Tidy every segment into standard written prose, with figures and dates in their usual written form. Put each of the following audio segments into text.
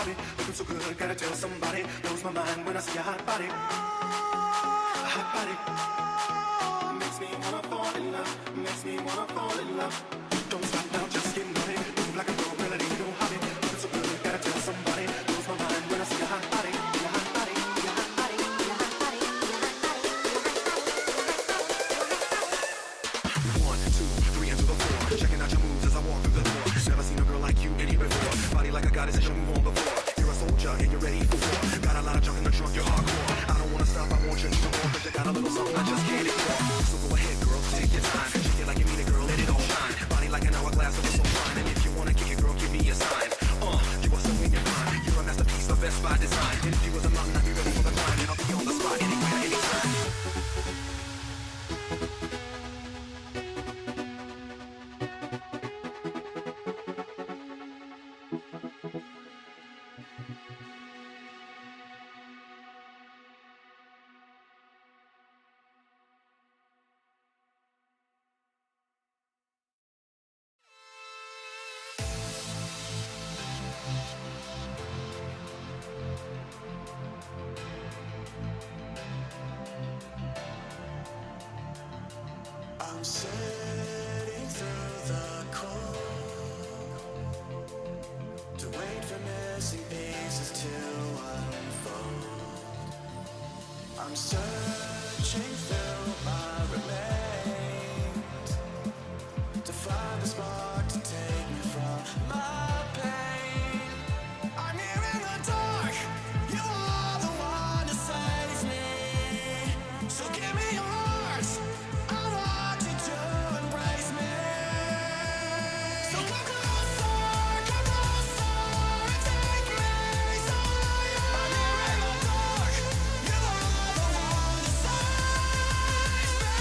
hobby. Looking so good, gotta tell somebody. Blows my mind when I see a hot body. A hot body. Makes me wanna fall in love. Makes me wanna fall in love. Don't stop now, just get naughty. Move like a girl, girl, it ain't no hobby. Looking so good, gotta tell somebody. Blows my mind when I see a hot body. A hot body. A hot body. A hot body. A hot body. One, two, three, and to the four. Checking out your moves as I walk through the door. Never seen a girl like you in here before. Body like a goddess as you move on the floor. You're a soldier and you're ready for war. Got a lot of junk in the trunk, you're hardcore. I don't wanna stop, I want you even more. Cause you got a little something I just can't ignore. So go ahead, girl, take your time. Shake it like you mean it, girl, let it all shine. Body like an hourglass of the soul shine. And if you wanna kick it, girl, give me a sign. You are so in your prime. You're a masterpiece, the best by design. And if you was a mountain, I'd be ready for the climb. And I'll be on the spot anywhere, anytime. I'm sitting through the cold to wait for missing pieces to unfold. I'm searching through my remains to find the spark to take me from my pain. I'm here in the dark, you are the one to save me. So give me your heart, I want you to embrace me. So come closer and take me so higher. I'm here in the dark, you are the one to save me.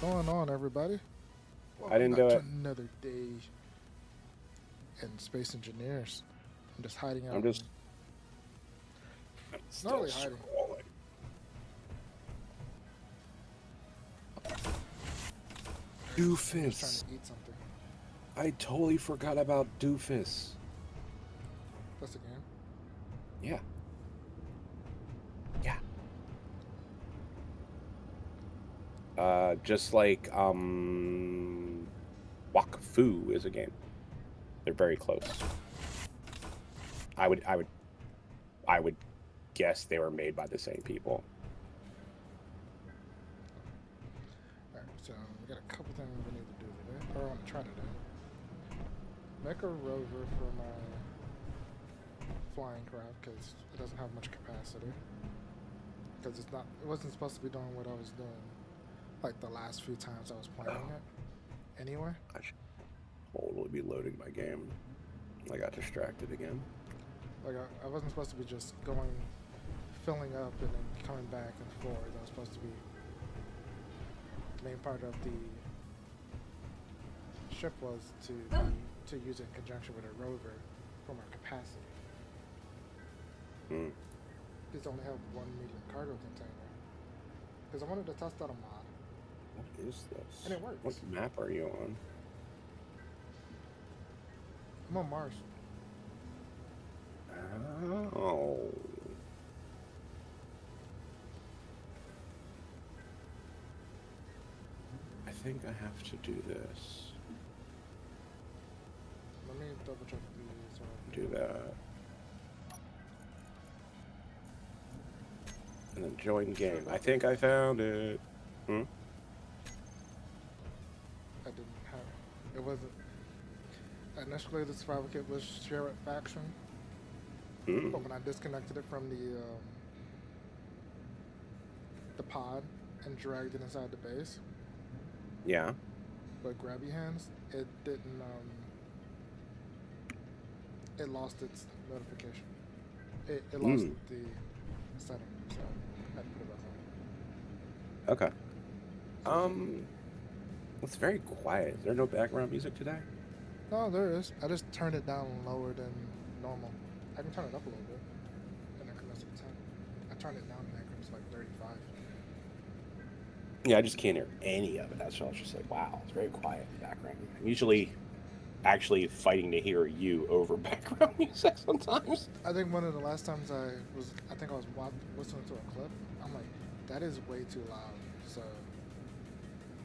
going on, everybody? I Welcome didn't do back to it. another day in Space Engineers. I'm just hiding I'm out. just Not still really hiding. scrolling. I'm just trying Doofus. to eat something. I totally forgot about Doofus. That's the game. Yeah. Yeah. Just like Wakfu is a game. They're very close. I would guess they were made by the same people. Alright, so we got a couple things we need to do today. Or I want to try to do. Make a rover for my flying craft because it doesn't have much capacity. Because it wasn't supposed to be doing what I was doing like the last few times I was playing it. Anyway. I should totally be loading my game. I got distracted again. Like I wasn't supposed to be just going, filling up and then coming back and forth. That was supposed to be the main part of the ship was to use it in conjunction with a rover for my capacity. These only have 1 medium cargo container. Because I wanted to test out a mod. What is this? And it works. What map are you on? I'm on Mars. Oh. I think I have to do this. Let me double check these. Do that. And then join game. I think I found it. I didn't have it. It wasn't. Initially, the survival kit was share it faction. But when I disconnected it from the pod and dragged it inside the base, Yeah. with grabby hands, it didn't. It lost its notification. It lost the setting, so I had to put it back on. Okay. It's very quiet. Is there no background music today? No, there is. I just turned it down lower than normal. I can turn it up a little bit in increments of 10. I turned it down in increments like 35. Yeah, I just can't hear any of it. That's why I was just like, wow, it's very quiet in the background. I'm usually actually fighting to hear you over background music sometimes. I think one of the last times I was listening to a clip. I'm like, that is way too loud. So,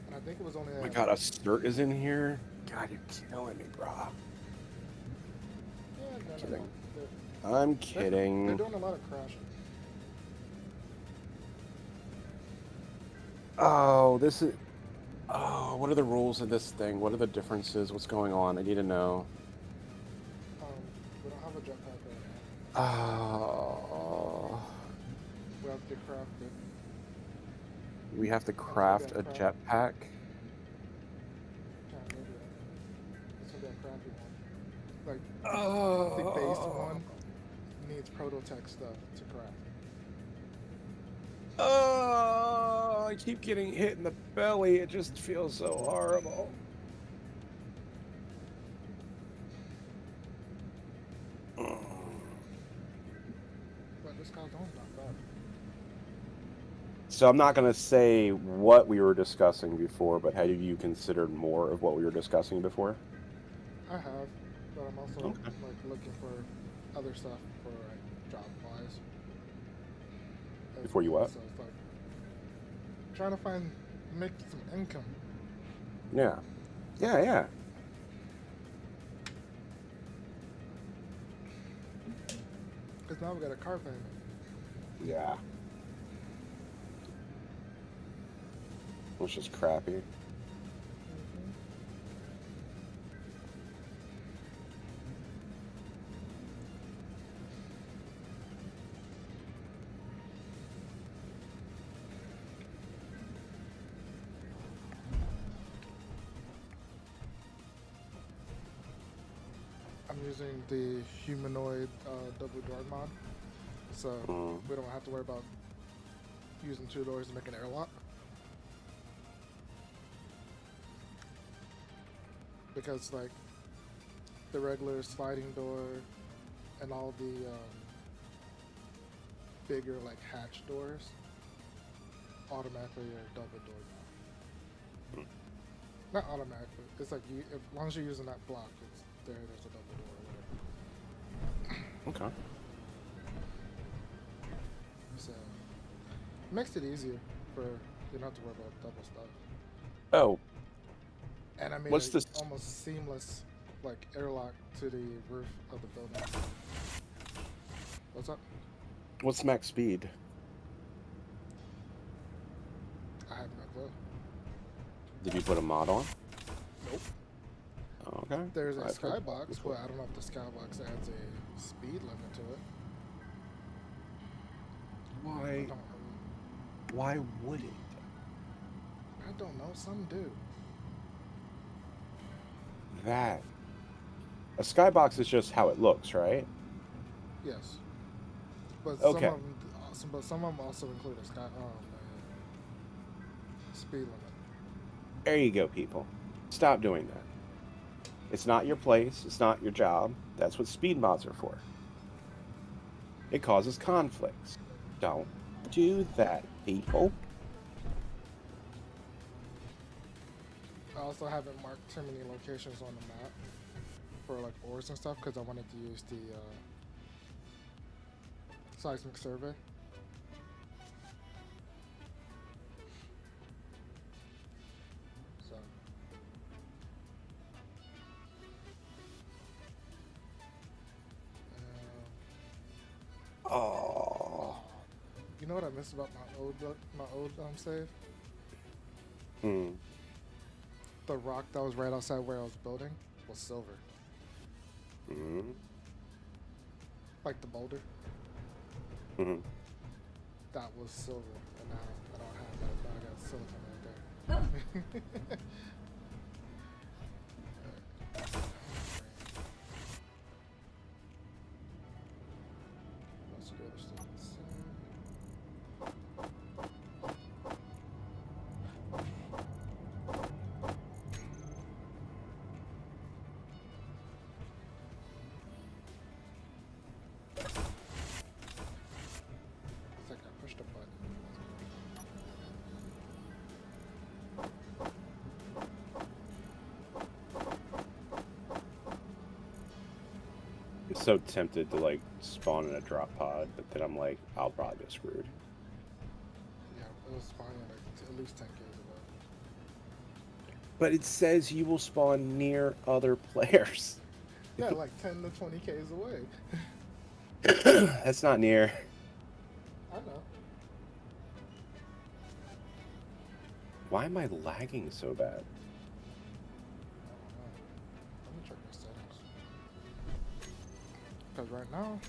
and I think it was only. Oh my god, a Sturt is in here? God, you're killing me, brah. Yeah, no, Kidding. no, I'm kidding. They're doing a lot of crashing. Oh, this is... Oh, what are the rules of this thing? What are the differences? What's going on? I need to know. We don't have a jetpack right now. Oh... We have to craft it. We have to craft a jetpack? Can't maybe it's gonna be a crappy one. Like the base one needs prototech stuff to craft. Oh, I keep getting hit in the belly. It just feels so horrible. But this guy's home not bad. So I'm not going to say what we were discussing before, but have you considered more of what we were discussing before? I have, but I'm also like looking for other stuff for like job wise. Before you what? So it's like trying to make some income. Yeah. Yeah. Because now we got a car payment. Yeah. Which is crappy. I'm using the humanoid double door mod, so we don't have to worry about using 2 doors to make an airlock. because like the regular sliding door and all the bigger like hatch doors automatically are double door now. Not automatically. It's like you, as long as you're using that block, it's there. There's a double door or whatever. Okay. So it makes it easier for you not to worry about double stuff. Oh, And I made what's it this? almost seamless, like airlock to the roof of the building. What's up? What's max speed? I have no clue. Did you put a mod on? Nope. Oh, okay. There's a I've heard skybox, before. but I don't know if the skybox adds a speed limit to it. Why? Why would it? I don't know. Some do. That a skybox is just how it looks, right? Yes. But Okay. some of them also include a speed limit. There you go, people. Stop doing that. It's not your place. It's not your job. That's what speed mods are for. It causes conflicts. Don't do that, people. I also haven't marked too many locations on the map for like ores and stuff because I wanted to use the seismic survey. So Oh. you know what I miss about my old save? Hmm. The rock that was right outside where I was building was silver. Hmm. Like the boulder. Hmm. That was silver, and now I don't have that. Now I got silicon right there. Let's go to the it's like I pushed a button. I'm so tempted to like spawn in a drop pod, but then I'm like, I'll probably get screwed. Yeah, it was spawning like at least 10 Ks away. But it says you will spawn near other players. Yeah, like 10 to 20 Ks away. That's not near. I know. Why am I lagging so bad? I don't know. Let me check my settings. Because right now,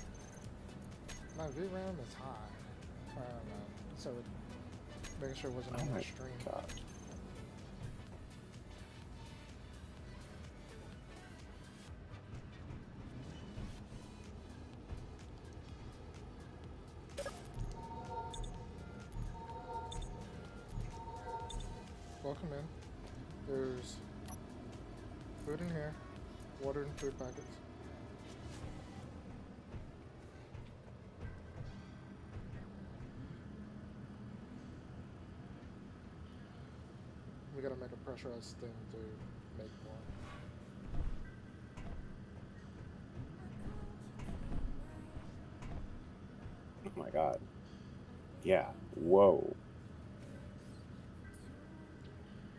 my VRAM is high. I don't know. So making sure it wasn't Oh on my the stream. god. Welcome in. There's food in here, water and food packets. We gotta make a pressurized thing to make more. Oh my god. Yeah. Whoa.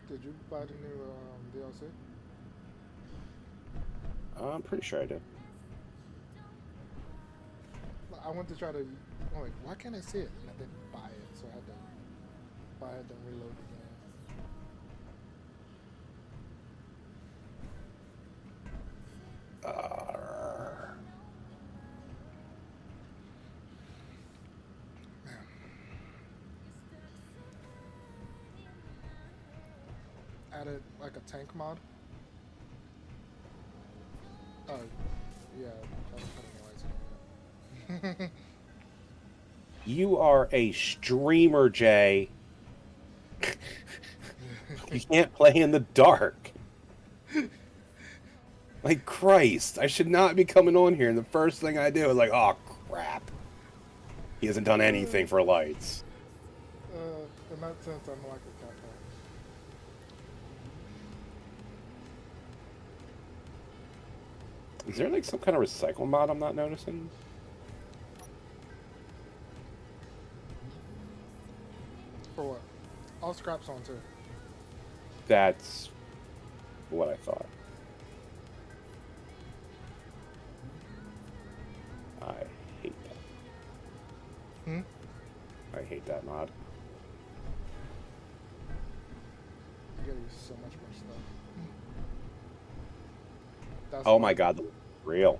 Did you buy the new DLC? I'm pretty sure I did. I went to try to. I'm like, why can't I see it? And I didn't buy it, so I had to buy it and reload the game. Man. Added like a tank mod. Oh, yeah. I was putting the lights on it. You are a streamer, Jay. You can't play in the dark. Like, Christ, I should not be coming on here, and the first thing I do is like, oh, crap. He hasn't done anything for lights. In that sense, I'm like a cat. Is there, like, some kind of recycle mod I'm not noticing? For what? All scraps on too. That's what I thought. I hate that. Hmm? I hate that mod. You gotta use so much more stuff. That's Oh why- my god, real.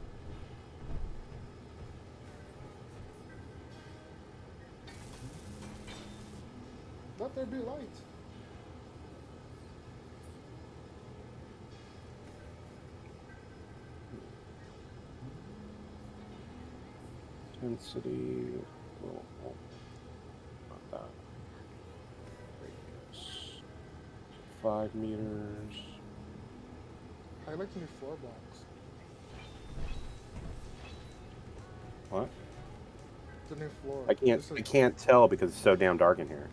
Let there be light. Intensity. Oh, not that. Radius. 5 meters. I like the new floor blocks. What? The new floor. I can't. This is- I can't tell because it's so damn dark in here.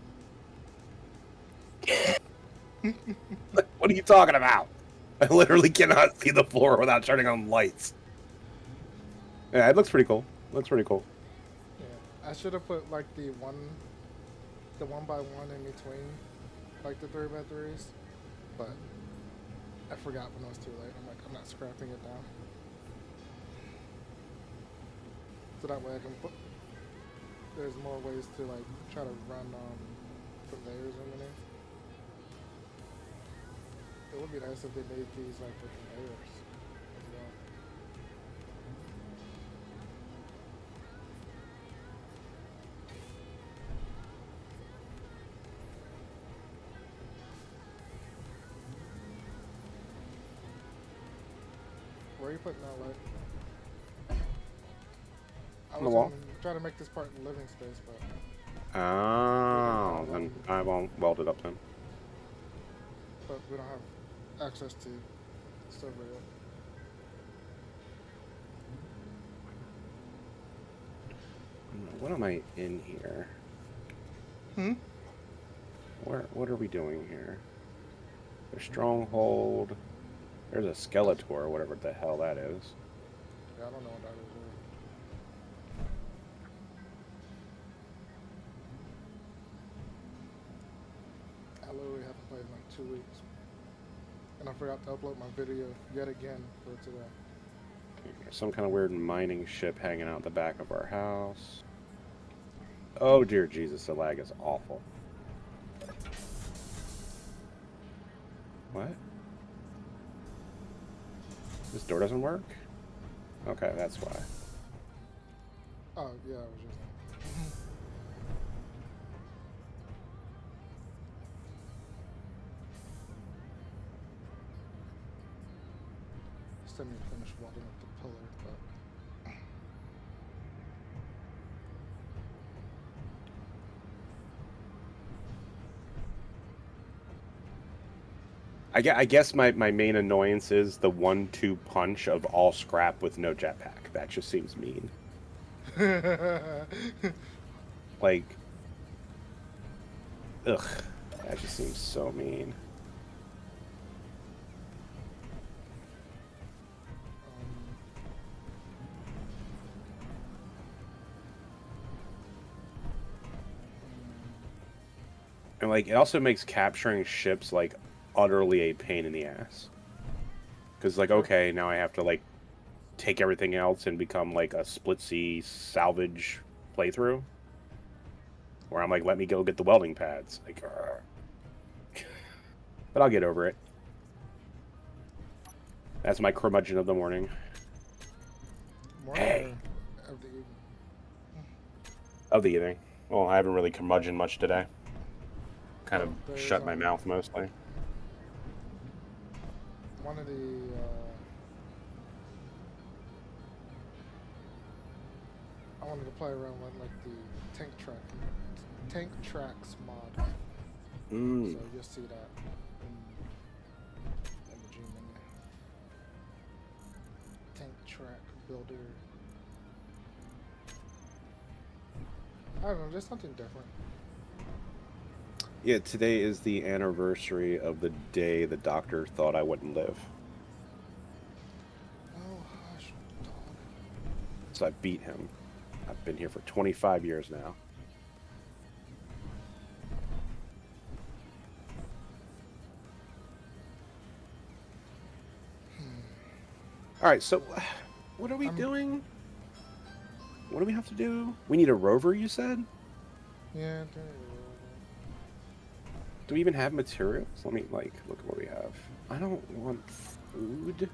What are you talking about? I literally cannot see the floor without turning on lights. Yeah, it looks pretty cool. Looks pretty cool. Yeah, I should have put like the one by one in between, like the 3x3s, but I forgot when it was too late. I'm like, I'm not scrapping it down. So that way I can put. There's more ways to like try to run conveyors underneath. It would be nice if they made these like with conveyors as well. Where are you putting that light? I On the was wall. trying to make this part in living space, but Then I won't weld it up then. we don't have access to server yet. What am I in here? Hmm? What are we doing here? There's stronghold. There's a skeletor, whatever the hell that is. Yeah, I don't know what that is. I literally haven't played in like 2 weeks. And I forgot to upload my video yet again for today. There's some kind of weird mining ship hanging out the back of our house. Oh dear Jesus, the lag is awful. What? This door doesn't work? Okay, that's why. Oh, yeah, I was just still need to finish welding up the pillar, but I guess my main annoyance is the 1-2 punch of all scrap with no jetpack. That just seems mean. Like, ugh, that just seems so mean. And like, it also makes capturing ships like utterly a pain in the ass. Because like, okay, now I have to like take everything else and become like a split C salvage playthrough, where I'm like, let me go get the welding pads. Like, but I'll get over it. That's my curmudgeon of the morning. Hey. Of the evening. Of the evening. Well, I haven't really curmudgeoned much today. Kind of There's, shut my mouth mostly. One of the I wanted to play around with like the tank tracks mod. So you'll see that in the G menu. track builder. I don't know, just something different. Yeah, today is the anniversary of the day the doctor thought I wouldn't live. Oh, hush, dog. So I beat him. I've been here for 25 years now. All right, so what are we doing? What do we have to do? We need a rover, you said? Yeah, Do we even have materials? Let me, like, look at what we have. I don't want food.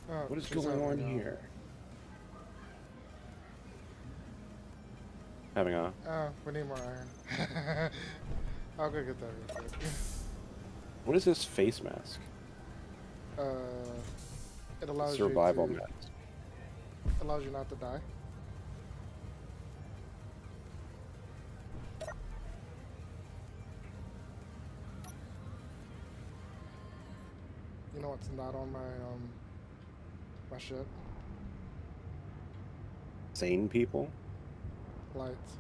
What is going on here? Having a... we need more iron. I'll go get that real quick. What is this face mask? It allows Survival you to, mask. allows you not to die. You know what's not on my ship? Sane people? Lights.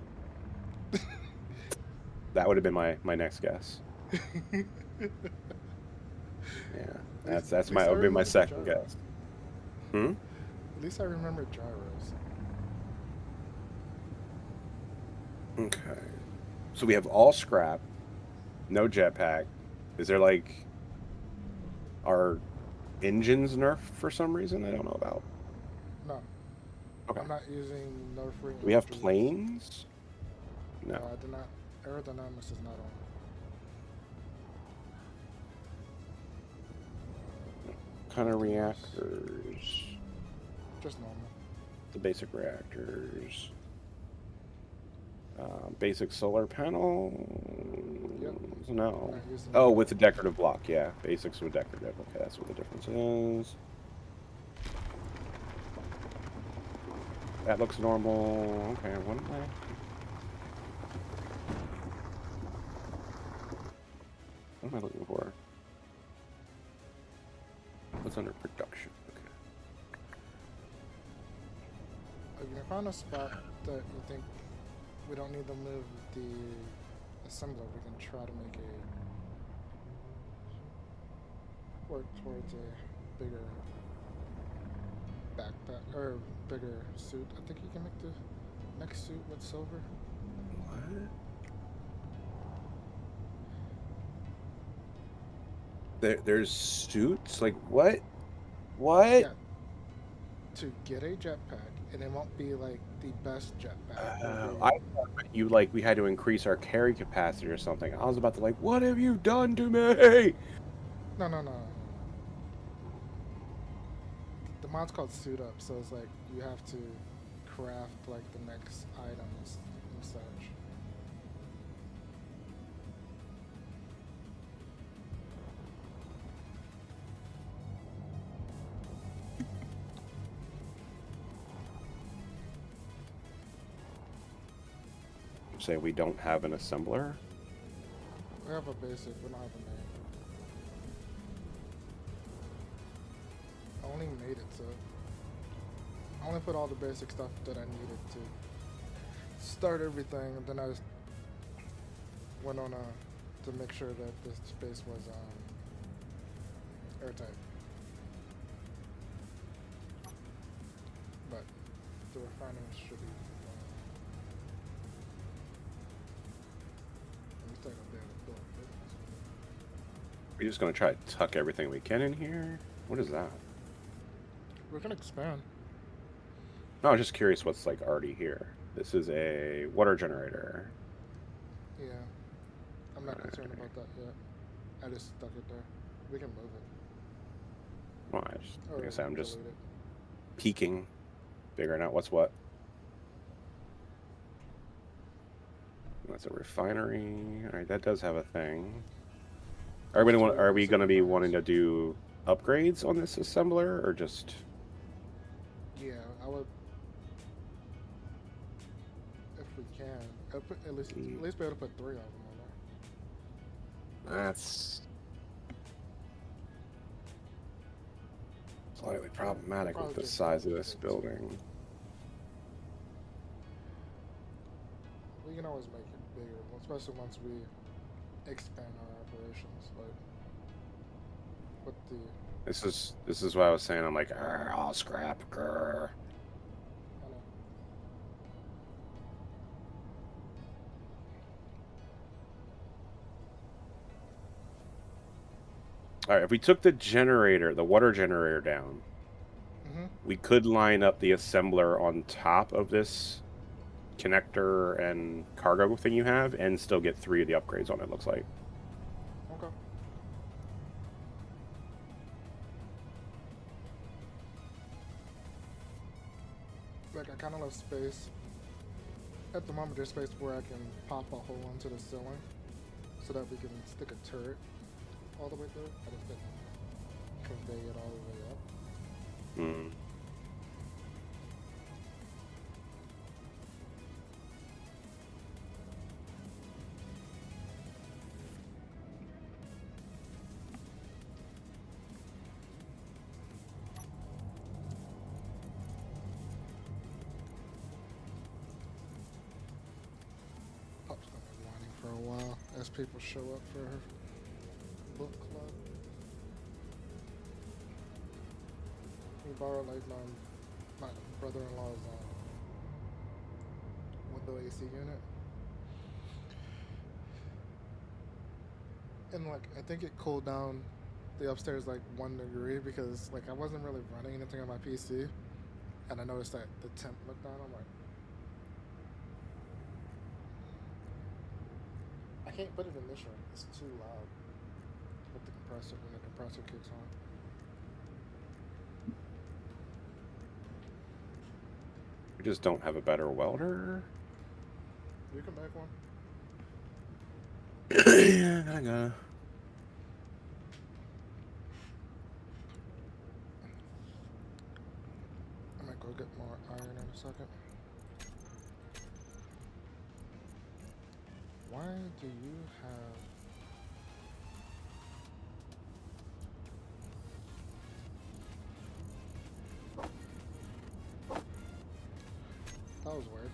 That would have been my next guess. Yeah, that's my would be my second guess. Hmm. At least I remember gyros. Okay. So we have all scrap, no jetpack. Is there like our engines nerfed for some reason I don't know about? No. Okay. I'm not using no free. Do we have planes? No. I did not. Aerodynamics is not on. What kind of reactors? Just normal. The basic reactors. Basic solar panel? Yep. No. Not using Oh, that. with the decorative block, yeah. Basics with decorative. Okay, that's what the difference is. That looks normal. Okay, what am I? What am I looking for? What's under production? Okay. If you can find a spot that you think we don't need to move the assembler, we can try to make a work towards a bigger backpack or bigger suit. I think you can make the next suit with silver. What? There's suits? Like what? What? Yeah. To get a jetpack, and it won't be like the best jetpack. I thought you like we had to increase our carry capacity or something. I was about to like, what have you done to me? No. The mod's called Suit Up, so it's like you have to craft like the next items and such. Say we don't have an assembler. We have a basic, we don't have a name. I only made it, so I only put all the basic stuff that I needed to start everything, and then I just went on to make sure that this space was airtight. But the refining should be. We're just gonna try to tuck everything we can in here. What is that? We can expand. No, I was just curious what's like already here. This is a water generator. Yeah. I'm not concerned about that yet. I just stuck it there. We can move it. Well, I just, like I Or said, I'm just delete it. peeking, figuring out what's what. That's a refinery. All right, that does have a thing. Are we going to be wanting to do upgrades on this assembler, or just? Yeah, I would. If we can, at least be able to put 3 of them on there. That's. slightly problematic Probably with the just size of double this fixed. building. We can always make it bigger, especially once we expand our operations. Like with the This is what I was saying. I'm like, I'll scrap. Grr. I know. All right, if we took the generator, the water generator down, we could line up the assembler on top of this connector and cargo thing you have and still get 3 of the upgrades on it, looks like. Okay. Like I kind of love space. At the moment, there's space where I can pop a hole into the ceiling so that we can stick a turret all the way through. I just didn't convey it all the way up. Hmm. Pup's gonna be whining for a while as people show up for her book club. We borrowed like my brother-in-law's window AC unit, and like I think it cooled down the upstairs like 1 degree because like I wasn't really running anything on my PC, and I noticed that the temp went down. I'm like, I can't put it in this room. It's too loud with the compressor when the compressor kicks on. We just don't have a better welder. You can make one. Yeah, I gotta. I might go get more iron in a second. Why do you have... That was weird.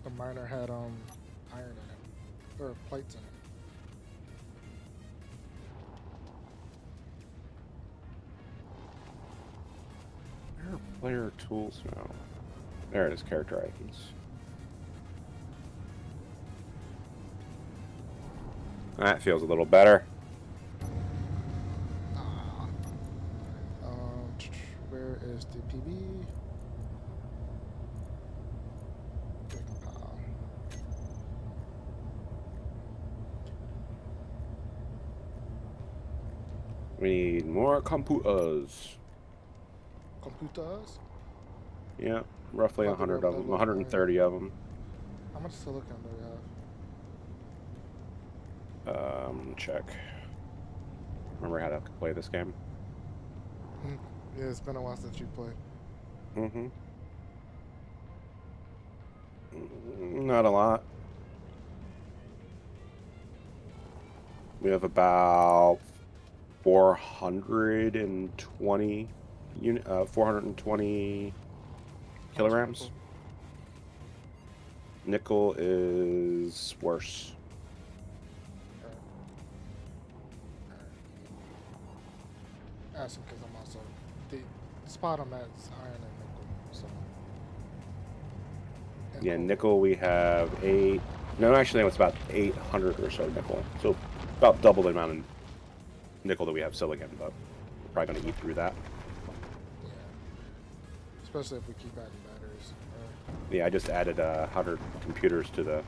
The miner had iron in it. Or plates in it. Where are player tools now? There it is, character icons. That feels a little better. Where is the PB? We need more computers. Computers? Yeah, roughly About to 100 go of them, level 130 of them. How much silicon do we have? Check. Remember how to play this game? Yeah, it's been a while since you played. Mm-hmm. Not a lot. We have about 420 420 kilograms. Nickel is worse. Asking because I'm also the spot I'm at is iron and nickel, so. And Yeah, cobalt. nickel we have 8. No, actually, it's about 800 or so nickel. So about double the amount of nickel that we have silicon, but we're probably going to eat through that. Yeah. Especially if we keep adding batteries. Yeah, I just added 100 computers to the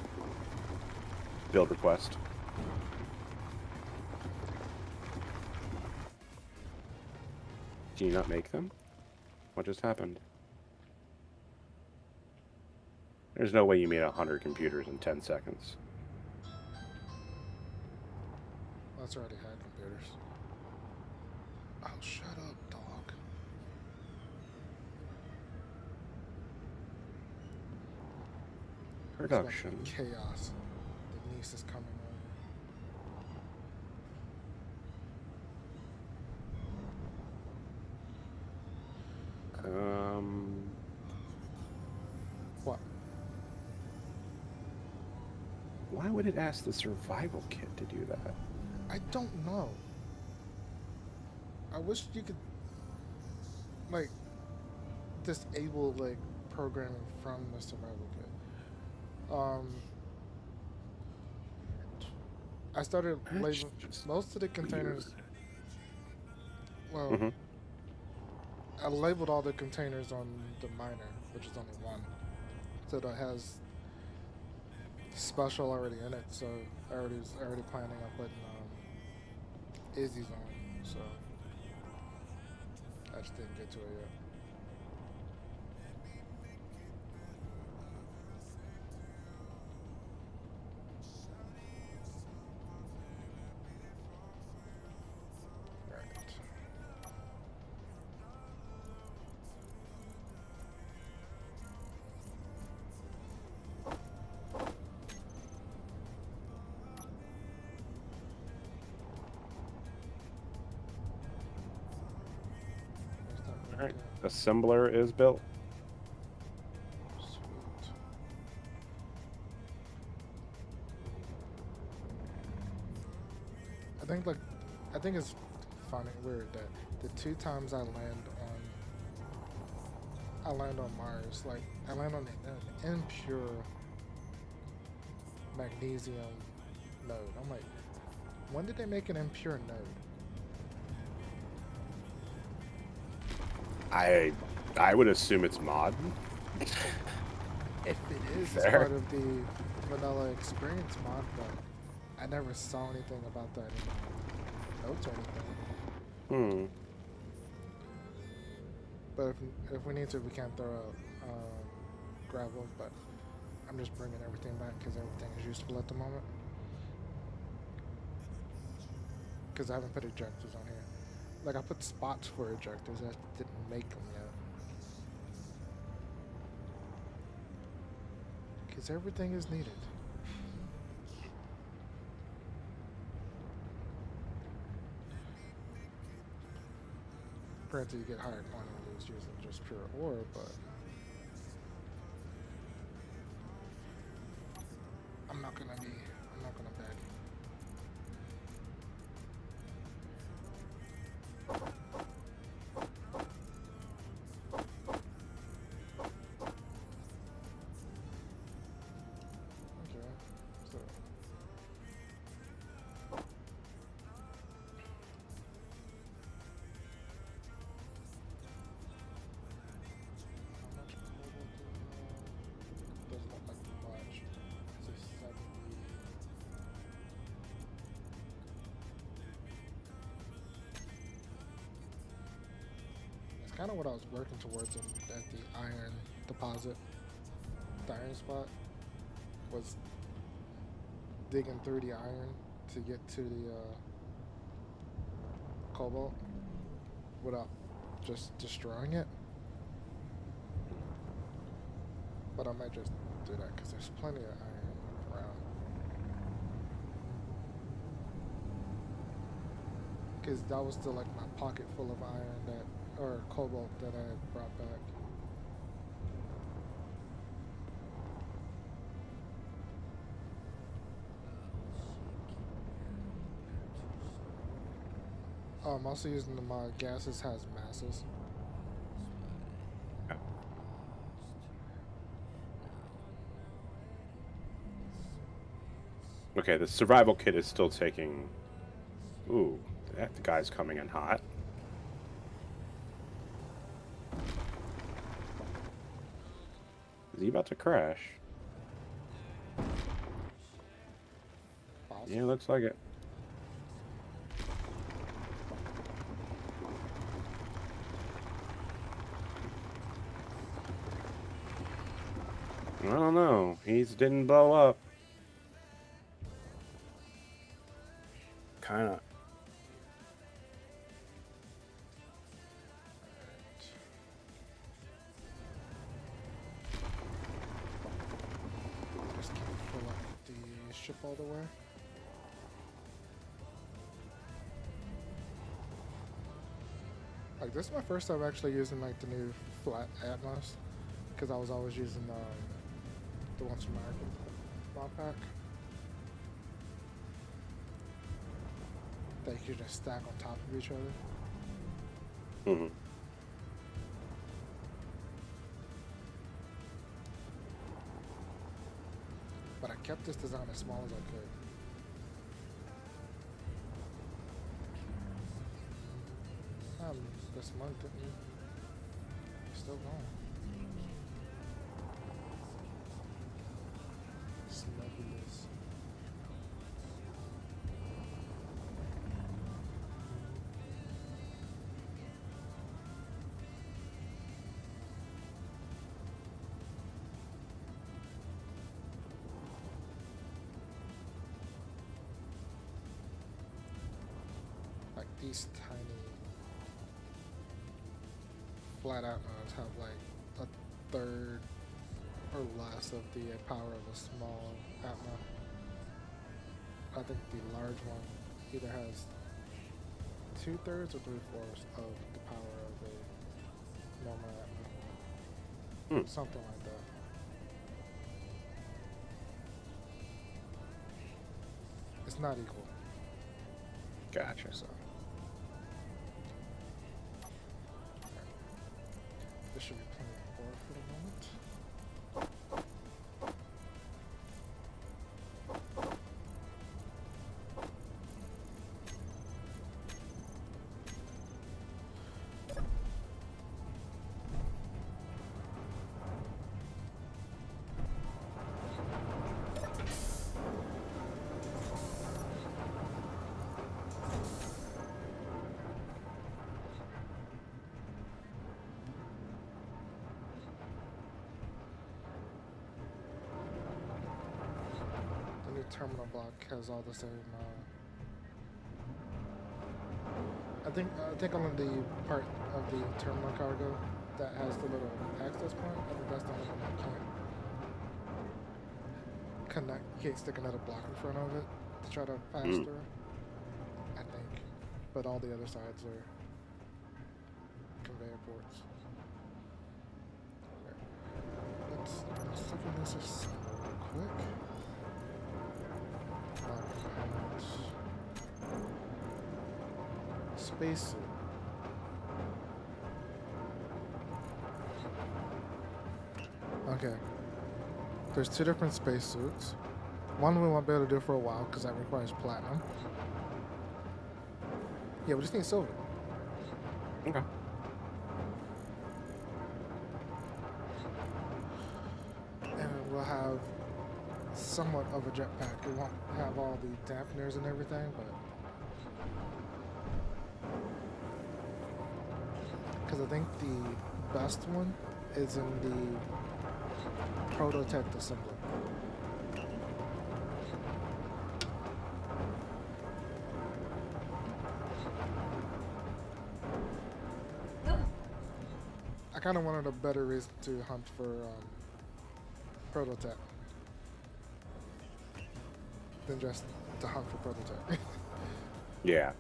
build request. Did you not make them? What just happened? There's no way you made 100 computers in 10 seconds. That's already had computers. Oh, shut up, dog. Production. It's about to be chaos. The niece is coming over. Why would it ask the survival kit to do that? I don't know. I wish you could like disable like programming from the survival kit. I started labeling most of the containers. Well, Mm-hmm. I labeled all the containers on the miner, which is only one, so that has special already in it. So I already was already planning on putting Izzy's on. So I just didn't get to it yet. Right. Next time All we right. can- Assembler is built. Sweet. I think it's funny weird that the two times I land on Mars, like I land on an impure magnesium node. I'm like, when did they make an impure node? I would assume it's mod. If it is, it's Fair. part of the vanilla experience mod, but I never saw anything about that in notes or anything. Hmm. But if we need to, we can throw out gravel. But I'm just bringing everything back because everything is useful at the moment. Because I haven't put ejectors on here. Like I put spots for ejectors, I didn't make them yet. Because everything is needed. Granted, you get higher quantities using just pure ore, but I'm not gonna beg. Okay, so how much cobalt do we have? Doesn't look like much. It's a 70. That's kind of what I was working towards at the iron deposit. The iron spot was digging through the iron to get to the cobalt without just destroying it. But I might just do that because there's plenty of iron around. Because that was still like my pocket full of iron or cobalt that I had brought back. Oh, I'm also using the mod gases has masses. Okay, the survival kit is still taking. Ooh, that guy's coming in hot. Is he about to crash? Possible. Yeah, looks like it. I don't know. He didn't blow up. Kind of. Just can't fill up the ship all the way. Like this is my first time actually using like the new flat Atmos, because I was always using the ones from American mod pack. that you can just stack on top of each other. Mm-hmm. But I kept this design as small as I could. This month didn't. Still going. Snuggies. Like these tiny flat out mounts have like a third or less of the power of a small Atma. I think the large one either has 2/3 or 3/4 of the power of a normal Atma. Something like that. It's not equal. Gotcha. So this should be plenty of ore for the moment. Terminal block has all the same. I think on the part of the terminal cargo that has the little access point, I think that's the only one that can't connect. You can't stick another block in front of it to try to pass through. I think, but all the other sides are conveyor ports. Okay. Let's look at this assemble real quick. Spacesuit. Okay. There's two different spacesuits. One we won't be able to do for a while because that requires platinum. Yeah, we just need silver. Okay. And we'll have somewhat of a jetpack. It won't have all the dampeners and everything, but because I think the best one is in the prototype assembly. I kind of wanted a better reason to hunt for prototype than just to hunt for prototype. Yeah.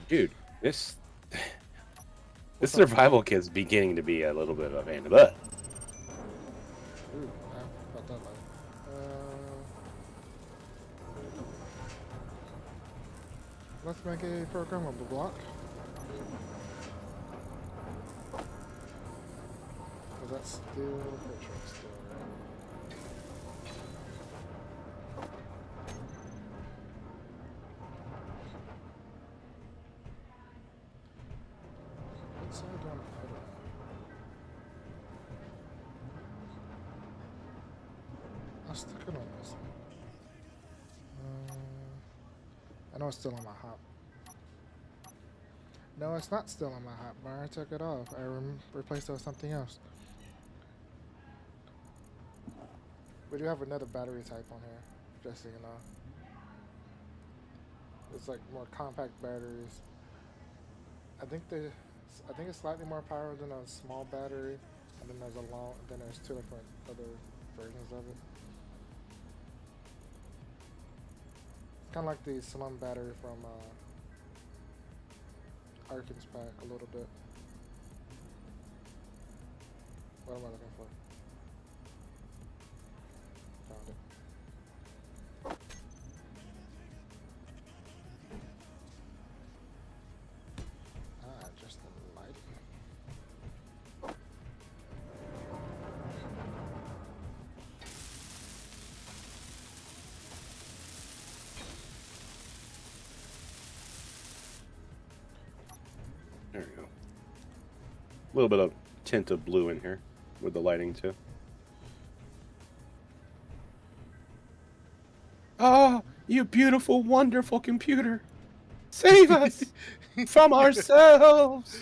Dude, this survival kit's beginning to be a little bit of a pain in the butt. Ooh, about that light. Let's make a programmable block. Was that still? Pretty sure it's still, right? What side do I want to put it on? I'll stick it on this one. I know it's still on my hot. No, it's not still on my hot bar. I took it off. I replaced it with something else. We do have another battery type on here, just so you know. It's like more compact batteries. I think it's slightly more power than a small battery, and then there's two different other versions of it. Kind of like the Slum battery from Arkin's pack a little bit. What am I looking for? Found it. There we go. A little bit of tint of blue in here with the lighting too. Oh, you beautiful, wonderful computer. Save us from ourselves.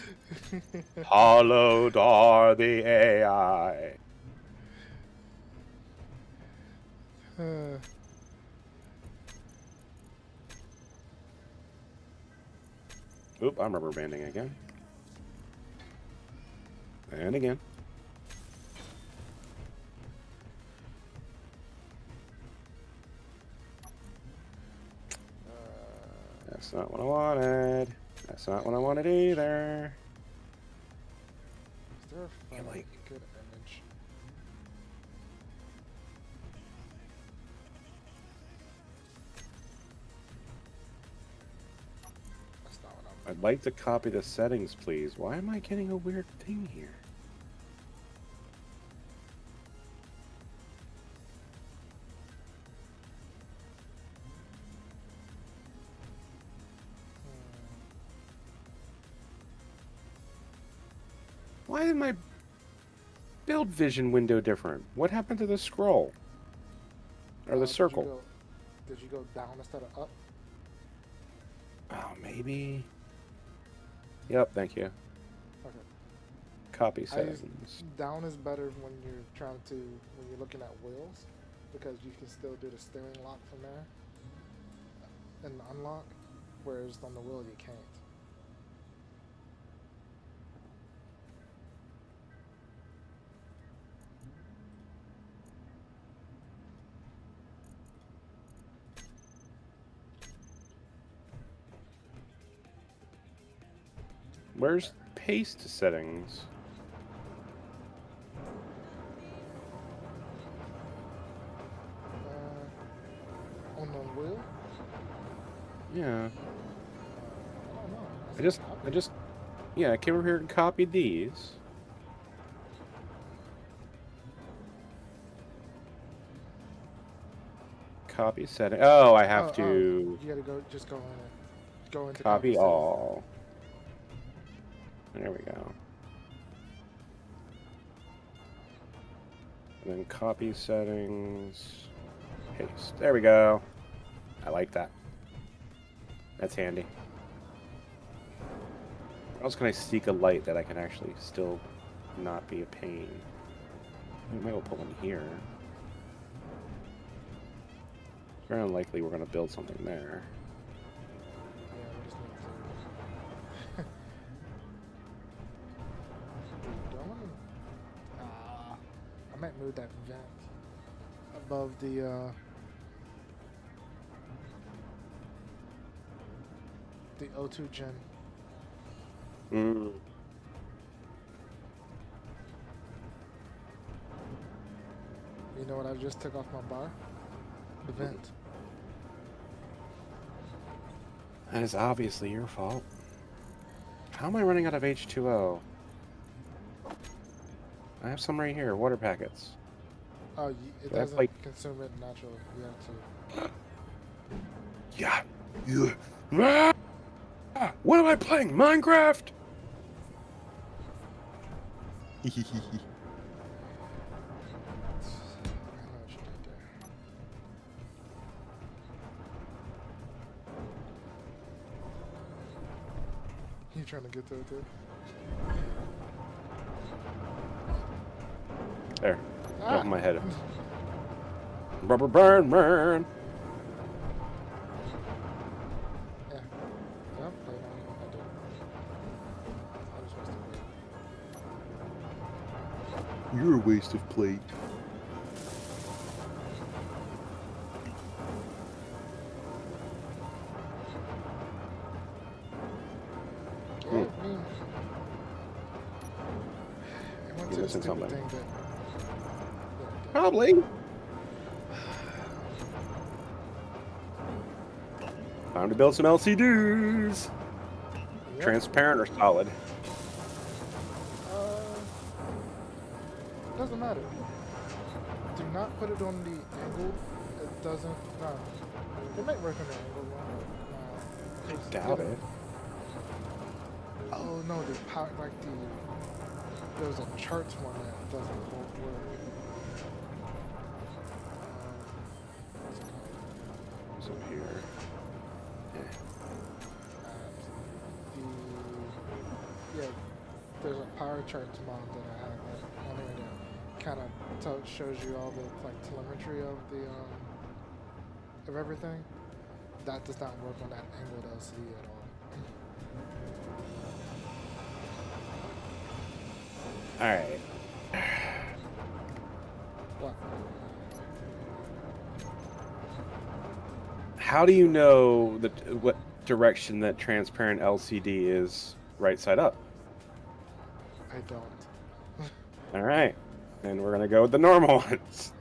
Hallowed are the AI. Oop, I'm rubber banding again. And again. That's not what I wanted. That's not what I wanted either. Is there a fun, like- good image? That's not what I'm. I'd like to copy the settings, please. Why am I getting a weird thing here? Why is my build vision window different? What happened to the scroll? Or the circle? Did you go down instead of up? Oh, maybe. Yep, thank you. Okay. Copy settings. Down is better when you're looking at wheels, because you can still do the steering lock from there and unlock, whereas on the wheel you can't. Where's paste settings? On the wheel? Yeah. I don't know. I just, yeah, I came over here and copied these. Copy setting. Oh, I have to You gotta just go into copy settings. all. There we go. And then copy settings. Paste. There we go. I like that. That's handy. Where else can I seek a light that I can actually still not be a pain? We might as well put one here. It's very unlikely we're going to build something there. Yeah, we just need to. Do I want to? I might move that vent above the O2 gen. Mm. You know what I just took off my bar? The vent. That is obviously your fault. How am I running out of H2O? I have some right here, water packets. Oh, it Do I have, doesn't like- consume it naturally. You have to. Yeah. You. Ah! What am I playing? Minecraft? I know what you did there. You trying to get to it too? There. Ah! Off my head. Rubber burn. Yeah. Yep, I do. I was supposed to wait. You're a waste of plate. Yeah, I mean, it went to You're the missing stupid something. thing that. Probably. Time to build some LCDs. Yep. Transparent or solid? Doesn't matter. Do not put it on the angle. It doesn't. No. It might work on the angle one. I doubt it. Oh no, the power like there was a charts one that doesn't hold work. What's it called? It's up here. Yeah. Yeah, there's a power charts mod that I have on here that kind of shows you all the like telemetry of the of everything. That does not work on that angled LCD at all. All right. What? How do you know what direction that transparent LCD is right side up? I don't. All right. Then we're going to go with the normal ones.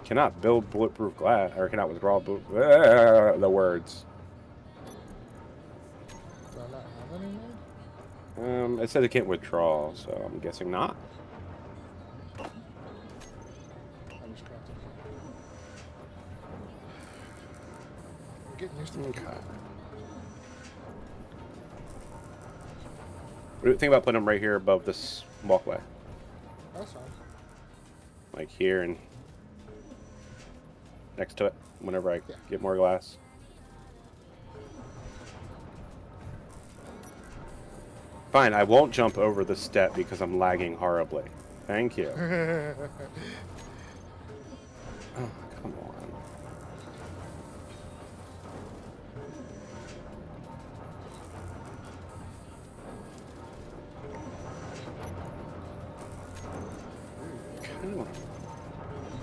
Cannot build bulletproof glass, or cannot withdraw the words. Do I not have any mode? It said it can't withdraw, so I'm guessing not. I just crafted it. I'm getting used to it. Okay. What do you think about putting them right here above this walkway? That's fine. Like here and next to it, whenever I get more glass. Fine, I won't jump over the step because I'm lagging horribly. Thank you. Oh, come on.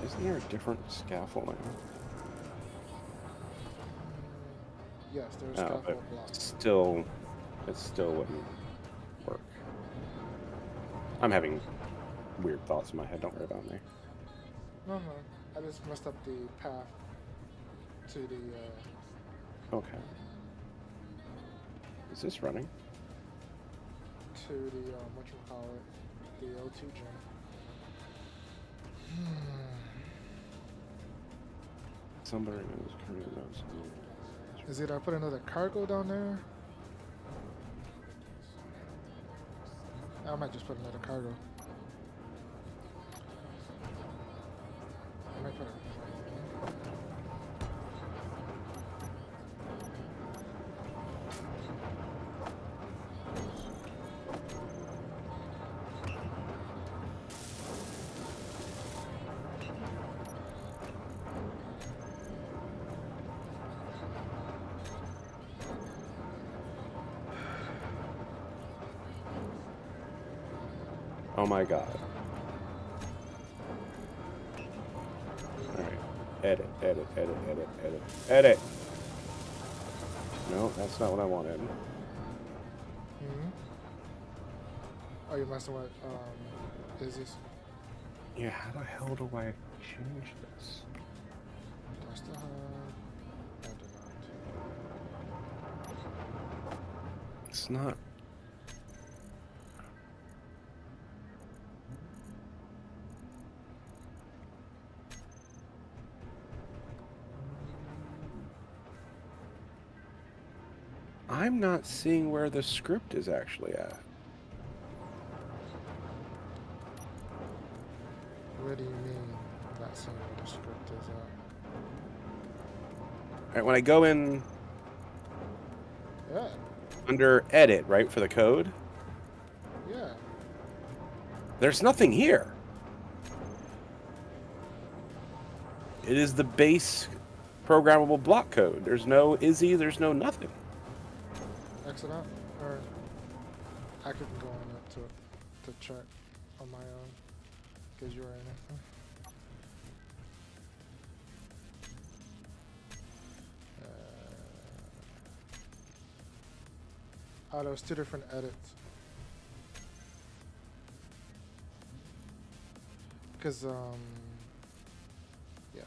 Isn't there a different scaffolding? Yes, there's Oh, scaffold but blocks. still, it still wouldn't work. I'm having weird thoughts in my head. Don't worry about me. No. I just messed up the path to the Okay. Is this running? whatchamacallit, the O2 gym. Somebody knows. Is it I put another cargo down there? I might just put another cargo. I might put it. Oh my god. Alright. Edit. No, that's not what I wanted. Oh, you're messing with Izzy's? Yeah, how the hell do I change this? Do I still have? I do not. It's not. I'm not seeing where the script is actually at. What do you mean not seeing where the script is at? Alright, when I go in Yeah, under edit, right, for the code, yeah. there's nothing here. It is the base programmable block code. There's no Izzy, there's no nothing. Exit out, or I could go on it to check on my own because you were in it. Oh, there was two different edits. Cause yeah,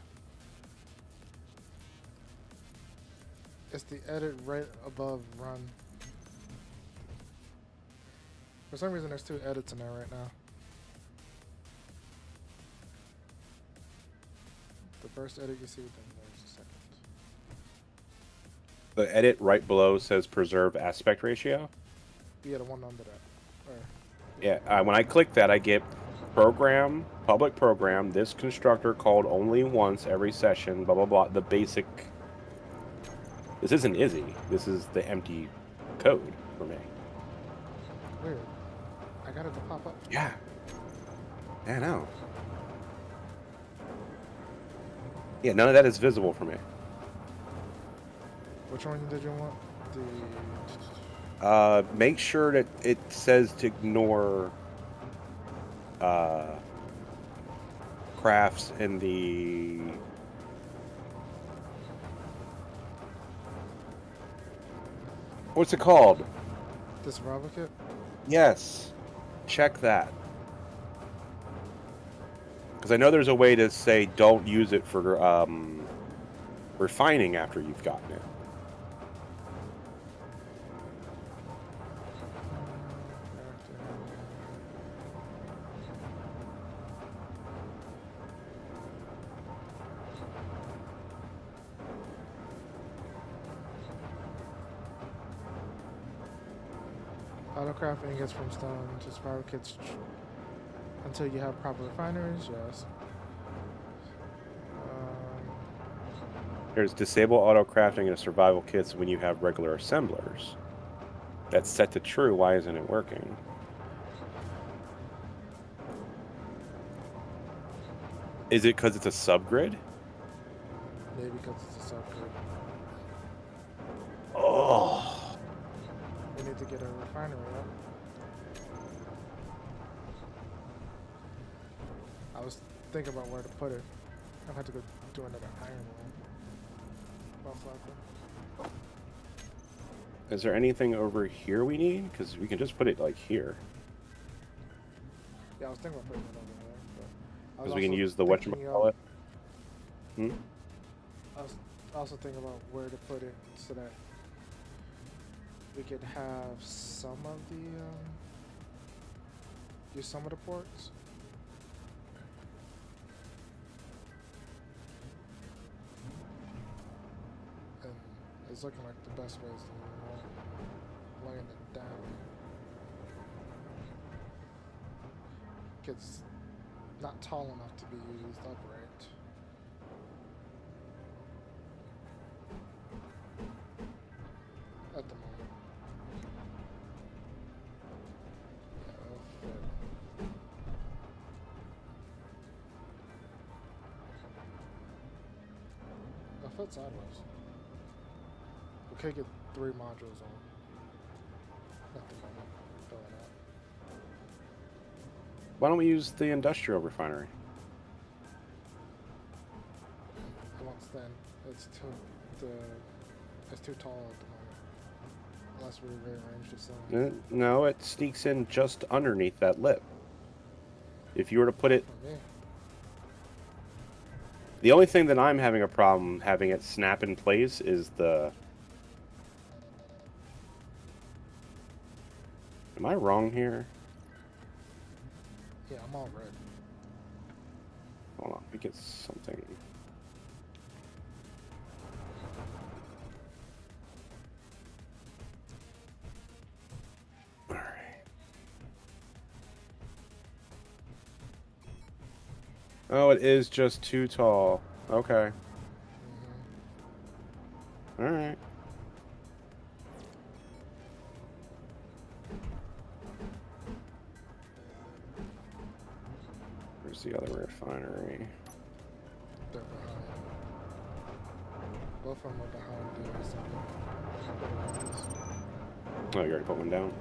it's the edit right above run. For some reason, there's two edits in there right now. The first edit you see, then there's the second. The edit right below says preserve aspect ratio. Yeah, the one under that. Or, Yeah, when I click that, I get program, public program, this constructor called only once every session, blah, blah, blah. The basic. This isn't Izzy. This is the empty code for me. weird. I got it to pop up. Yeah. I know. Yeah, none of that is visible for me. Which one did you want? Make sure that it says to ignore crafts in the what's it called? The survival kit? Yes. Check that. Because I know there's a way to say don't use it for refining after you've gotten it. Autocraft ingots from stone to survival kits until you have proper refineries, yes. There's disable auto crafting in survival kits when you have regular assemblers. That's set to true. Why isn't it working? Is it because it's a subgrid? Maybe because it's a subgrid. Oh. We need to get a refinery up. I was thinking about where to put it. I'll have to go do another iron one. Most likely. Is there anything over here we need? Because we can just put it like here. Yeah, I was thinking about putting it over there. But Because we can use the whatchamacallit. I was also thinking about where to put it so that we could have some of the use some of the ports. And it's looking like the best way is to laying it down. It's not tall enough to be used upright. At the moment. Yeah, that'll fit. That'll fit sideways. We could get 3 modules on. At the moment. Fill it out. Why don't we use the industrial refinery? It won't stand. It's too tall at the moment. Unless we rearrange the cylinder. No, it sneaks in just underneath that lip. If you were to put it... For me. The only thing that I'm having a problem having it snap in place is the... Am I wrong here? Yeah, I'm all red. Hold on, we get something... Oh, it is just too tall. Okay. Alright. Where's the other refinery? They're behind. Both of them are behind the second. Oh, you already put one down?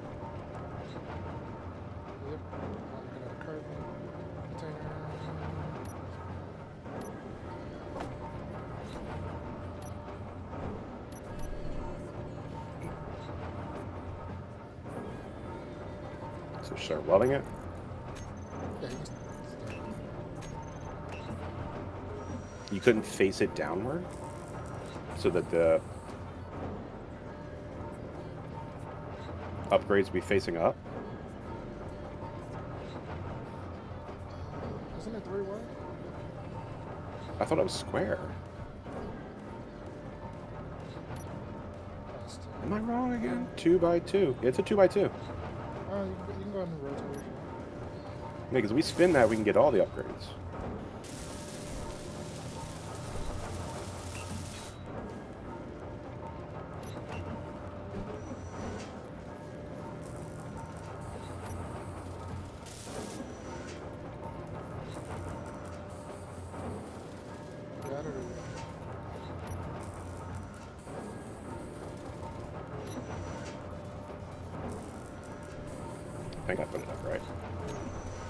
Yep. I'm gonna curve container. So start welding it? Yeah, You couldn't face it downward? So that the upgrades be facing up? isn't it 3-way? I thought it was square. Plus two. Am I wrong again? 2x2. It's a 2x2. You can go ahead and rotate if you want. Yeah, because we spin that, we can get all the upgrades. Got it or you- I think I put it up right.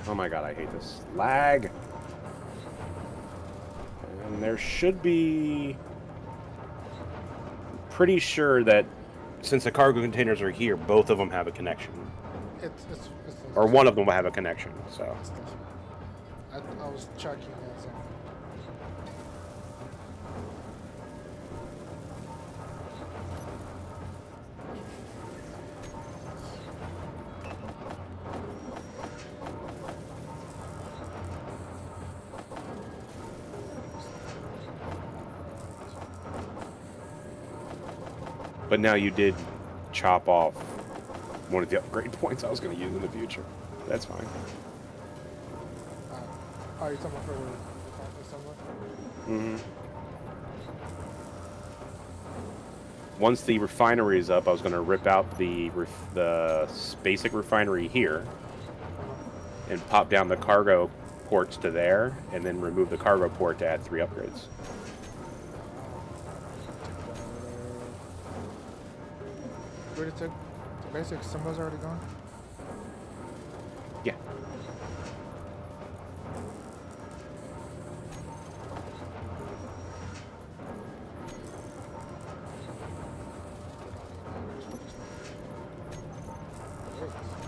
Oh my god, I hate this. Lag! And there should be... Pretty sure that since the cargo containers are here, both of them have a connection. It's Or one of them will have a connection, so... it's different. I was checking as But now you did chop off one of the upgrade points I was going to use in the future. That's fine. oh, you're talking about for the somewhere? Mm-hmm. Once the refinery is up, I was going to rip out the basic refinery here and pop down the cargo ports to there, and then remove the cargo port to add 3 upgrades. Where did it take? The basic symbol's already gone? Yeah.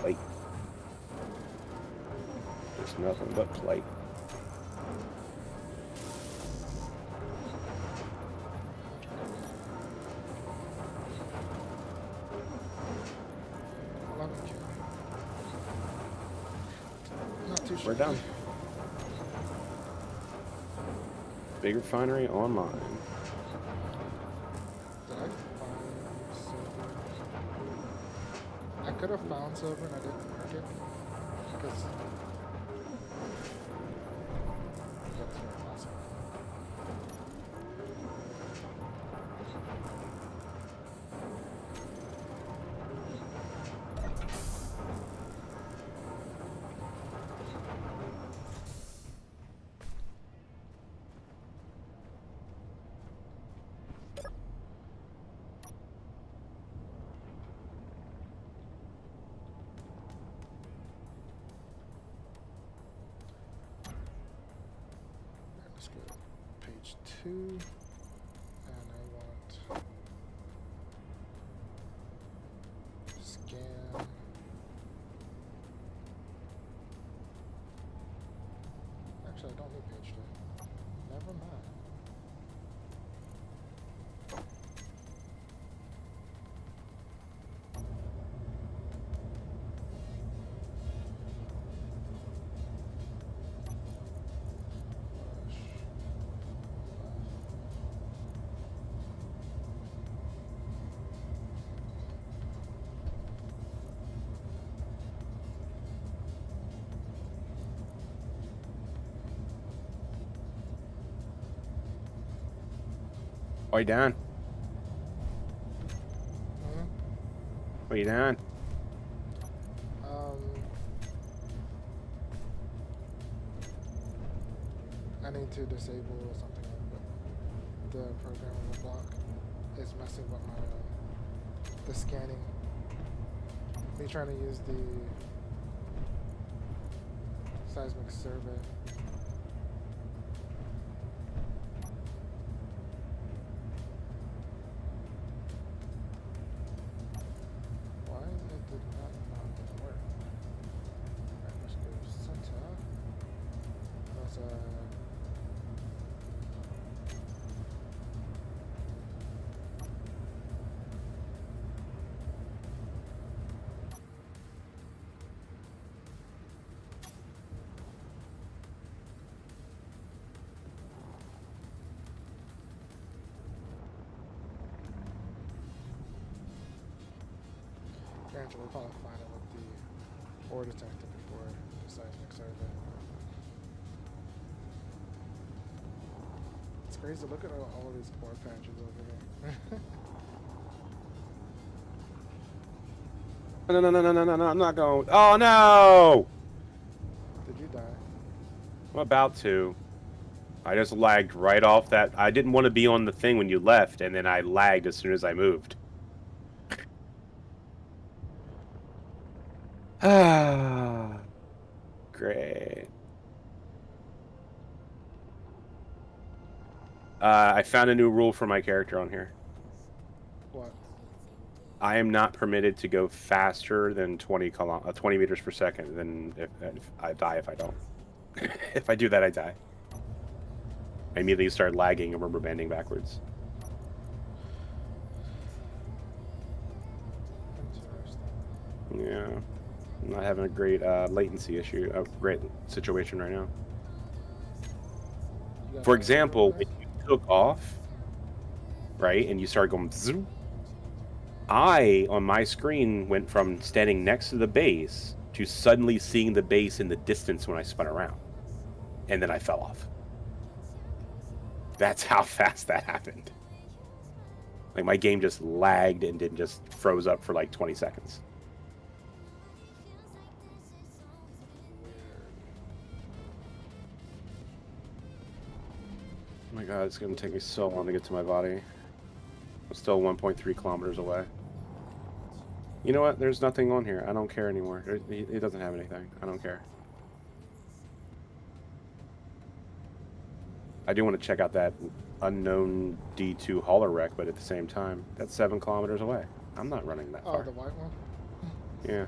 Plate. There's nothing but plate. Not too sure. We're done. Big refinery online. Did I find silver? I could have found silver and I didn't mark it. Because that's very possible. Let's go to page 2, and I want scan. Actually, I don't need page 2. Never mind. Oi, Dan. Mhm. What you doing? I need to disable something, but the program on the block is messing with my the scanning. Me trying to use the seismic survey. Why it did not work? Alright, let's go center. That's eventually probably find it with the ore detector before the seismic survey. It's crazy. Look at all of these ore patches over here. No, no, no, no, no, no, no, I'm not going. Oh, no! Did you die? I'm about to. I just lagged right off that. I didn't want to be on the thing when you left, and then I lagged as soon as I moved. Ah, great. I found a new rule for my character on here. What? I am not permitted to go faster than 20 meters per second. Than if I die if I don't. If I do that, I die. I immediately start lagging and rubber banding backwards. Interesting. Yeah, I'm not having a great latency issue. A great situation right now. You got For that example, over when you took off, right, and you started going zoom, I, on my screen, went from standing next to the base to suddenly seeing the base in the distance when I spun around. And then I fell off. That's how fast that happened. Like, my game just lagged and then just froze up for like 20 seconds. Oh my god, it's going to take me so long to get to my body. I'm still 1.3 kilometers away. You know what? There's nothing on here. I don't care anymore. It doesn't have anything. I don't care. I do want to check out that unknown D2 hauler wreck, but at the same time, that's 7 kilometers away. I'm not running that far. Oh, the white one? Yeah.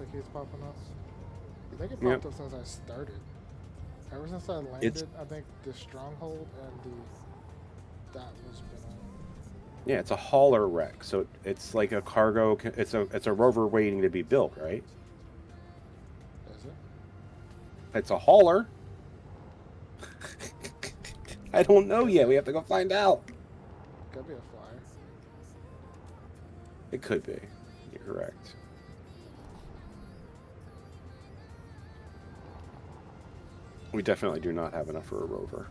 That keeps popping up? I think it popped up since I started. Ever since I landed, I think the stronghold and that was been on. Yeah, it's a hauler wreck, so it's like a cargo. It's a rover waiting to be built, right? Is it? It's a hauler. I don't know yet. We have to go find out. Could be a flyer. It could be. You're correct. We definitely do not have enough for a rover.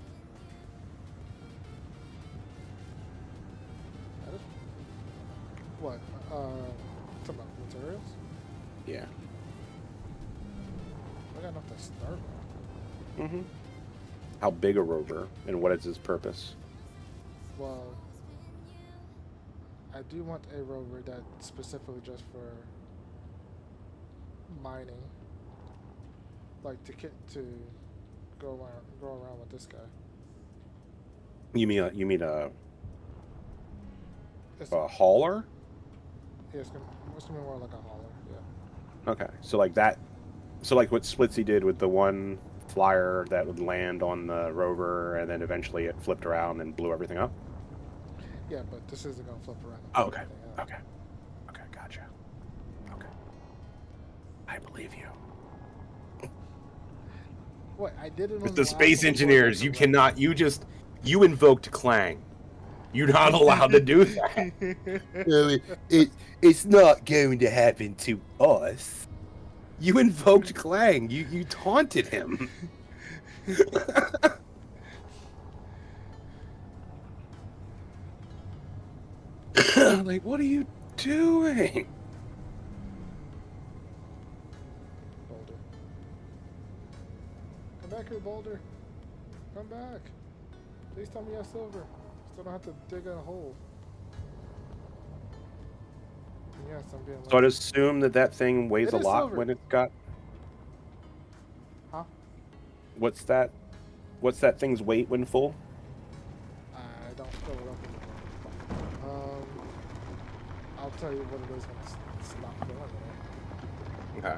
What? Talking about materials? Yeah. I got enough to start with. Mm-hmm. How big a rover and what is its purpose? Well, I do want a rover that's specifically just for mining, like to go around with this guy. You mean a It's hauler? Yeah, it's gonna be more like a hauler. Yeah. Okay, so like that. So like what Splitsy did with the one flyer that would land on the rover, and then eventually it flipped around and blew everything up. Yeah, but this isn't gonna flip around. Oh, okay. Okay. Okay. Gotcha. Okay. I believe you. What? I did it on With the space engineers, you cannot. You invoked Clang. You're not allowed to do that. No, it's not going to happen to us. You invoked Clang. You taunted him. Like, what are you doing? Boulder. Come back here, Boulder. Come back. Please tell me you have silver. Still don't have to dig a hole. Yes, I'm being So I'd assume that thing weighs a lot silver. when it's got. Huh? What's that thing's weight when full? I don't fill it up anymore. I'll tell you what it is when it's not filling it. Okay.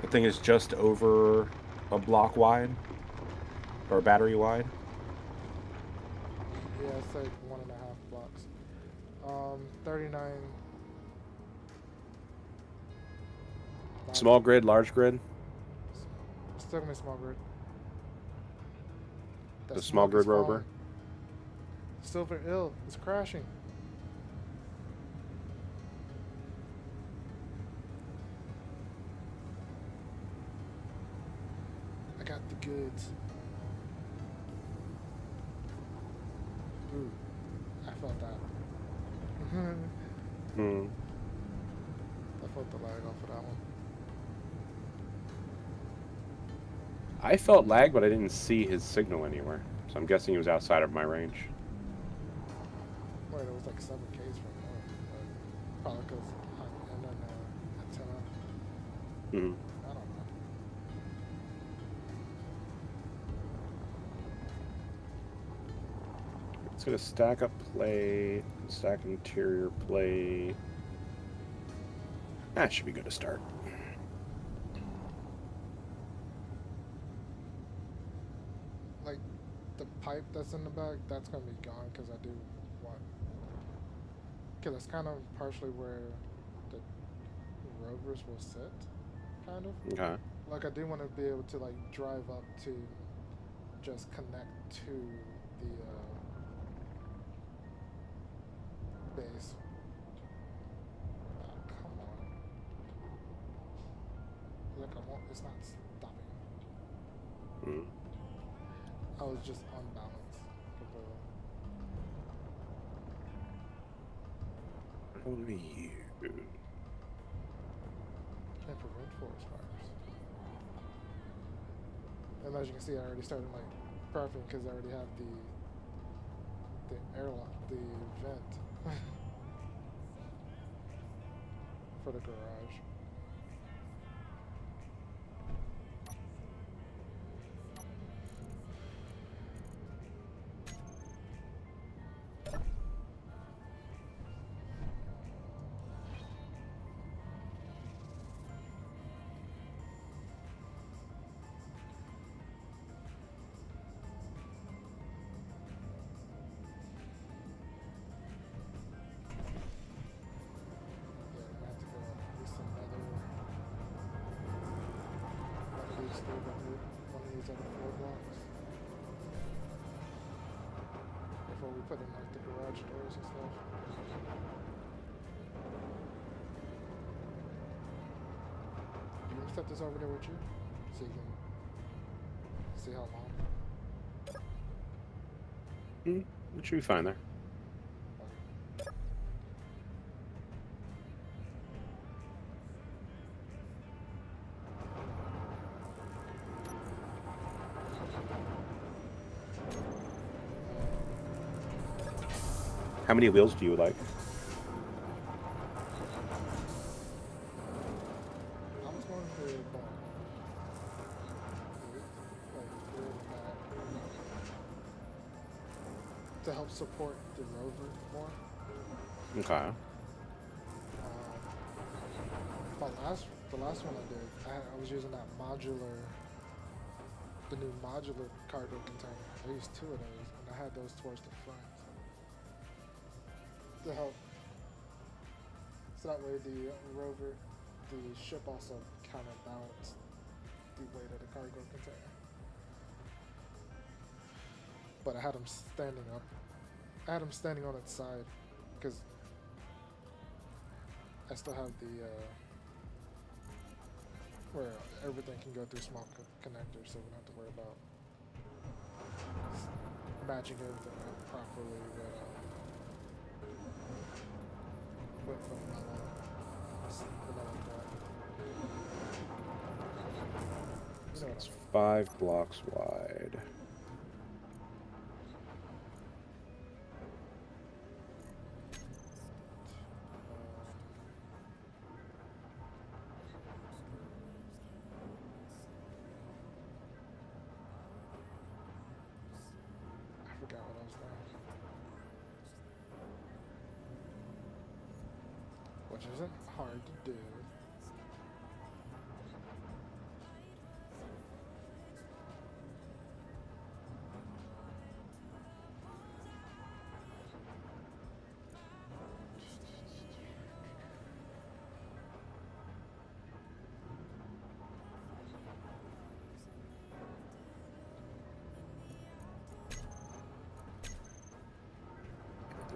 The thing is just over a block wide? Or a battery wide? Yeah, it's like 1.5 blocks. 39. Small grid, large grid? Still gonna be small grid. That The small smoke grid is falling. rover? Silver ill. It's crashing. got the goods. Ooh, I felt that. Hmm. I felt the lag off of that one. I felt lag, but I didn't see his signal anywhere. So I'm guessing he was outside of my range. Wait, it was like 7 Ks from north. Probably because I'm in an antenna. Hmm. I don't know. It's gonna stack up plate, stack interior plate. That should be good to start. Like, the pipe that's in the back, that's going to be gone because I do want... Because it's kind of partially where the rovers will sit, kind of. Okay. Like, I do want to be able to, like, drive up to just connect to the base. Oh, come on. Look, it's not stopping. Hmm. I was just unbalanced. Only you. Can't prevent forest fires. And as you can see, I already started like prepping because I already have the airlock, the vent for the garage. Yeah, I'm gonna have to go at least another one of these 300, one of these other 4 blocks before we put in like the garage doors and stuff. You can set this over there with you so you can see how long. Hmm. It should be fine there. How many wheels do you like? I was going for about 8, like 3 in the back, to help support the rover more. Okay. The last one I did, I was using that modular, the new modular cargo container. I used 2 of those, and I had those towards the front to help. So that way the rover, the ship also counterbalanced the weight of the cargo container. But I had them standing up. I had them standing on its side because I still have the where everything can go through small connectors, so we don't have to worry about matching everything up properly with vanilla drop. You know what It's I mean. 5 blocks wide. I forgot what I was doing. Which isn't hard to do.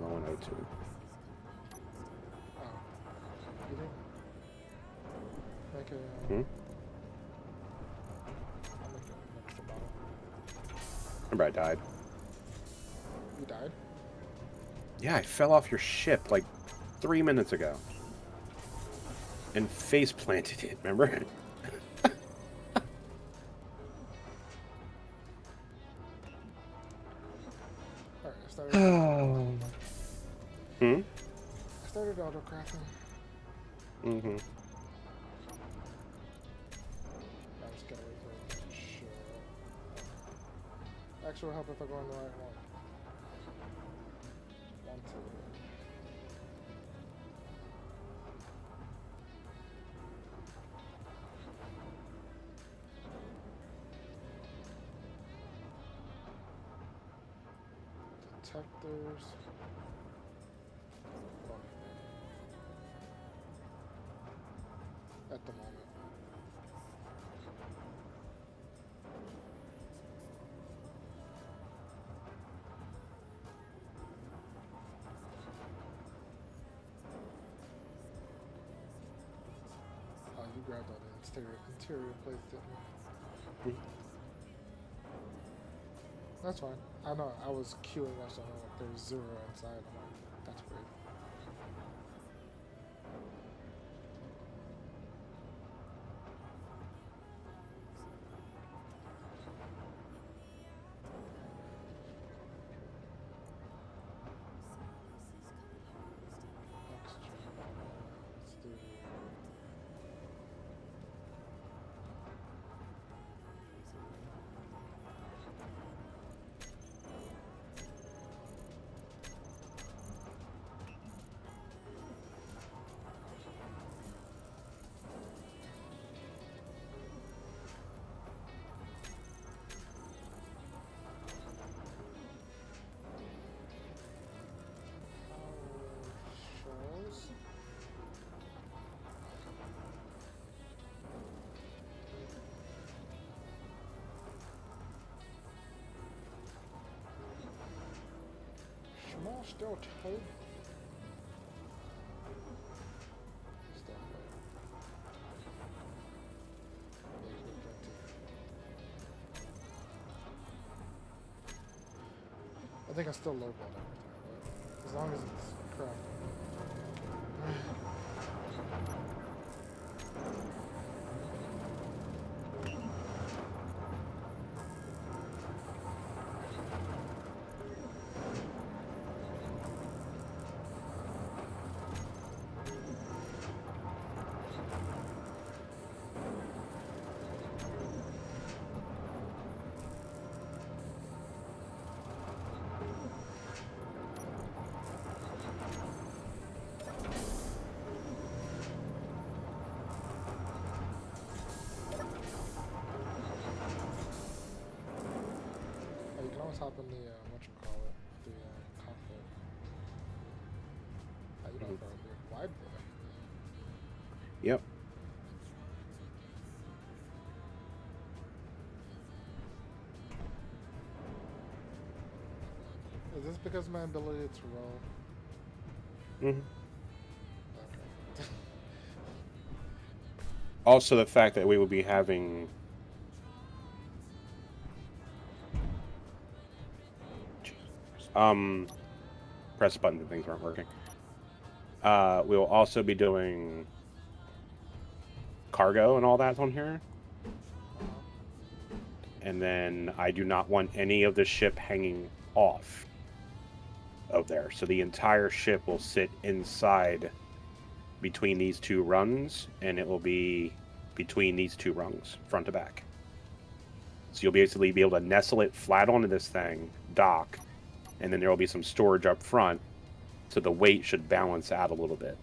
Low on O2. Oh. You didn't make a... Hmm? I'll make a next Remember I died. You died? Yeah, I fell off your ship like 3 minutes ago. And face planted it, remember? Alright, I started. Hmm? I started autocrafting. Mm-hmm. I just gotta wait for it to show up. Actually, will help if I go on the right one. 1, 2. Detectors. At the moment. Oh, you grabbed all the interior plates, didn't you? That's fine. I know I was queuing up something like there's 0 inside. I'm like, that's weird. Oxygen. Let's do. Shells. Small still toad. Still toad. I think I still lowballed everything, but as long as it's crafted. Oh, you can always hop in the whatchamacallit, the cockpit. Oh, you don't have a big wide boy. Yep. Is this because of my ability to roll? Mm-hmm. Okay. Also, the fact that we will be having press the button, things aren't working. We will also be doing cargo and all that on here. And then I do not want any of the ship hanging off of there. So the entire ship will sit inside between these 2 rungs, and it will be between these 2 rungs, front to back. So you'll basically be able to nestle it flat onto this thing, dock, and then there will be some storage up front, so the weight should balance out a little bit.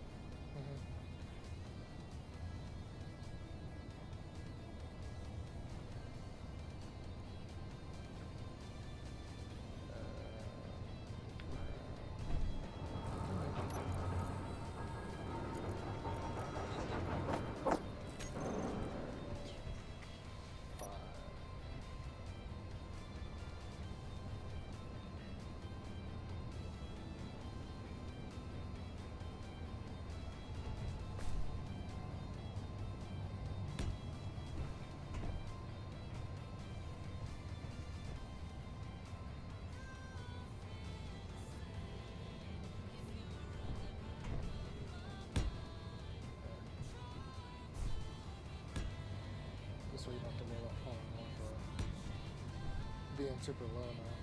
so you don't have to worry about falling off or being super low now.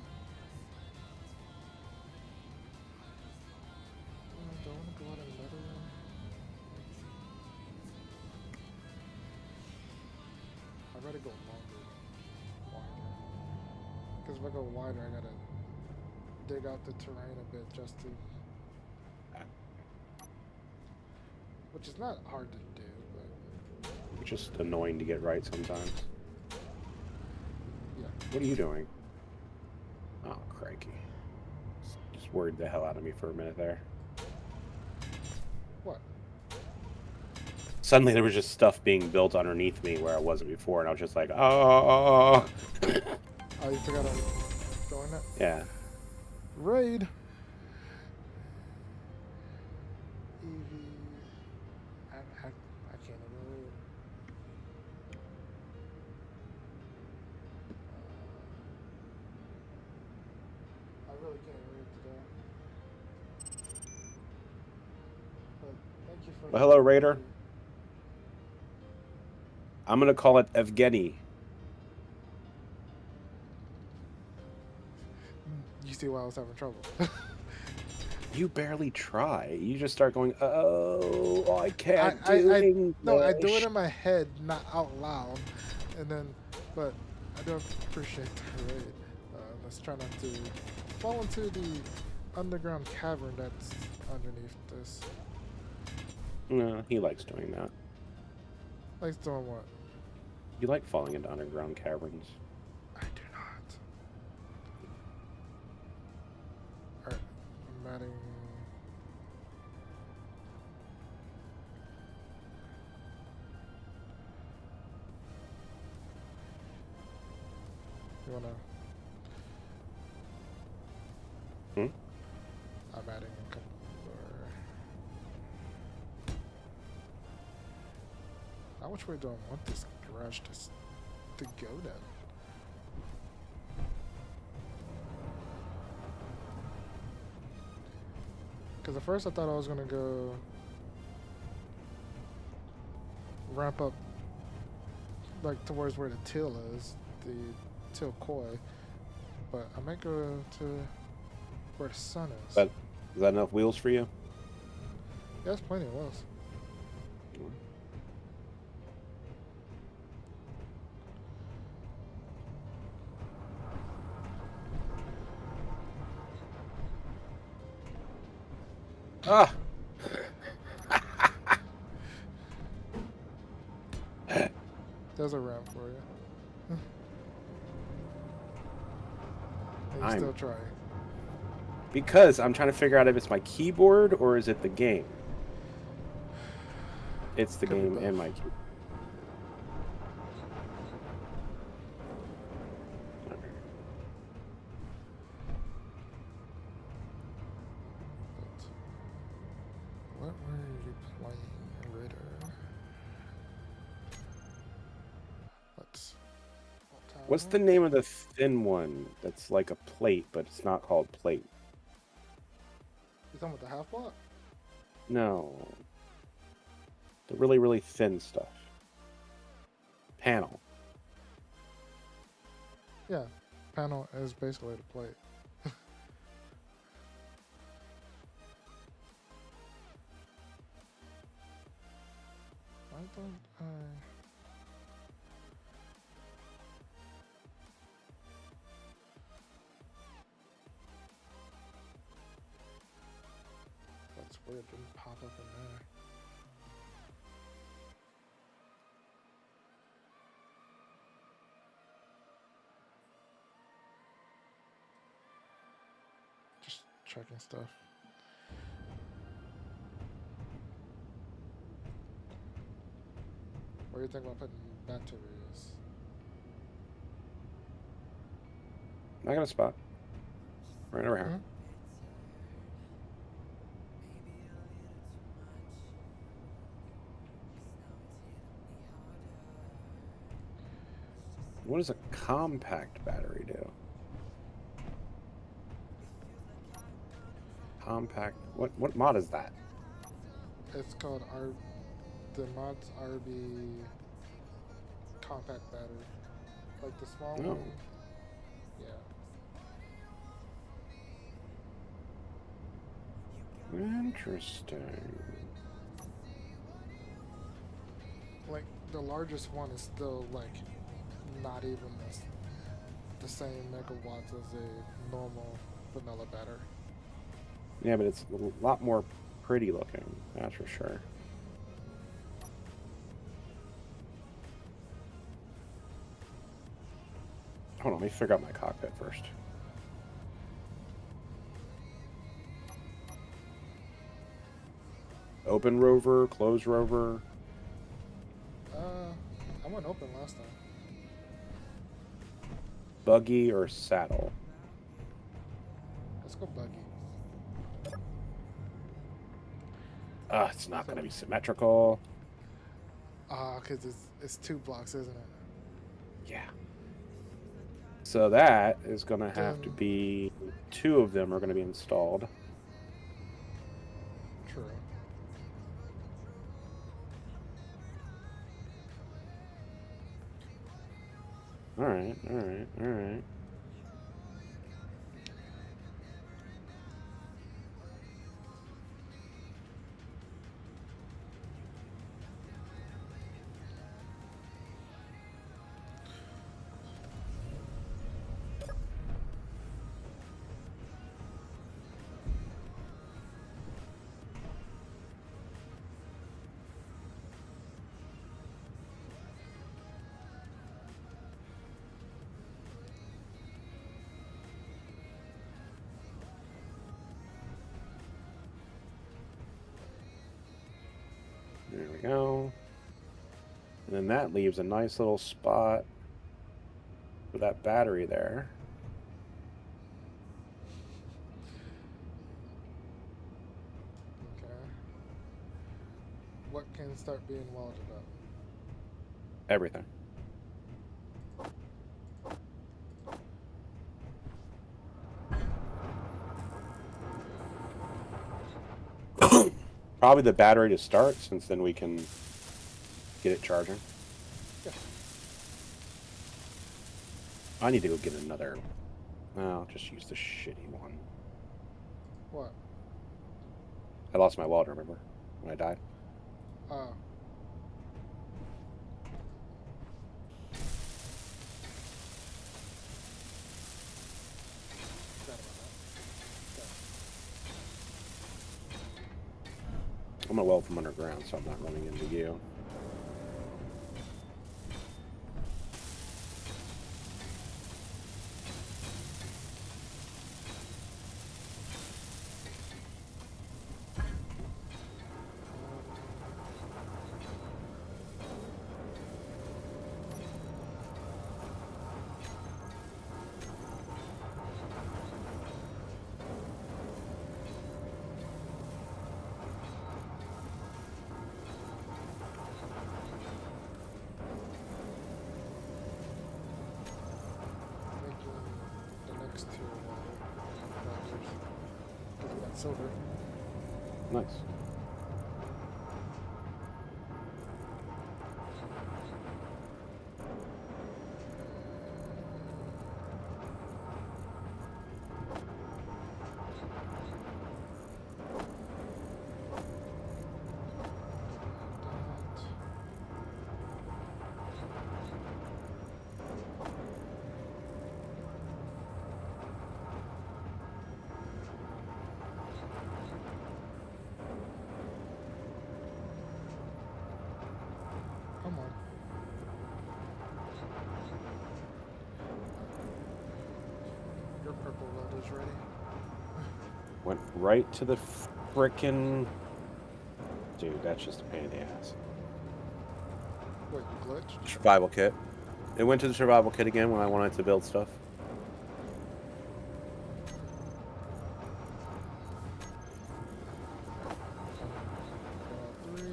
Don't want to go out another one. I'd rather go longer than wider. Because if I go wider, I gotta dig out the terrain a bit just to. Which is not hard to do, but. It's just annoying to get right sometimes. Yeah. What are you doing? Oh, crikey. Just worried the hell out of me for a minute there. What? Suddenly there was just stuff being built underneath me where I wasn't before, and I was just like, oh. Oh, you forgot I was doing that? Yeah. Raid! EV. I can't even read. I really can't read today. But thank you for. Well, hello, Raider. I'm going to call it Evgeny. You see why I was having trouble. You barely try. You just start going, oh, I can't do English. No, I do it in my head, not out loud. And then, but I do appreciate the raid. Let's try not to fall into the underground cavern that's underneath this. No, he likes doing that. Likes doing what? You like falling into underground caverns. I do not. Alright, I'm adding. You wanna? I'm adding a couple more. Now, which way do I want this garage to go then? Because at first I thought I was gonna go ramp up like towards where the till is, the till koi, but I might go to where the sun is. Is that enough wheels for you? Yeah, that's plenty of wheels. Ah! There's a ramp for you. And you're still trying. Because I'm trying to figure out if it's my keyboard or is it the game. It's the game and my keyboard. What were you playing, Ritter? Let's. What's the name of the thin one that's like a plate, but it's not called plate? You talking about the half block? No. The really, really thin stuff. Panel. Yeah, panel is basically the plate. Why don't I? That's weird. It didn't pop up in there. Just checking stuff. What do you think about putting batteries? I got a spot. Right over here. What does a compact battery do? Compact. What mod is that? It's called the mod's RB compact battery. Like the small Oh. one. Yeah. Interesting. Like the largest one is still like not even the same megawatts as a normal vanilla battery. Yeah, but it's a lot more pretty looking, that's for sure. Hold on, let me figure out my cockpit first. Open rover, close rover. I went open last time. Buggy or saddle? Let's go buggy. It's not going to be symmetrical. Cause it's 2 blocks, isn't it? Yeah. So that is going to have to Then- be 2 of them are going to be installed. True. All right, all right, all right. There we go. And then that leaves a nice little spot for that battery there. Okay. What can start being welded up? Everything. Probably the battery to start, since then we can get it charging. Yeah. I need to go get another. I'll just use the shitty one. What? I lost my welder, remember? When I died? Oh. Forgot about that. I'm gonna weld from underground, so I'm not running into you. Making the next 2 welders. Because we got silver. Nice. Come on. Your purple welder's ready. Went right to the frickin'... Dude, that's just a pain in the ass. Wait, you glitched? Survival kit. It went to the survival kit again when I wanted to build stuff. All 3.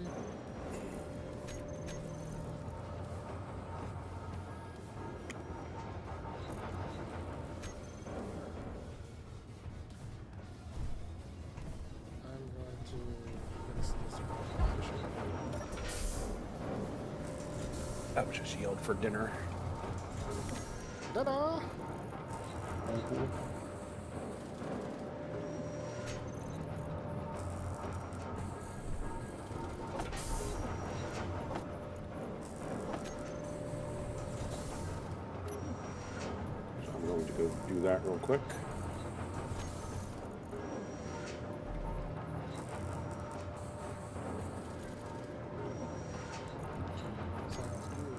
I'm going to fix this one. That was just yelled for dinner. Ta-da! So I'm going to go do that real quick. Sounds good.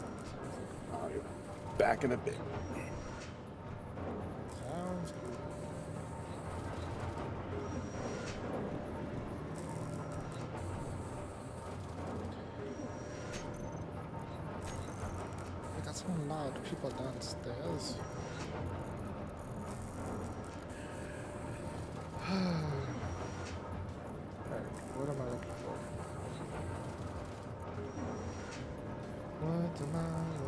I'll be back in a bit. Sounds good. We got some loud people downstairs. Alright, what am I looking for? What am I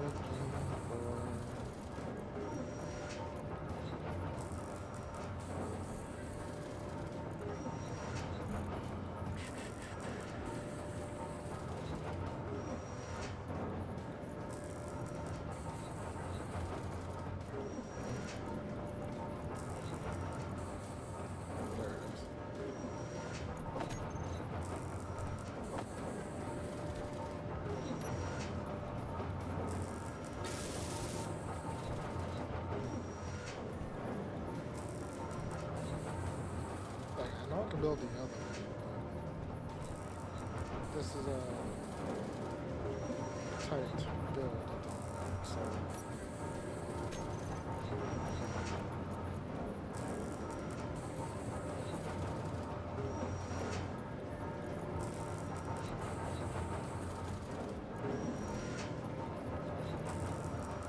looking for? There it is. Like, I know I can build the other one, but this is a tight build at the moment, so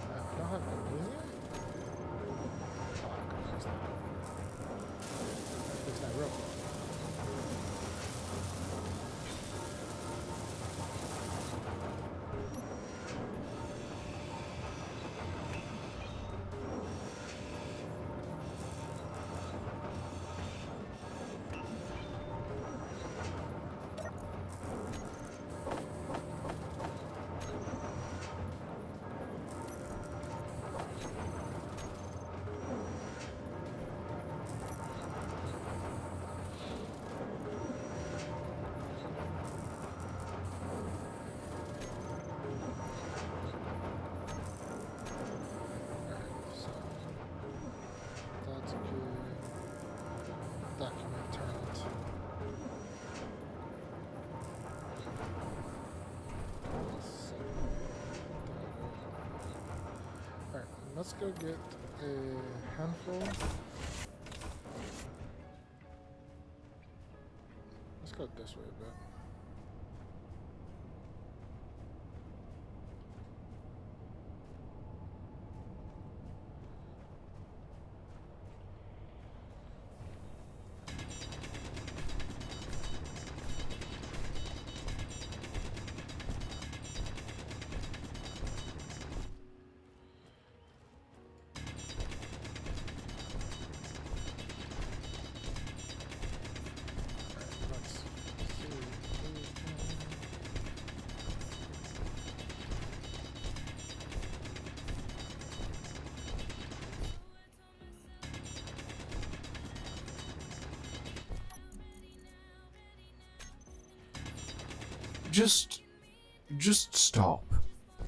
I don't have magnesium? Oh, I can fix that. Fix that real quick. So that's good. That can be turned. Alright, let's go get a handful. Let's go this way a bit. Let's see. Just stop.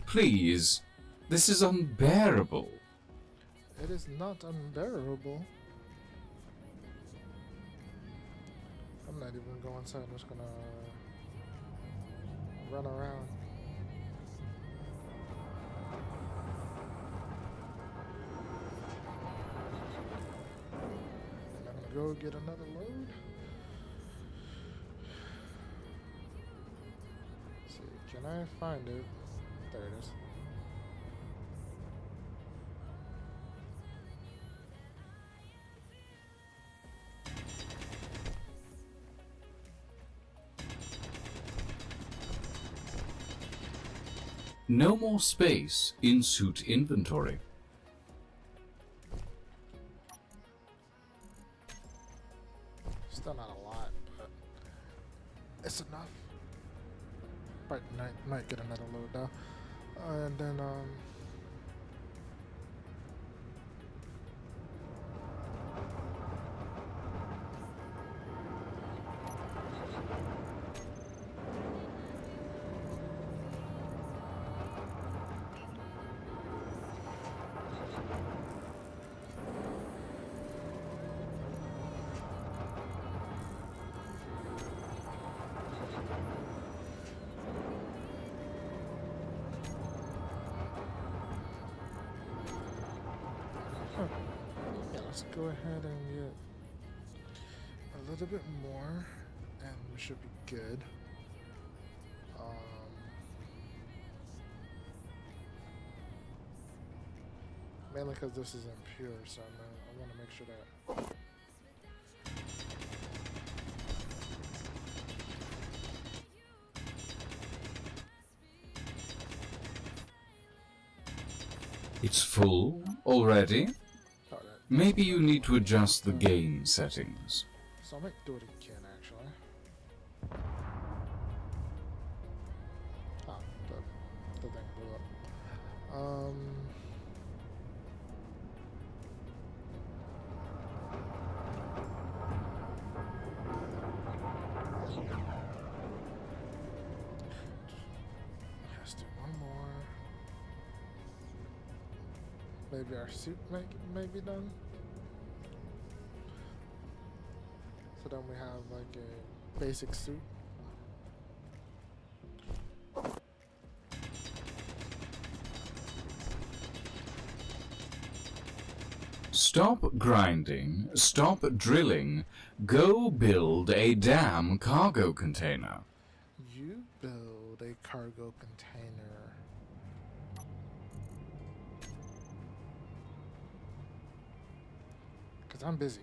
Please. This is unbearable. It is not unbearable. I'm not even going inside. I'm just gonna run around. And I'm gonna go get another load. Let's see, can I find it? There it is. No more space in suit inventory. Still not a lot, but it's enough. Might get another load though. And then yeah, let's go ahead and get a little bit more, and we should be good. Mainly because this is impure, so I want to make sure that. It's full already? Oh, that. Maybe you need to adjust the gain settings. So I might do it again, actually. Ah, the thing blew up. Let's do one more. Maybe our suit may be done. So then we have like a basic suit. Stop grinding, stop drilling, go build a damn cargo container. You build a cargo container. Because I'm busy.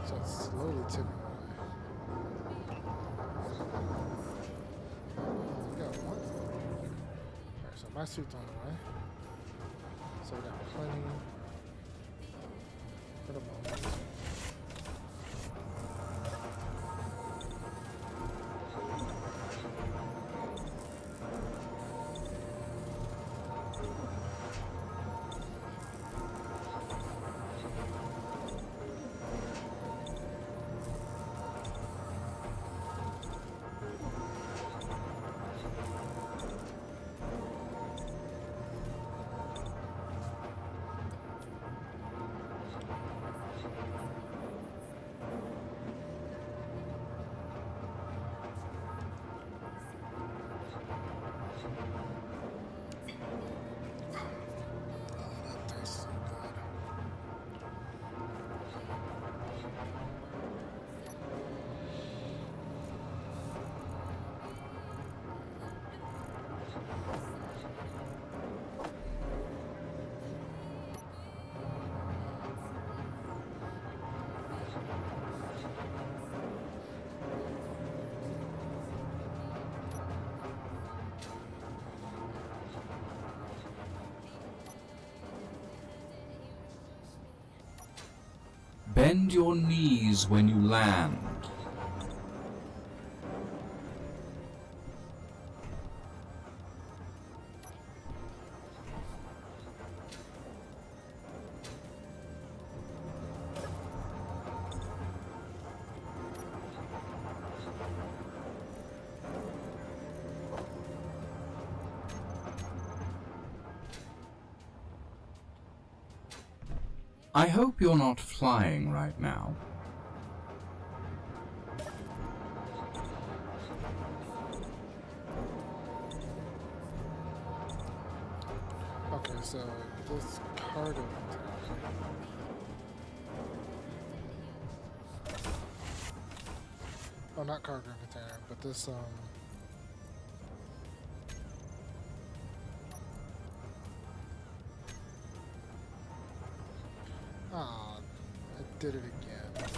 So it's slowly tipping away. We got one. Alright, so my suit's on the way. So we got plenty for the moment. Bend your knees when you land. I hope you're not flying right now. Okay, so this cargo container. Oh, not cargo container, but this ah, I did it again.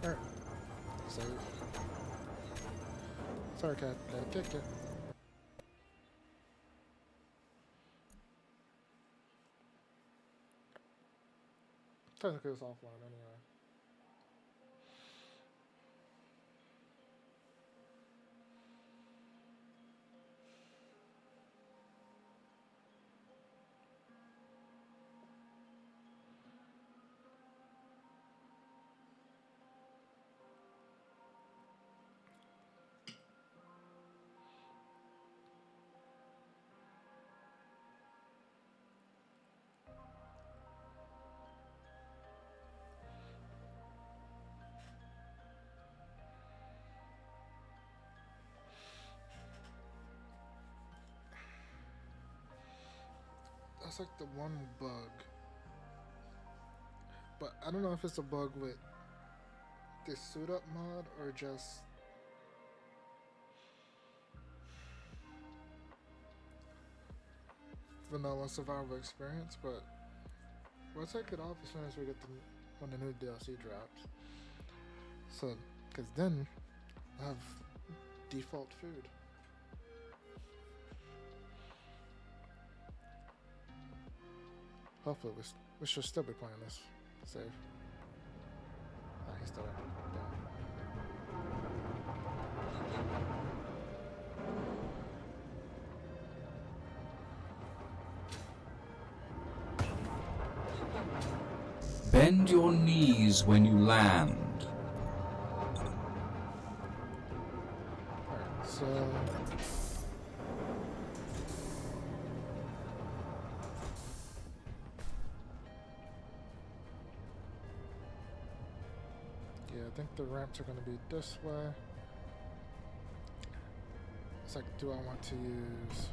Alright. Save. Sorry, cat. Got a ticket. Technically, it's offline anyway. That's like the one bug. But I don't know if it's a bug with this suit up mod or just vanilla survival experience, but we'll take it off as soon as we get when the new DLC drops. So, because then I have default food. Hopefully, we should still be playing this. Save. Ah, he's still there. Bend your knees when you land. Alright, so. Yeah, I think the ramps are going to be this way. It's like, do I want to use...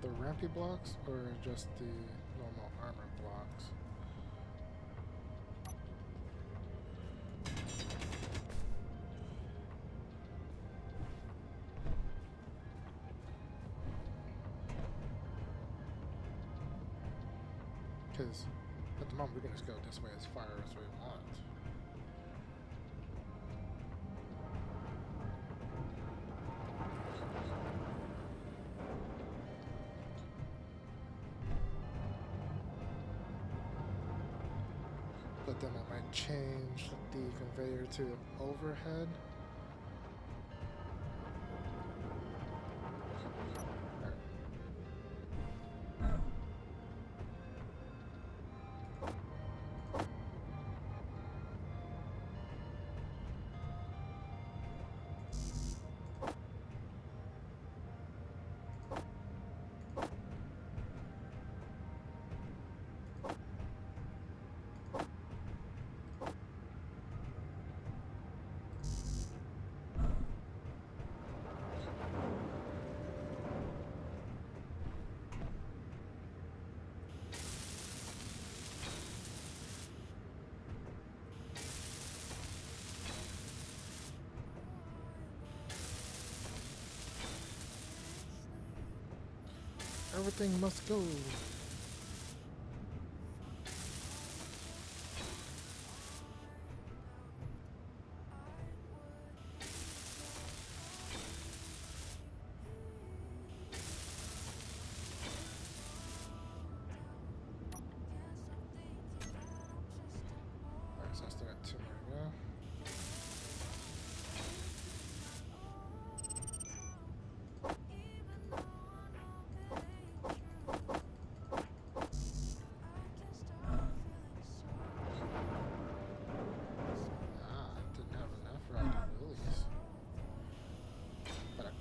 the rampy blocks or just the normal armor blocks? Because at the moment we can just go this way as far as we want. But then I might change the conveyor to overhead. Everything must go. Alright, so I still got 2 more to go.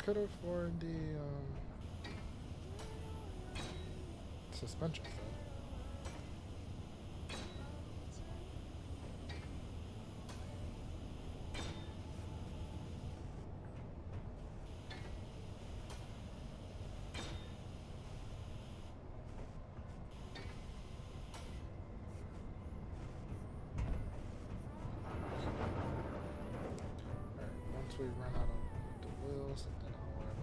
Could afford the suspension though. we run out of the wheels, and then I'll worry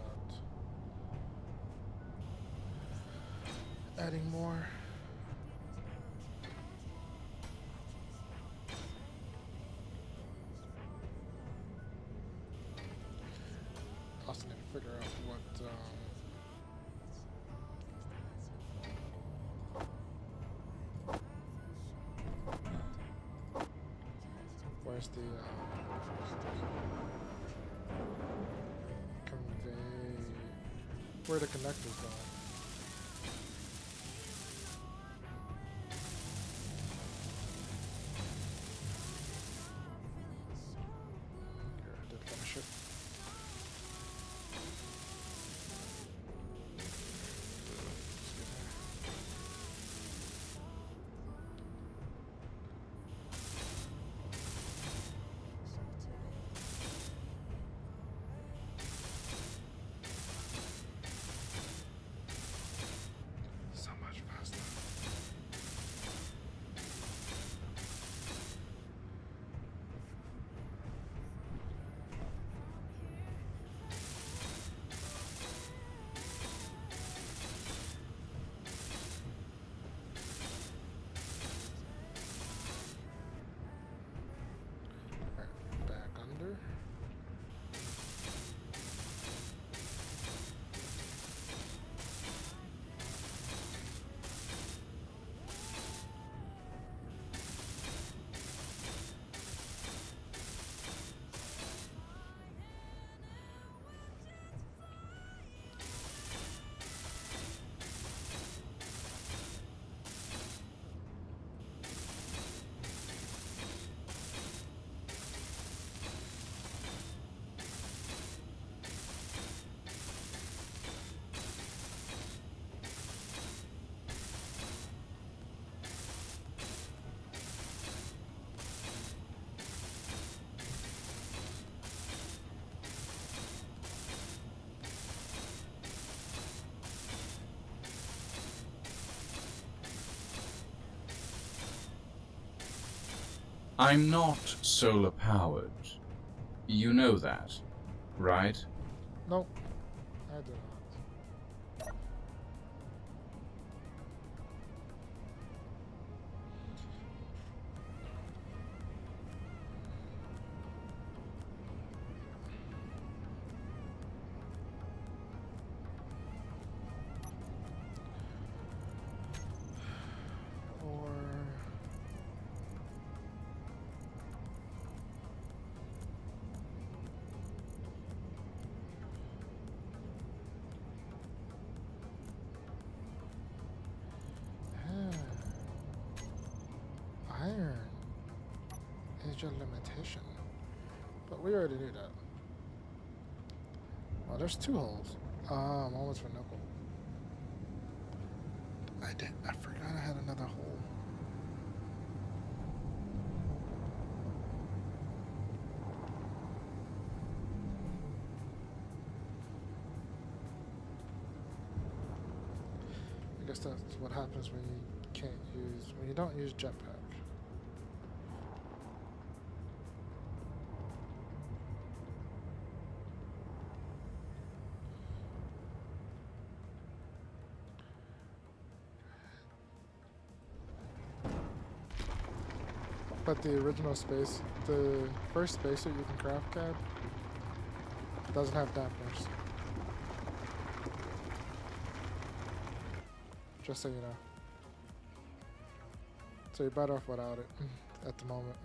about adding more. Also need to figure out what where's the convey, where the connectors go. Here, I did finish it. So much faster. Alright, back under. I'm not solar powered. You know that, right? Nope, I do not. Or iron is your limitation. But we already knew that. Well, there's two holes. One was for nickel. I forgot I had another hole. I guess that's what happens when you don't use jetpack. But the original space, the first spacesuit you can craft, Cab, doesn't have dampeners. Just so you know. So you're better off without it at the moment.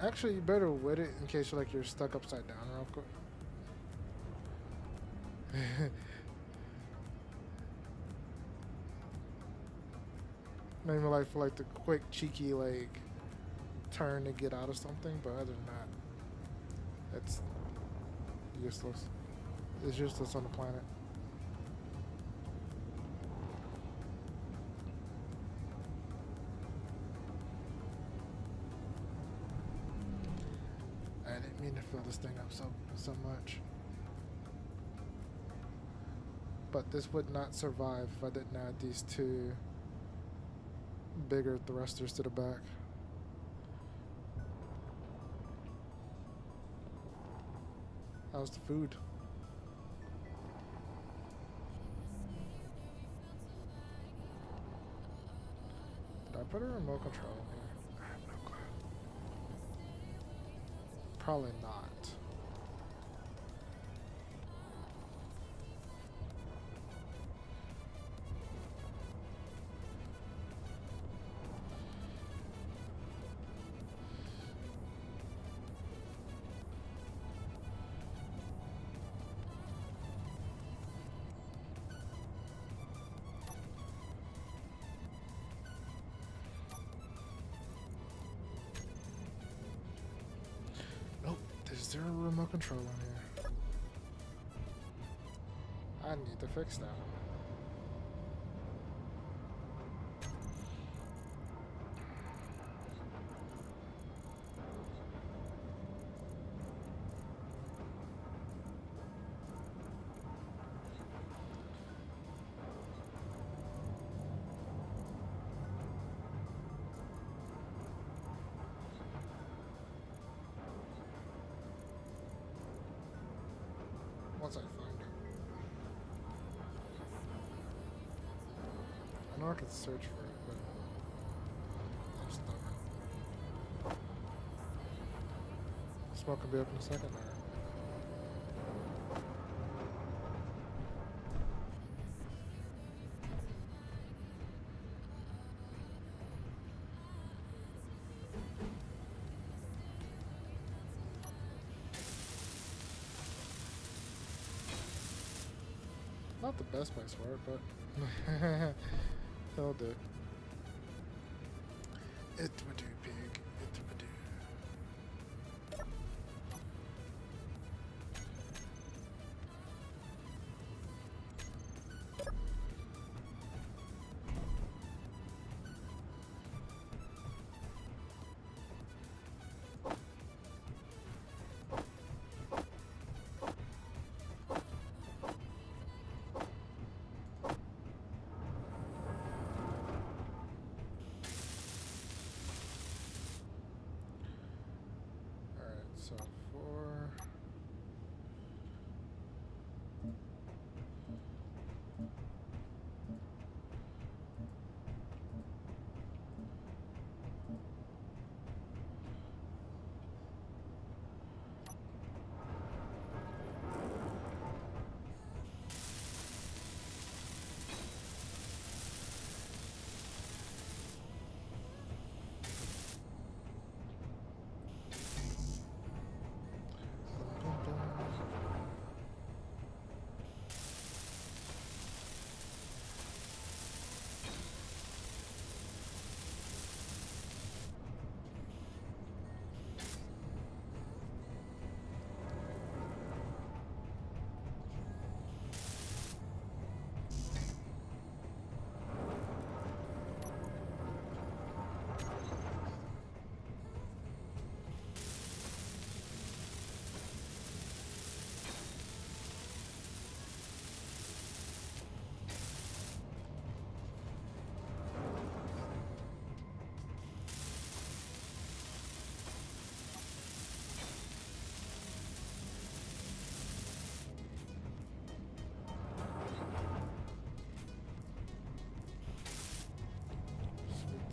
Actually, you better with it in case you're stuck upside down real quick. Maybe for the quick cheeky turn to get out of something, but other than that, it's useless. It's useless on the planet. I didn't mean to fill this thing up so much. But this would not survive if I didn't add these two bigger thrusters to the back. How's the food? Did I put a remote control in here? I have no clue. Probably not. Nope, is there a remote control in here? I need to fix that one. Once I find it. I know I can search for it, but I'm stubborn. Smoke will be up in a second there. Not the best place for it, but it'll do. It would do, pig. It would do. So four.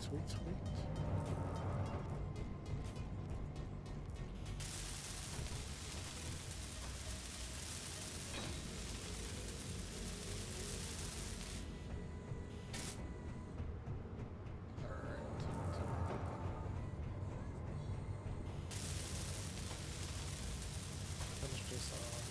Sweet, sweet, sweet. Finish this off.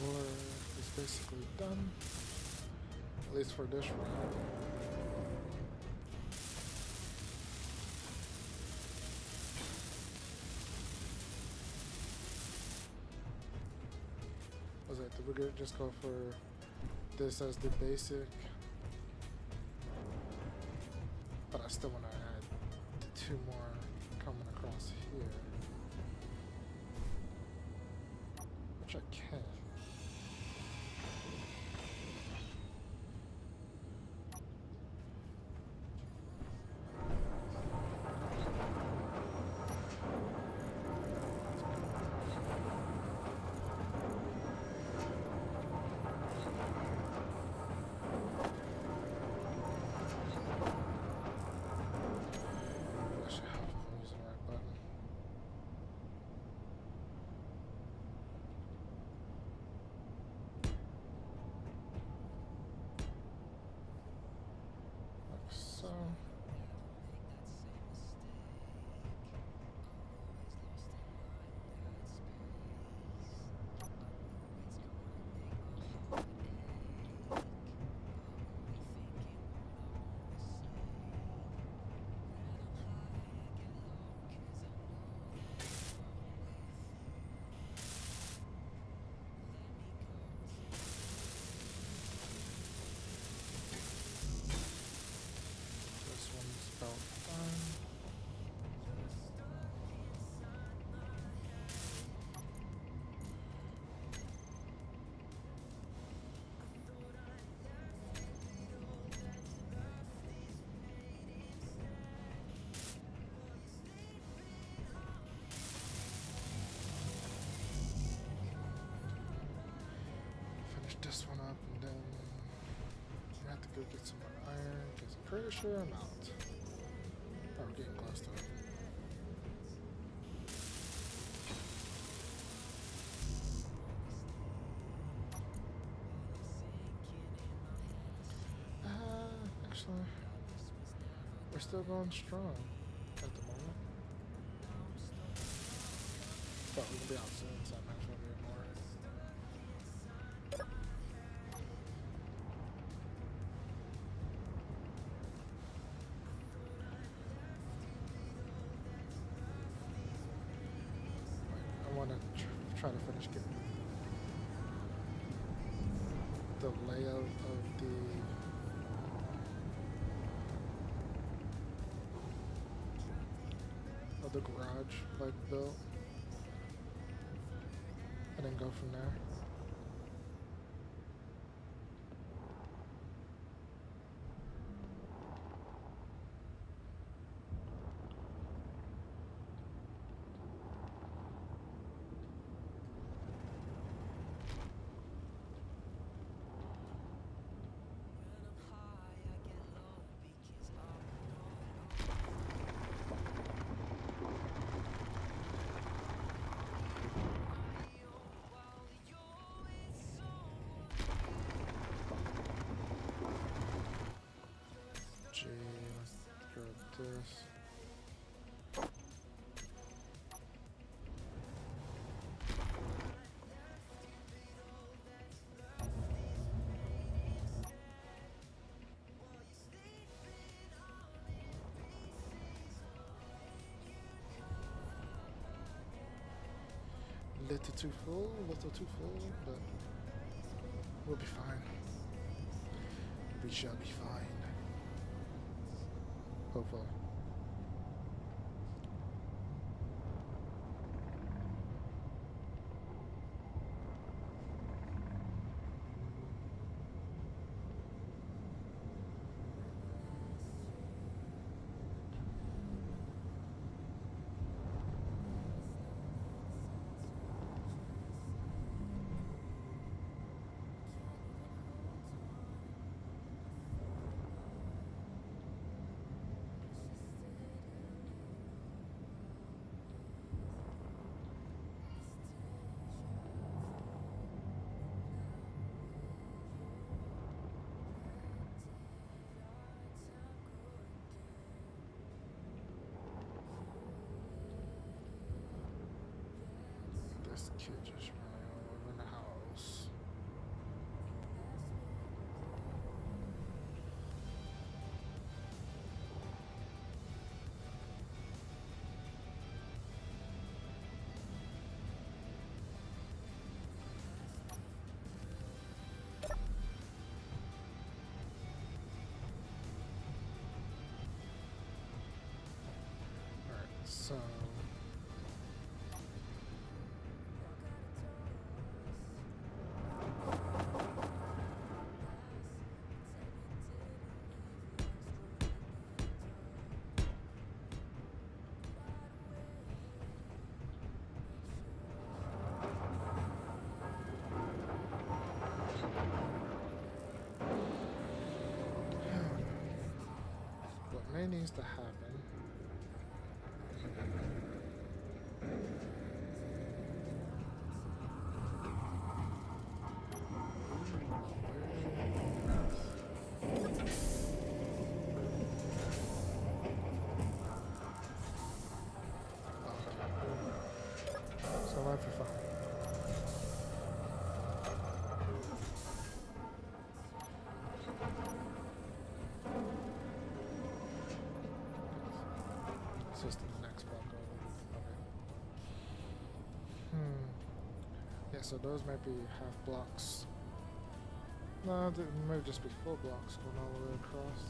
Door is basically done, at least for this round. Was it? Did we just go for this as the basic? But I still want to add the 2 more coming across here, which I can. I should have if I'm using the right button. Like so. This one's about done. Finish this one up and then I have to go get some more iron because I'm pretty sure I'm out. Oh, we're getting close to it. Actually, we're still going strong at the moment. But we can be out soon, so I might as well do it more. I want to try to finish getting the layout of the garage like built, and then go from there. G, grab this. Little too full, but we'll be fine. We shall be fine. Hopefully. This kid just running all over in the house. So what may needs to happen so I might be fine. It's just the next block over. Okay. Yeah, so those might be half blocks. No, they might just be full blocks going all the way across.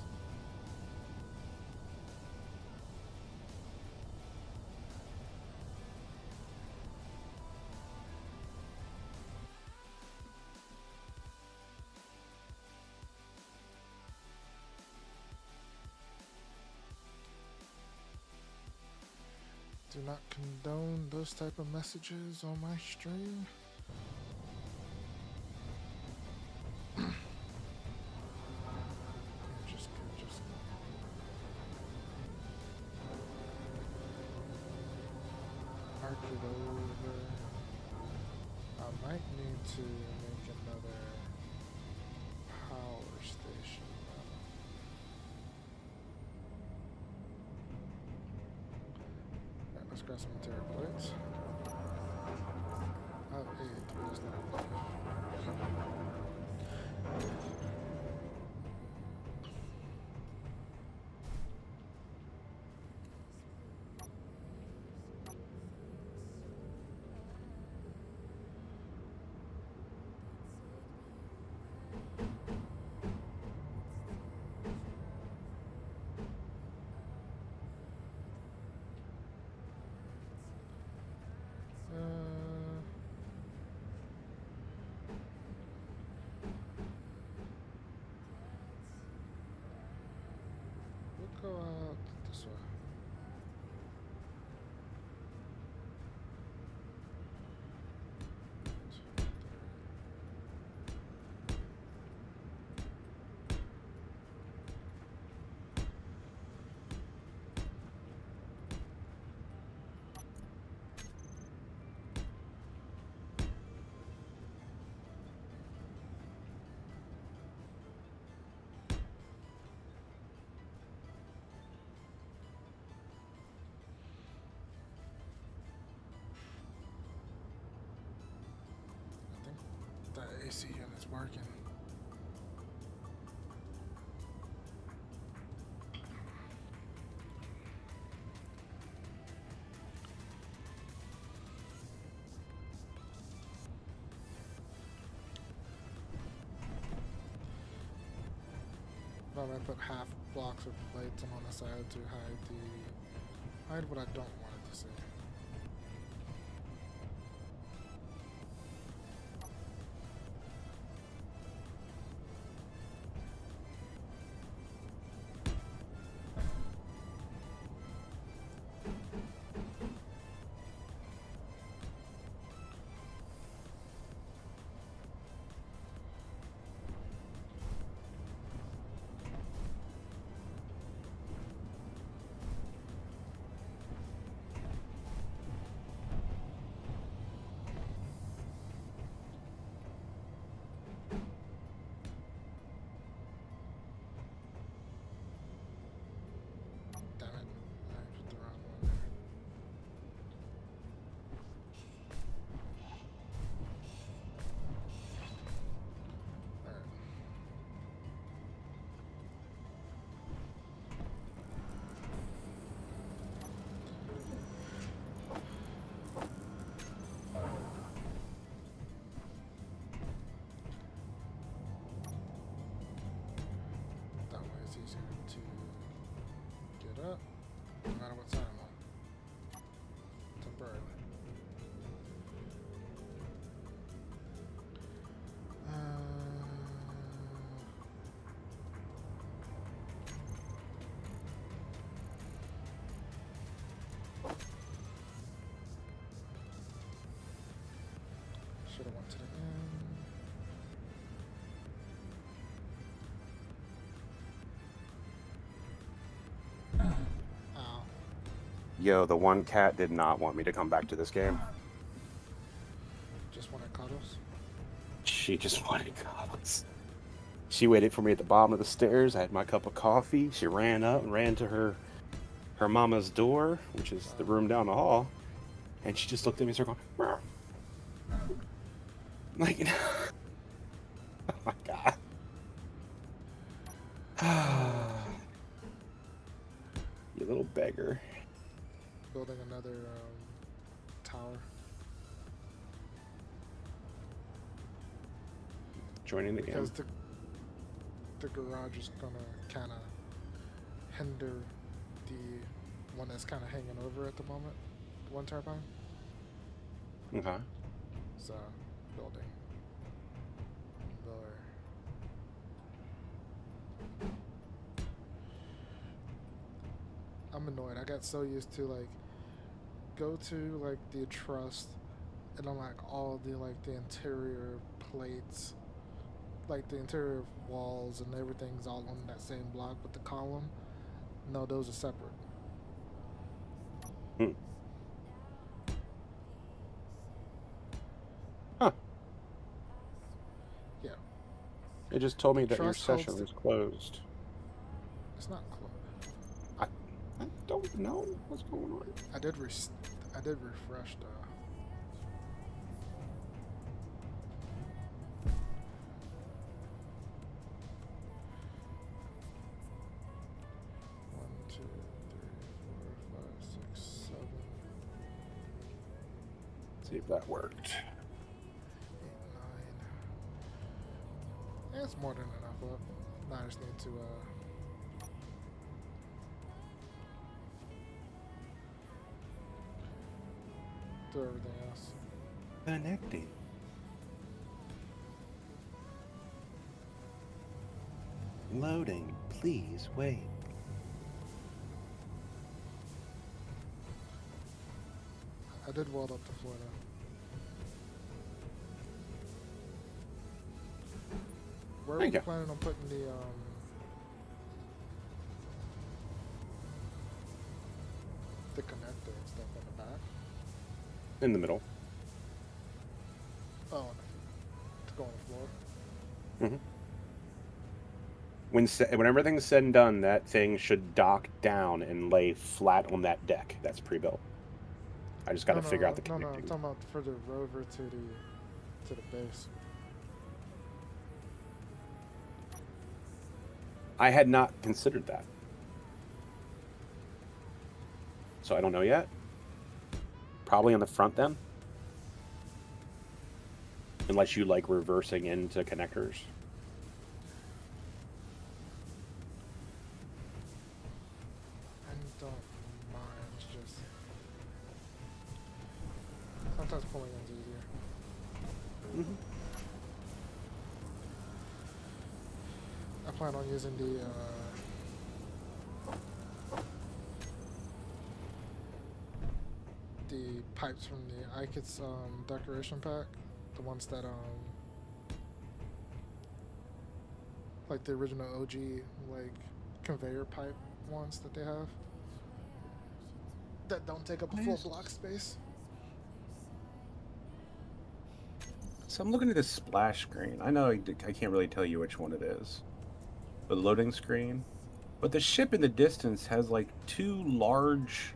Do not condone those type of messages on my stream. Just mark it over. I might need to make another power station. Alright, let's grab some material plates. I have 8, but it's not enough. We'll go out this way. That AC unit's working. I'm gonna put half blocks of plates on the side to hide what I don't want it to see. Could have went to the end. Ow. Yo, the one cat did not want me to come back to this game. Just wanted cuddles. She just wanted cuddles. She waited for me at the bottom of the stairs. I had my cup of coffee. She ran up and ran to her mama's door, which is the room down the hall, and she just looked at me and started going, "Meow." Like, oh my god. You little beggar. Building another tower. Joining the game. Because the garage is gonna kind of hinder the one that's kind of hanging over at the moment, the one turbine. Okay. So, building. Lower. I'm annoyed. I got so used to like go to like the trust, and I'm like all the like the interior plates, like the interior walls and everything's all on that same block with the column. No, those are separate. Hmm. Huh. Yeah, It just told me that your Trust holds session the- was closed. it's not close. I don't know what's going on. I did refresh though. One, two, three, 4, 5, 6, 7, See if that worked. 8, 9. It's more than enough up. Now I just need to do everything else. Connecting. Loading. Please wait. I did weld up the floor though. Where are There you we go. planning on putting the connector and stuff in the back? In the middle. Oh, to go on the floor. Mm-hmm. When everything's said and done, that thing should dock down and lay flat on that deck that's pre-built. I just got to figure out the No, connecting. I'm talking about for the rover to the base. I had not considered that. So I don't know yet. Probably on the front then. Unless you like reversing into connectors. I don't mind, it's just sometimes pulling in's easier. Mm-hmm. I plan on using the pipes from the Ikits decoration pack, the ones that like the original OG like conveyor pipe ones that they have that don't take up a full block space. So I'm looking at this splash screen. I know I can't really tell you which one it is. The loading screen. But the ship in the distance has like two large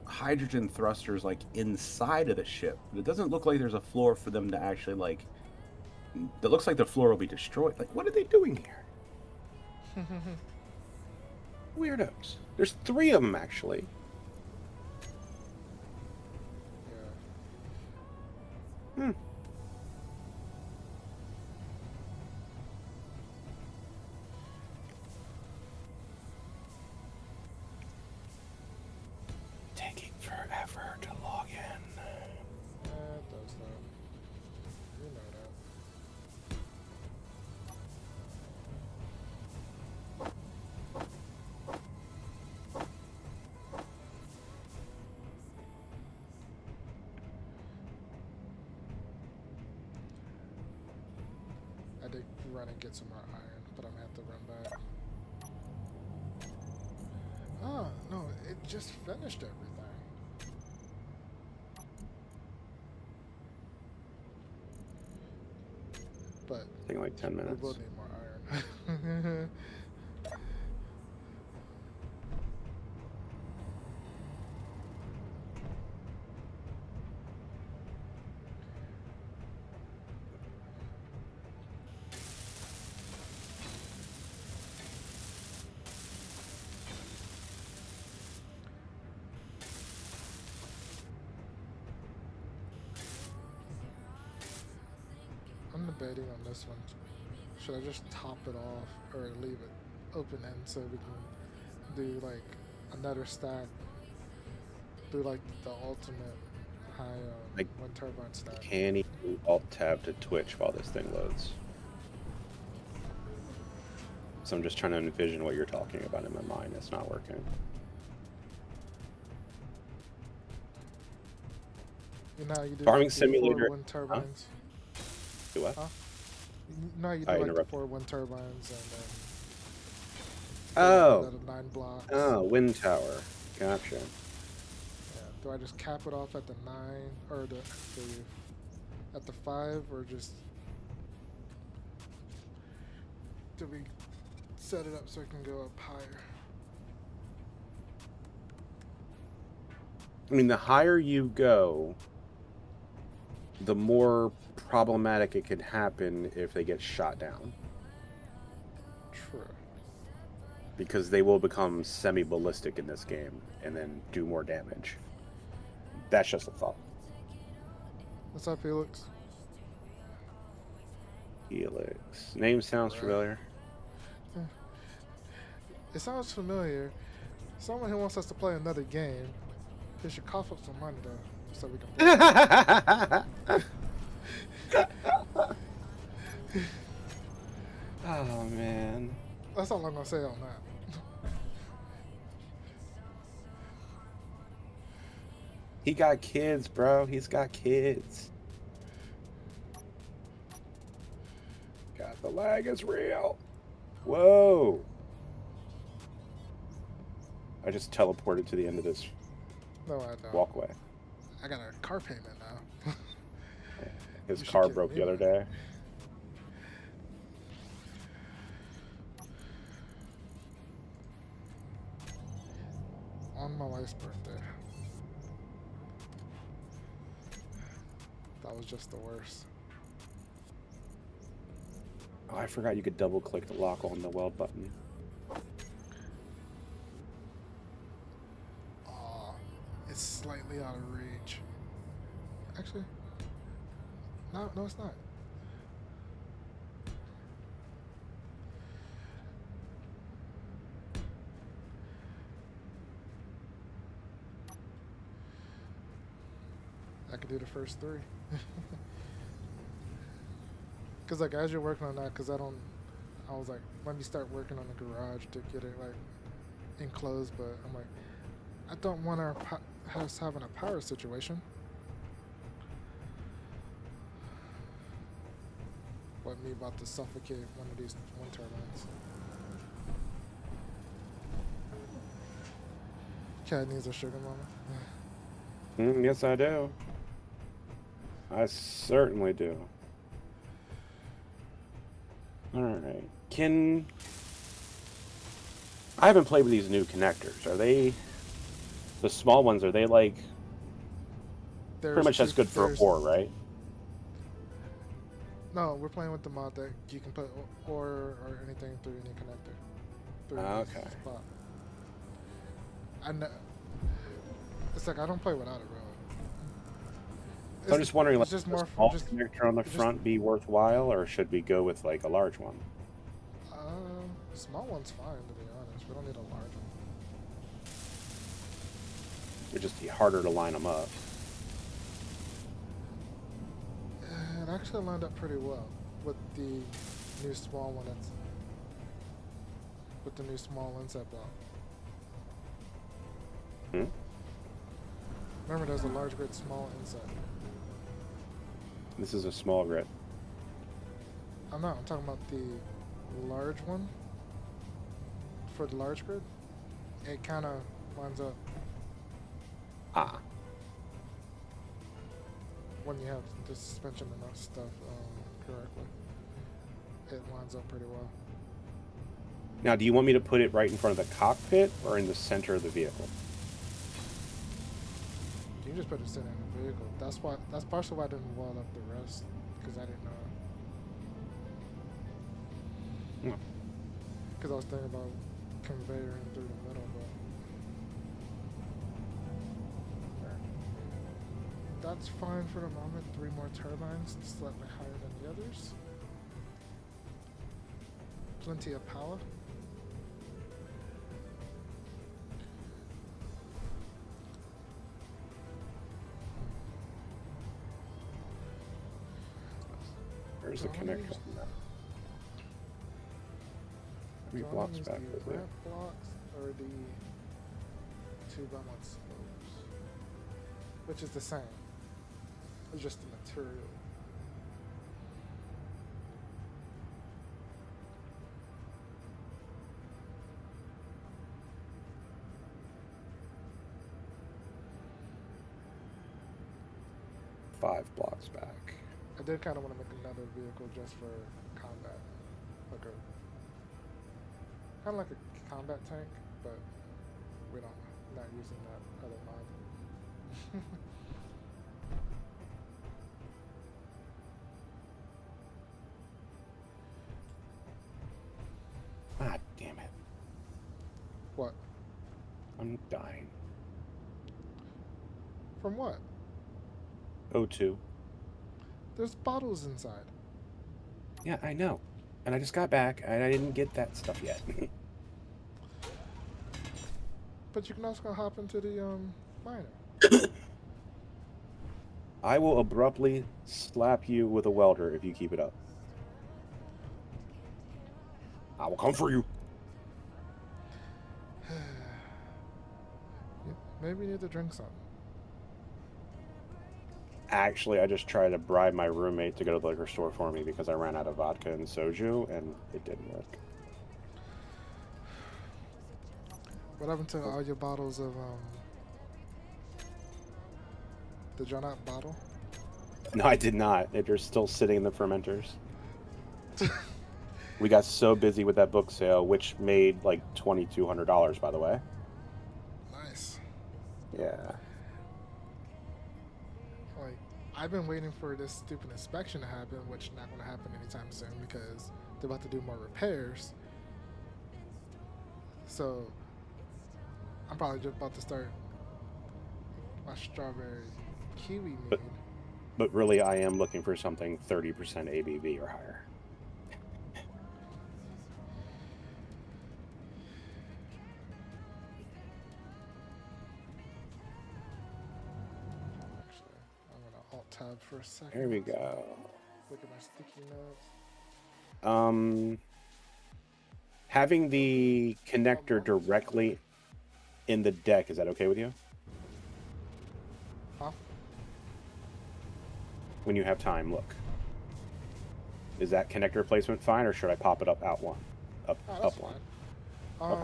hydrogen thrusters like inside of the ship. It doesn't look like there's a floor for them to actually like... It looks like the floor will be destroyed. Like, what are they doing here? Weirdos. There's 3 of them actually. Yeah. Hmm. Taking forever to log in. It does that. You know that. I did run and get some more iron, but I'm gonna have to run back. Oh, no, it just finished everything. But Taking like 10 we minutes. will need more iron. I'm debating on this one. Should I just top it off or leave it open end so we can do like another stack? Do like the ultimate high Like, wind turbine stack. Can you alt tab to Twitch while this thing loads? So I'm just trying to envision what you're talking about in my mind. It's not working. You know how you do Farming like the simulator. 4 wind turbines? Do what? Huh? You know how you do I like the interrupted. 4 wind turbines and then Oh. the 9 blocks. Oh, wind tower. Gotcha. Yeah. Do I just cap it off at the 9 or at the 5 or just do we set it up so it can go up higher? I mean, the higher you go, the more problematic it could happen if they get shot down. True. Because they will become semi-ballistic in this game and then do more damage. That's just a thought. What's up, Felix? Helix. Name sounds Right. familiar. It sounds familiar. Someone who wants us to play another game, he should cough up some money though, so we can play. Oh, man. That's all I'm gonna say on that. He got kids, bro. He's got kids. God, the lag is real. Whoa. I just teleported to the end of this No, I don't. walkway. I got a car payment now. His You should car get broke me the other one. day. On my wife's birthday. That was just the worst. Oh, I forgot you could double click the lock on the weld button. Oh, it's slightly out of reach. Actually, no, it's not. I could do the first 3. Cause like as you're working on that, I was like, let me start working on the garage to get it like enclosed, but I'm like, I don't want us having a power situation. What me about to suffocate one of these wind turbines. Cat needs a sugar mama. Yes, I do. I certainly do. Alright. I haven't played with these new connectors. Are they... The small ones, are they like... Pretty much that's good for ore, right? No, we're playing with the mod that you can put ore or anything through any connector. Through any Okay. spot. I know. It's like I don't play without it, really. So I'm just wondering, like, it's just does more a small just connector on the just- front be worthwhile, or should we go with like a large one? small one's fine to be honest. We don't need a large one. It'd just be harder to line them up. It actually lined up pretty well with the new small one. With the new small inset block. Remember, there's a large grid, small inset. This is a small grid. I'm not. I'm talking about the large one for the large grid. It kind of lines up Ah, when you have the suspension and that stuff correctly. It lines up pretty well. now do you want me to put it right in front of the cockpit or in the center of the vehicle? You can just put it in the vehicle. That's why. That's partially why I didn't wall up the rest because I didn't know. No. Because I was thinking about conveying through the middle, but that's fine for the moment. 3 more turbines, slightly higher than the others. Plenty of power. Where's the connector? How many blocks back is the it? ramp blocks or the 2x1 slopes, which is the same. It's just the material. Five blocks back. I did kind of want to make another vehicle just for combat, like a kind of like a combat tank, but we don't not using that other mod. Ah, damn it. What? I'm dying. From what? O2. There's bottles inside. Yeah, I know. And I just got back and I didn't get that stuff yet. But you can also hop into the miner. I will abruptly slap you with a welder if you keep it up. I will come for you. Maybe you need to drink something. Actually, I just tried to bribe my roommate to go to the liquor store for me because I ran out of vodka and soju, and it didn't work. What happened to all your bottles of did y'all not bottle? No, I did not. They're still sitting in the fermenters. We got so busy with that book sale, which made like $2,200, by the way. Nice. Yeah. Like, I've been waiting for this stupid inspection to happen, which not going to happen anytime soon because they're about to do more repairs. So, I'm probably just about to start my strawberry kiwi mead. But really, I am looking for something 30% ABV or higher. Actually, I'm going to alt-tab for a second. There we go. Look at my sticky notes. Having the connector directly in the deck, is that okay with you? Huh? When you have time, look. Is that connector placement fine, or should I pop it up out one? Up Oh, that's one. fine. Okay.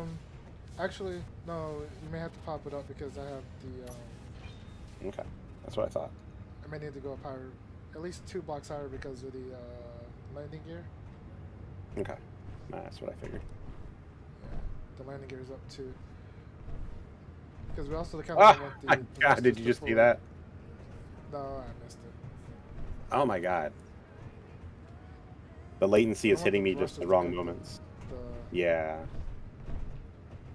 Actually, no, you may have to pop it up because I have the, Okay, that's what I thought. I may need to go up higher, at least 2 blocks higher because of the, landing gear. Okay, that's what I figured. Yeah, the landing gear is up too. Because we also kind of Oh want the... my the god, rest did is you the just see full- that? No, I missed it. Oh my god. The latency is I want hitting the me just thrusters the wrong to moments. The, Yeah.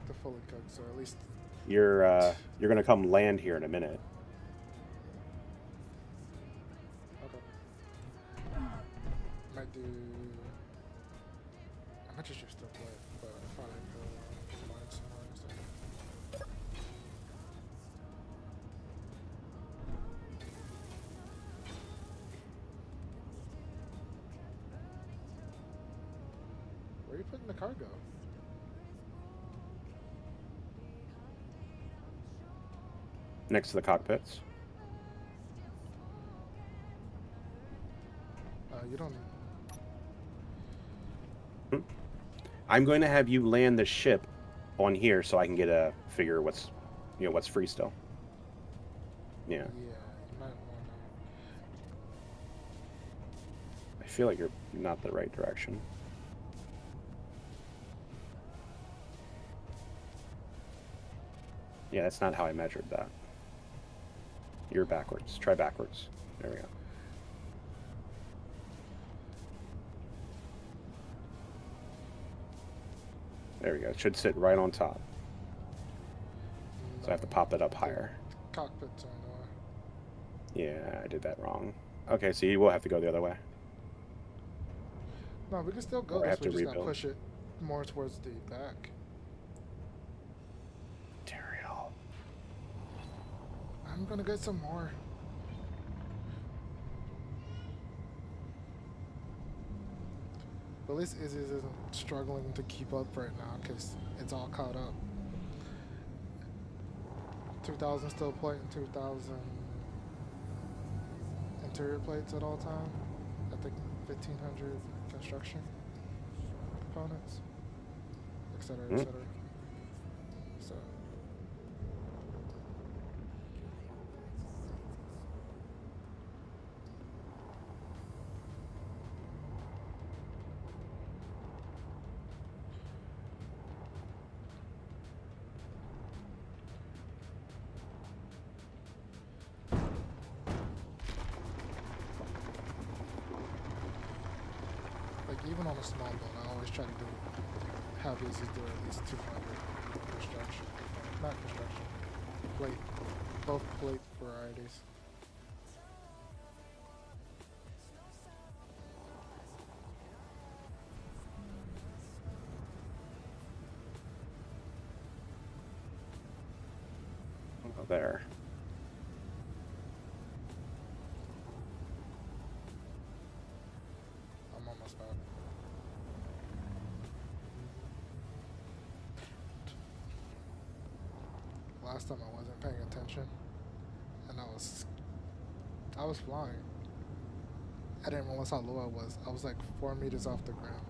the fully cooked, so at least... You're gonna come land here in a minute. Okay. Might do... I might just use the blade, but I probably could mine some more instead. Where are you putting the cargo? Next to the cockpits. You don't... I'm going to have you land the ship on here so I can get a figure what's, what's free still. Yeah. Yeah, you might wanna. I feel like you're not the right direction. Yeah, that's not how I measured that. You're backwards. Try backwards. There we go. There we go. It should sit right on top. So I have to pop that up higher. Cockpit turn on. Yeah, I did that wrong. Okay, so you will have to go the other way. No, we can still go Or I this have way. to Just gotta rebuild. push it more towards the back. Material. I'm gonna get some more. But at least Izzy isn't struggling to keep up right now because it's all caught up. 2,000 steel plate and 2,000 interior plates at all time. I think 1,500 construction components, etc., etc. So. Like even on a small boat, I always try to have Izzy do at least 200 construction, not construction, plate, both plate varieties. Oh, there. I'm almost back. Last time I wasn't paying attention, and I was flying. I didn't realize how low I was. I was like 4 meters off the ground.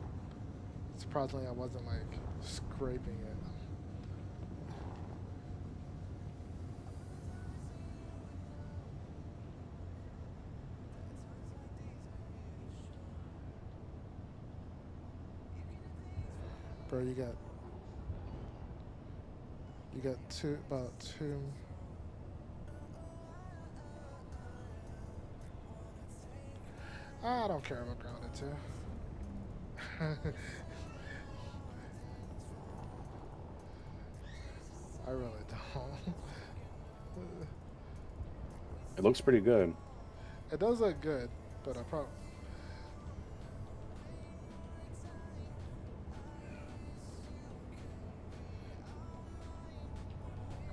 Surprisingly, I wasn't like scraping it. Bro, you got about two. I don't care about grounded too. I really don't. It looks pretty good. It does look good, but I probably.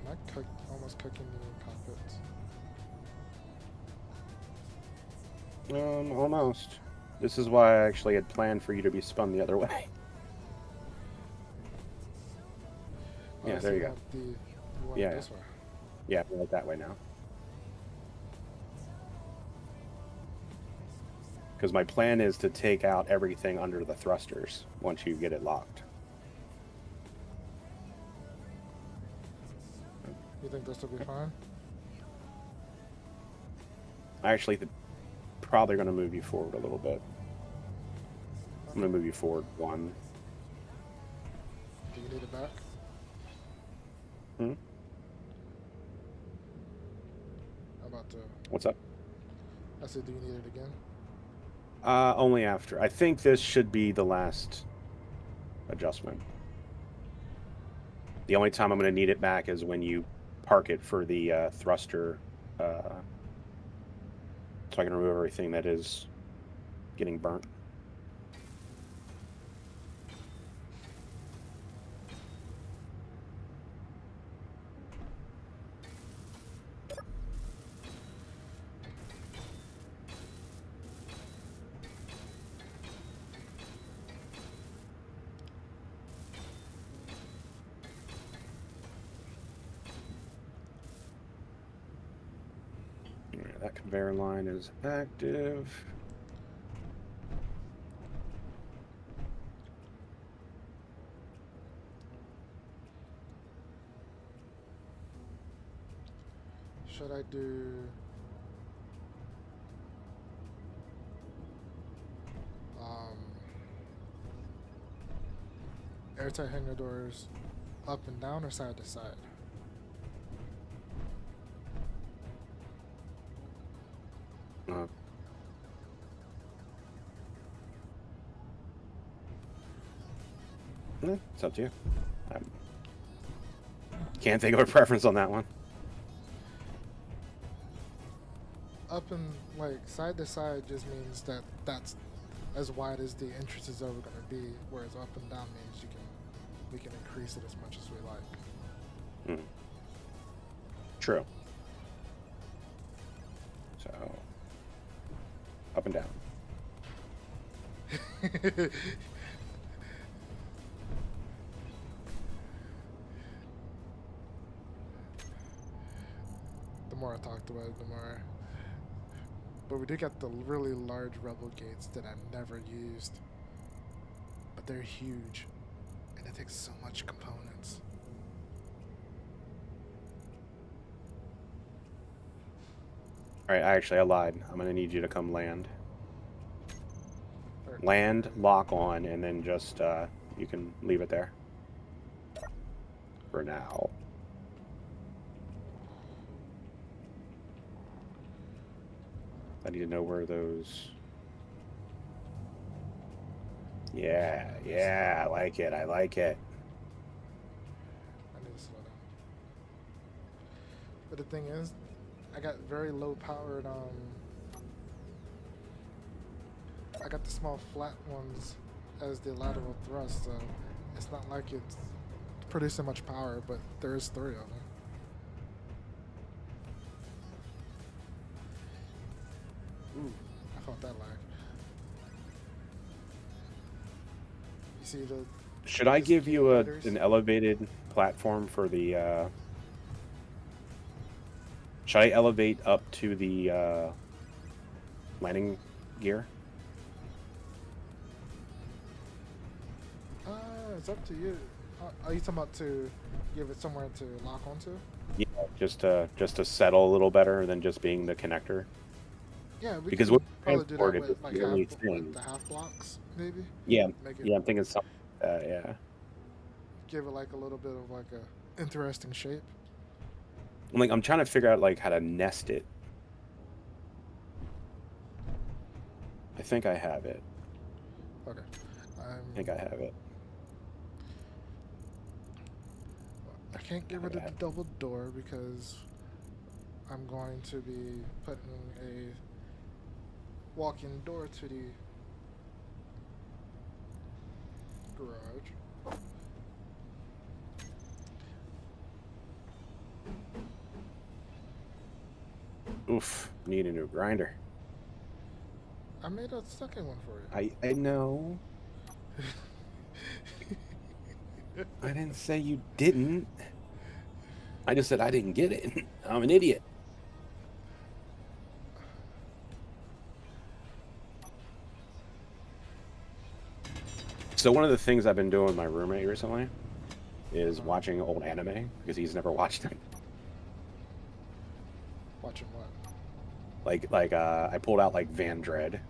Am I almost cooking the cockpits? Almost. This is why I actually had planned for you to be spun the other way. Oh, Yeah, so there you go. you want Yeah. it this way. Yeah, right that way now. Because my plan is to take out everything under the thrusters once you get it locked. You think this will be fine? I actually probably going to move you forward a little bit. I'm going to move you forward one. Do you need it back? Hmm? How about What's up? I said, do you need it again? Only after. I think this should be the last adjustment. The only time I'm going to need it back is when you park it for the thruster, so I can remove everything that is getting burnt. Alright, that conveyor line is active. Should I do? Airtight hangar doors, up and down or side to side? It's up to you. I can't think of a preference on that one. Up and like side to side just means that that's as wide as the entrance is ever going to be, whereas up and down means we can increase it as much as we like. True. So up and down. The more I talked about it, the more. But we do got the really large rebel gates that I've never used. But they're huge. And it takes so much components. Alright, I lied. I'm gonna need you to come land. Or- Land, lock on, and then just, you can leave it there. For now. I need to know where those... Yeah, I like it, I like it. I need to slow down. But the thing is, I got very low powered, I got the small flat ones as the lateral thrust, so it's not like it's producing much power, but there is 3 of them. Ooh, I felt that lag. You see the... Should I give you letters? an elevated platform for the, Should I elevate up to the, landing gear? It's up to you. Are you talking about to give it somewhere to lock onto? Yeah, just to settle a little better than just being the connector. Yeah, we Because can what probably do that transported with is like the half, only like thing. the half blocks, maybe. Yeah, Make it, yeah, I'm thinking something like that, yeah. give it like a little bit of like a interesting shape. I'm trying to figure out like how to nest it. I think I have it. Okay. I think I have it. I can't get rid of the double door because I'm going to be putting a walk-in door to the garage. Oof, need a new grinder. I made a second one for you. I know. I didn't say you didn't. I just said I didn't get it. I'm an idiot. So one of the things I've been doing with my roommate recently is watching old anime because he's never watched it. Watching what? Like I pulled out like Van Dread.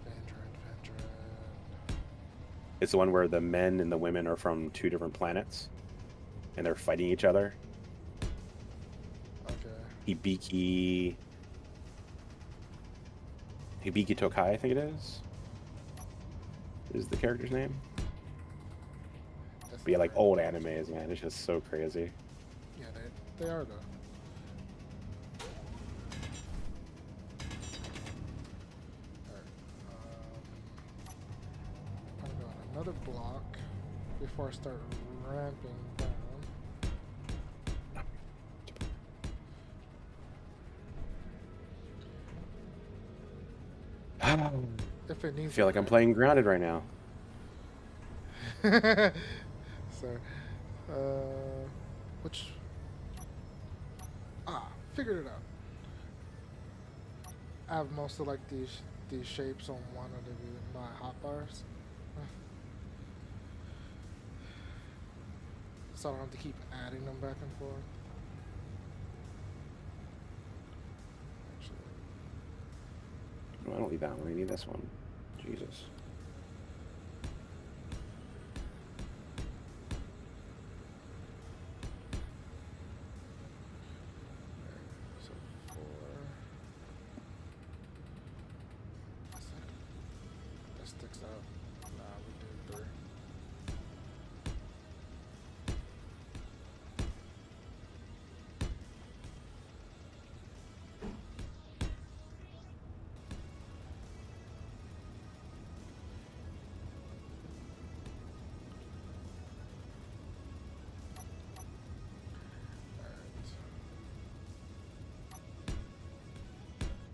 Van Dread. It's the one where the men and the women are from 2 different planets and they're fighting each other. Okay. Hibiki Tokai, I think it is the character's name. That's But yeah, not like right. old animes, man, it's just so crazy. Yeah, they are though. Alright. I'm going another block before I start ramping down. If it I needs feel like I'm playing Grounded right now. So, which... figured it out. I have most of like these shapes on one of my hotbars. So I don't have to keep adding them back and forth. Oh, I don't need that one. I need this one. Jesus. So 4. That sticks out. Nah, we do 3.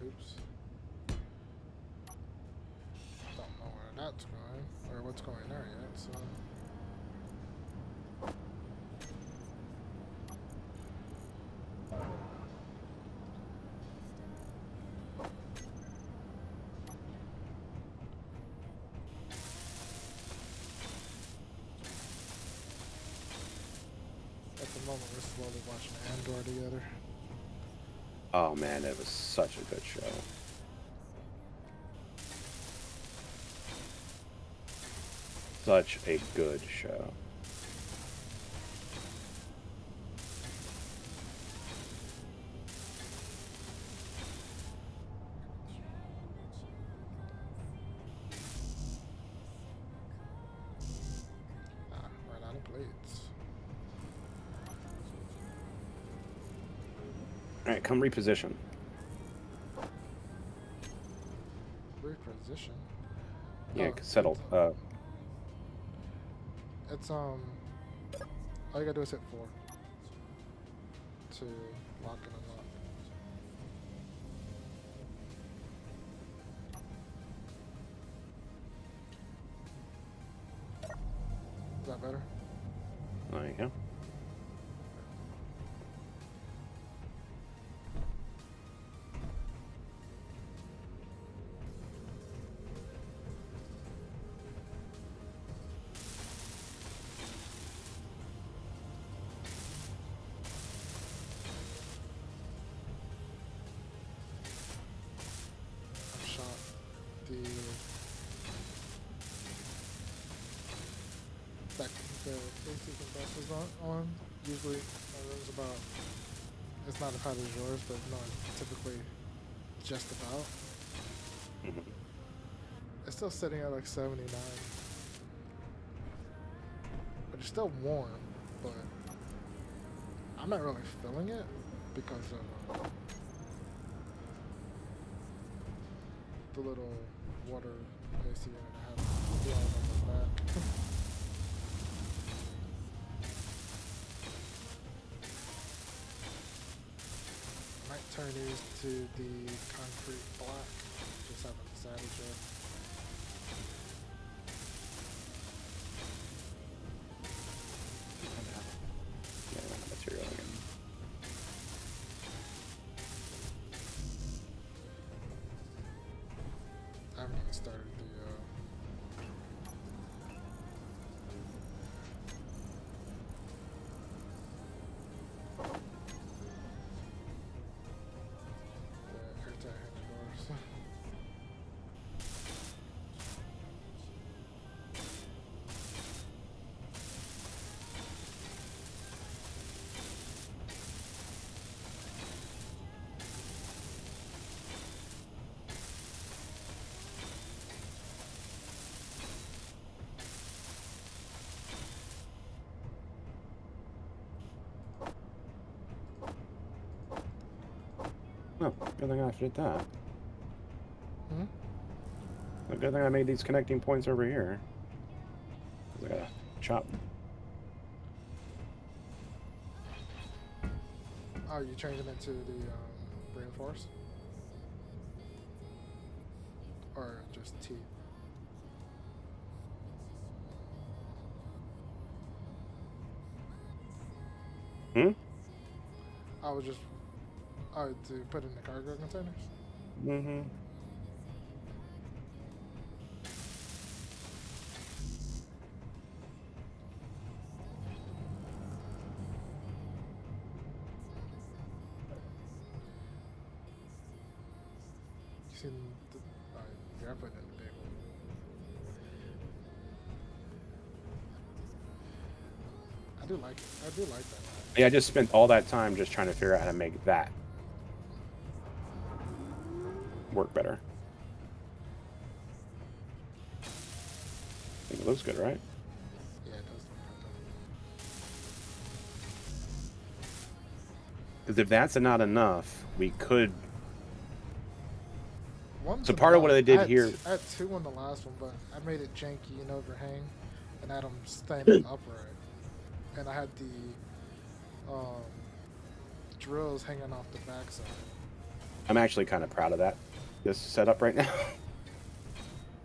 Oops. Don't know where that's going, or what's going there yet, so... At the moment, we're slowly watching Andor together. Oh man, it was such a good show. Such a good show. Ah, ran out of plates. Alright, come reposition. Reposition. Yeah, Oh, settle. It's all you gotta do is hit 4 to lock and unlock. Is that better? There you go. I've shot the AC compressors on. Usually, it's about. It's not as hot as yours, but no, typically just about. Mhm. It's still sitting at like 79. But it's still warm, but I'm not really feeling it because of the little water AC unit I have blown on my back. Might turn these to the concrete black. Just haven't decided yet. Yeah, I ran out of material again. I haven't even started the airtight hinge doors. Oh, good thing I did that. Hmm? Well, good thing I made these connecting points over here. I gotta chop. Oh, you changing it to the reinforce? Or just T? Hmm? I was just to put in the cargo containers. Mm-hmm. You seen here. I put it in the big one. I do like it. I do like that. Yeah, I just spent all that time just trying to figure out how to make that work better. I think it looks good, right? Yeah, it does look like Because if that's not enough, we could. that. One's So part of what enough. I did had here- I had 2 on the last one, but I made it janky and overhang, and had them standing upright. And I had the drills hanging off the backside. I'm actually kind of proud of that. This setup right now.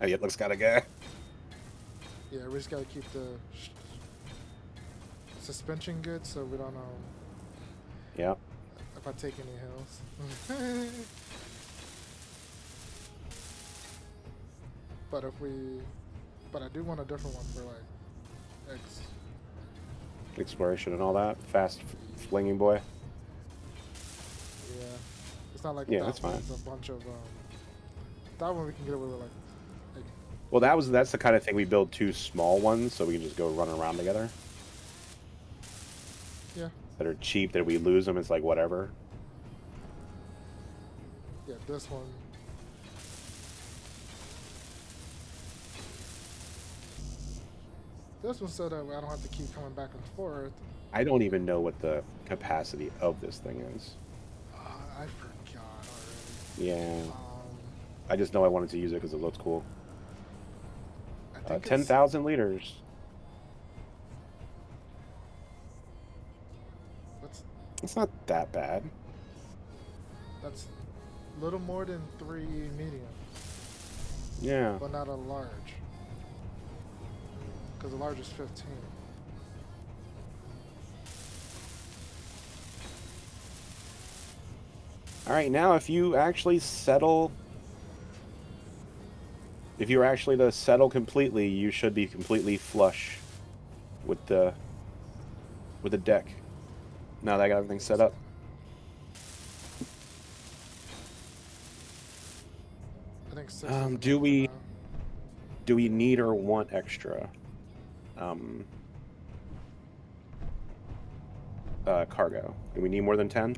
Oh, yeah, it looks kind of good. Yeah, we just gotta keep the suspension good, so we don't Yeah. if I take any hills. But I do want a different one for like X. Exploration and all that. Fast flinging boy. Yeah, it's not like Yeah, that that's fine. one's a bunch of that one we can get away with like Well, that's the kind of thing we build 2 small ones so we can just go run around together. yeah. That are cheap, that we lose them, it's like whatever. Yeah, this one. This one so that I don't have to keep coming back and forth. I don't even know what the capacity of this thing is. I forgot already. Yeah. I just know I wanted to use it because it looks cool. I think it's- 10,000 liters. What's It's not that bad. that's a little more than 3 mediums, Yeah. but not a large. Because the large is 15. All right, now if you actually settle, if you were actually to settle completely, you should be completely flush with the deck. Now that I got everything set up. I think 6 is Do enough we- for now. Do we need or want extra cargo? Do we need more than 10?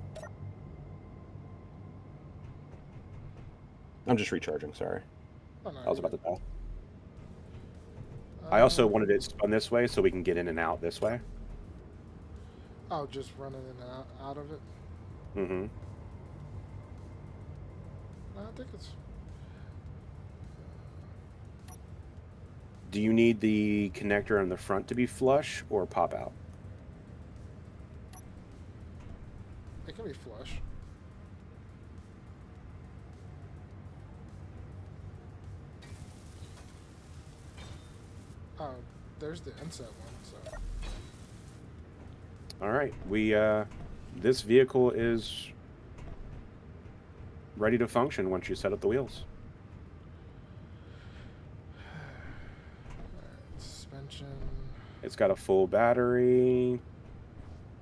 I'm just recharging. Sorry. Oh, no, I was you're about to good. die. I also Um, wanted it spun this way so we can get in and out this way. Oh, just running in and out of it. Mm-hmm. No, I think it's. Do you need the connector on the front to be flush or pop out? It can be flush. Oh, there's the inset one. So All right, this vehicle is ready to function once you set up the wheels. suspension. It's got a full battery.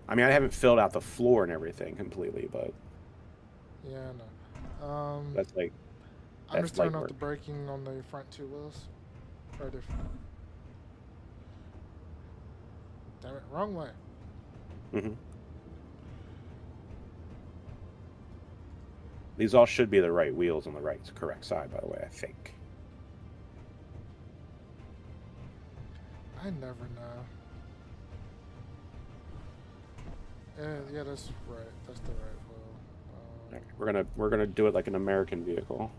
I mean, I haven't filled out the floor and everything completely, but Yeah, no. that's like I'm that's just turning light off the work. braking on the front 2 wheels. Or the. Damn it, wrong way. Mm-hmm. These all should be the right wheels on the correct side, by the way, I think. I never know. Yeah, that's right. That's the right wheel. Okay, we're gonna do it like an American vehicle.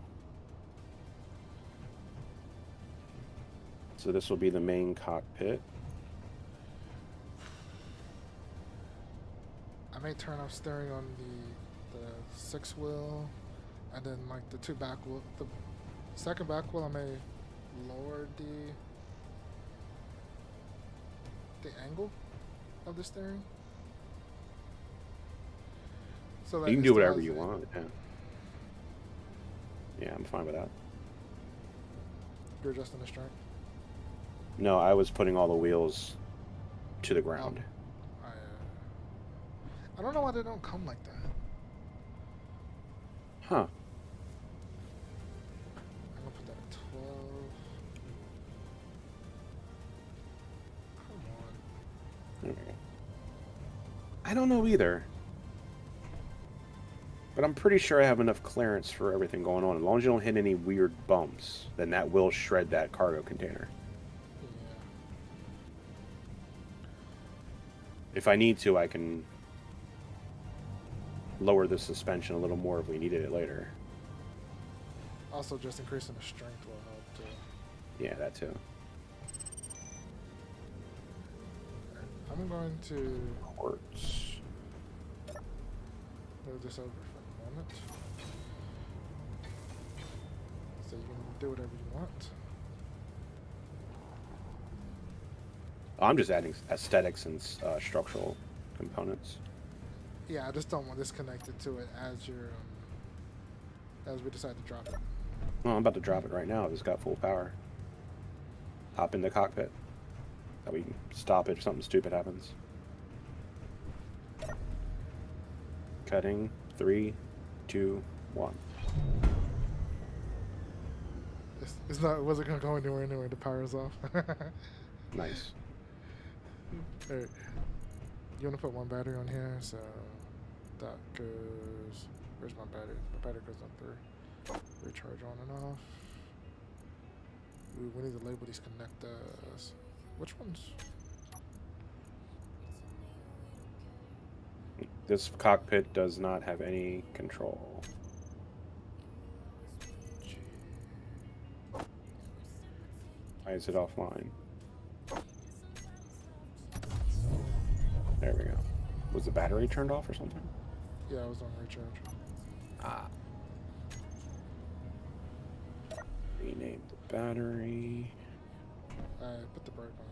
So this will be the main cockpit. I may turn off steering on the 6 wheel, and then like the 2 back wheel. The second back wheel, I may lower the angle of the steering. So that You can it do still whatever has you the- want. Yeah. Yeah, I'm fine with that. You're adjusting the strength. No, I was putting all the wheels to the ground. I don't know why they don't come like that. Huh. I'm gonna put that at Okay. I don't know either. But I'm pretty sure I have enough clearance for everything going on. As long as you don't hit any weird bumps, then that will shred that cargo container. Yeah. If I need to, I can lower the suspension a little more if we needed it later. Also, just increasing the strength will help too. Yeah, that too. I'm going to Quartz. move this over for a moment. So you can do whatever you want. I'm just adding aesthetics and structural components. Yeah, I just don't want this connected to it as you're as we decide to drop it. Well, I'm about to drop it right now. It's got full power. Hop in the cockpit. That we can stop it if something stupid happens. Cutting. 3, 2, 1. It's not. It wasn't gonna go anywhere anyway. The power's off. Nice. Alright. You wanna put one battery on here, so that goes. Where's my battery? My battery goes on 3. Recharge on and off. Ooh, we need to label these connectors. Which ones? This cockpit does not have any control. G. Why is it offline? There we go. Was the battery turned off or something? Yeah, I was on recharge. Ah. Rename the battery. I put the brake on.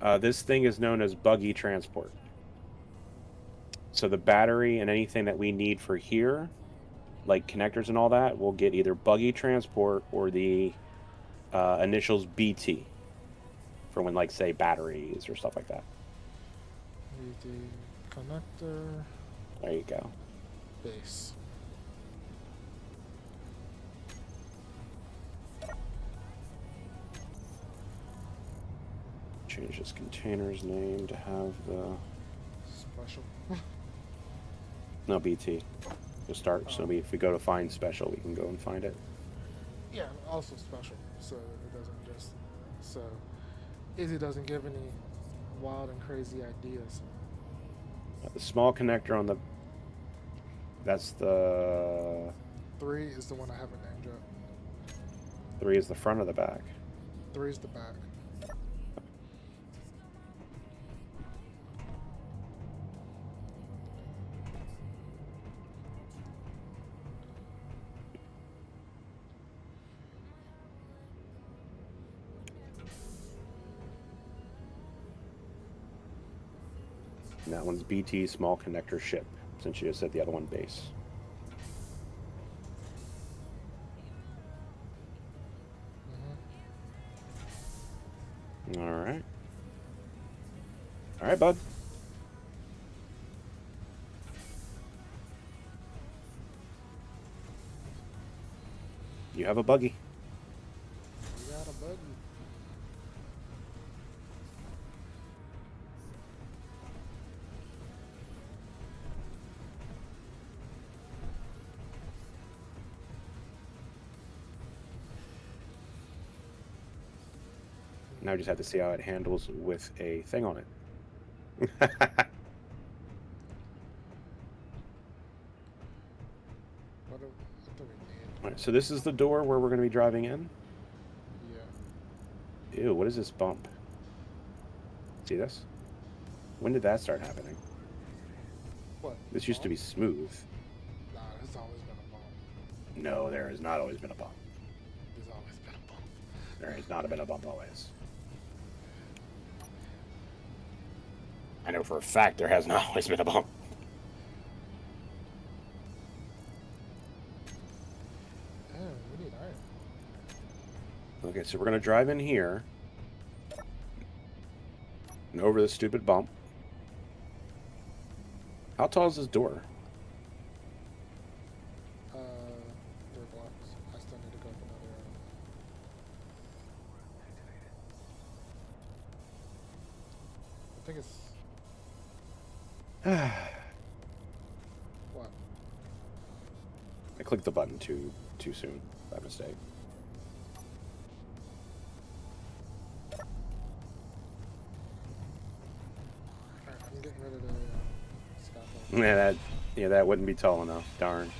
So. This thing is known as buggy transport. So the battery and anything that we need for here, like connectors and all that, will get either buggy transport or the initials BT for when, like, say, batteries or stuff like that. Need the connector There you go. base. Change this container's name to have the... Special. No, BT. Just start. So if we go to find special, we can go and find it. Yeah, also special, so it doesn't just so Izzy doesn't give any wild and crazy ideas. The small connector on the... That's the... 3 is the one I haven't named yet. 3 is the front of the back. 3 is the back. And that one's BT, small connector ship, since you just said the other one base. All right. All right, bud. You have a buggy. We got a buggy. Now I just have to see how it handles with a thing on it. What do we need? All right, so this is the door where we're going to be driving in. Yeah. Ew, what is this bump? See this? When did that start happening? What? This used to be smooth. Nah, there's always been a bump. No, there has not always been a bump. There's always been a bump. There has not been a bump always. I know for a fact there has not always been a bump. Damn, we need iron. Okay, so we're going to drive in here. And over this stupid bump. How tall is this door? 3 blocks. I still need to go up another. think it's what? I clicked the button too soon by mistake. Alright, I'm getting rid of the scaffold. Yeah, that wouldn't be tall enough. Darn.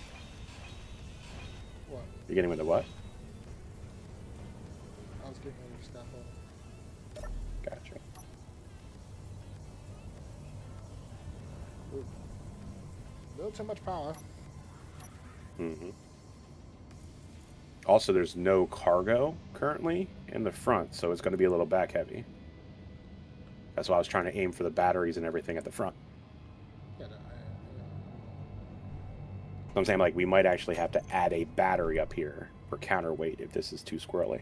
What? You're getting rid of what? I was getting rid of the scaffold. Gotcha. Ooh. A little too much power. Mm-hmm. Also, there's no cargo currently in the front, so it's going to be a little back heavy. That's why I was trying to aim for the batteries and everything at the front. Yeah, So I'm saying, like, we might actually have to add a battery up here for counterweight if this is too squirrely.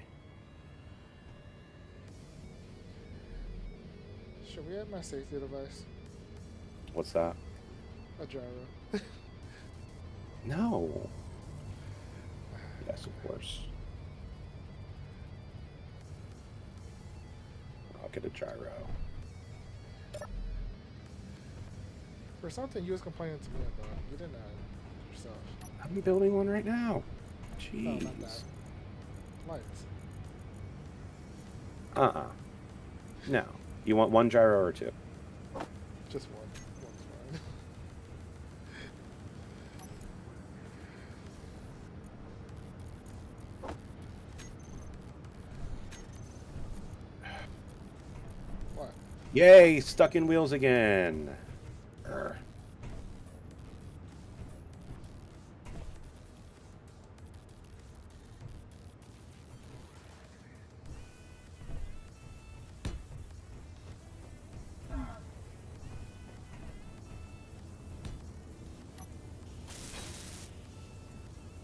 should we add my safety device? What's that? A gyro. No. Yes, of course. I'll get a gyro. For something you was complaining to me about, you didn't add it yourself. I'm building one right now. Jeez. No, not that. Lights. Uh-uh. No. You want one gyro or two? Just one. One's fine. What? Yay! Stuck in wheels again. Urgh.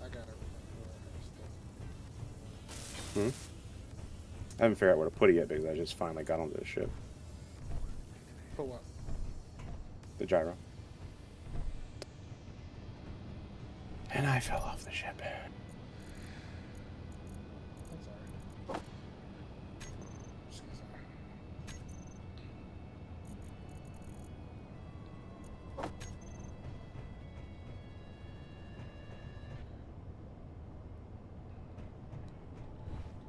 I got everything. I haven't figured out where to put it yet because I just finally got onto the ship. For what? The gyro. And I fell off the ship. I'm sorry. Excuse me.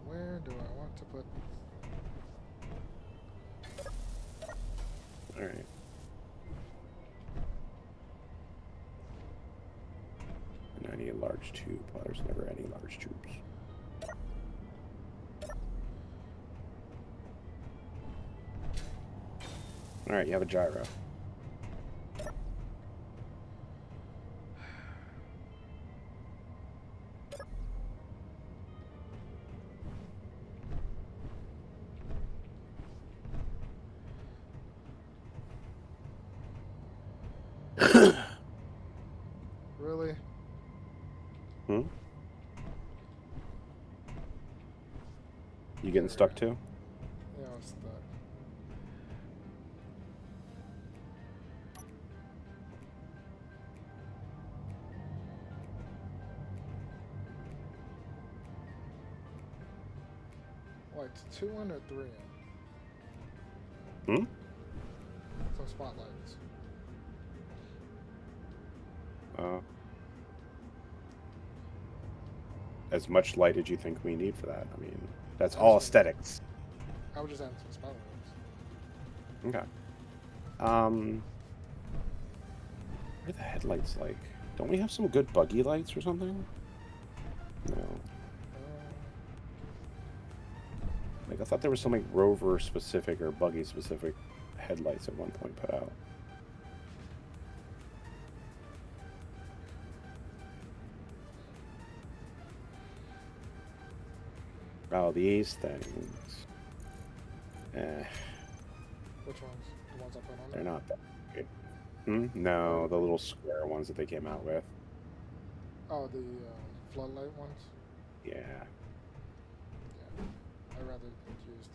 Where do I want to put? Alright. And I need a large tube. Well, there's never any large tubes. Alright, you have a gyro. Really? Hmm? You getting stuck too? Yeah, I was stuck. What, 2 in or 3 in? Hmm? Some spotlights. As much light as you think we need for that. I mean, that's all aesthetics. I was just adding some spotlights. Okay. What are the headlights like? Don't we have some good buggy lights or something? No. Like, I thought there was some, like, Rover specific or buggy specific headlights at one point put out. Oh, these things. Which ones? The ones I put on They're there? not that good. Hmm? No, the little square ones that they came out with. Oh, the floodlight ones? Yeah. Yeah. I'd rather use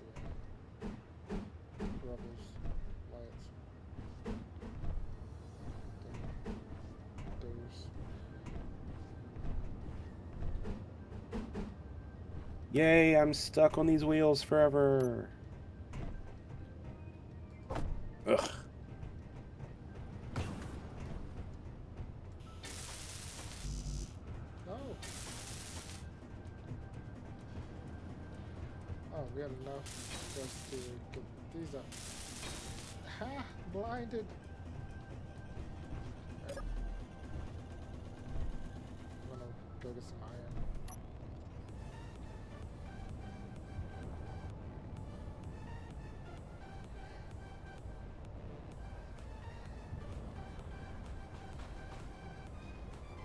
the Rebels lights. Those. Yay, I'm stuck on these wheels forever. Ugh. No. Oh, we had enough just to get these up. Ha! Blinded! Right. I'm gonna go get some iron.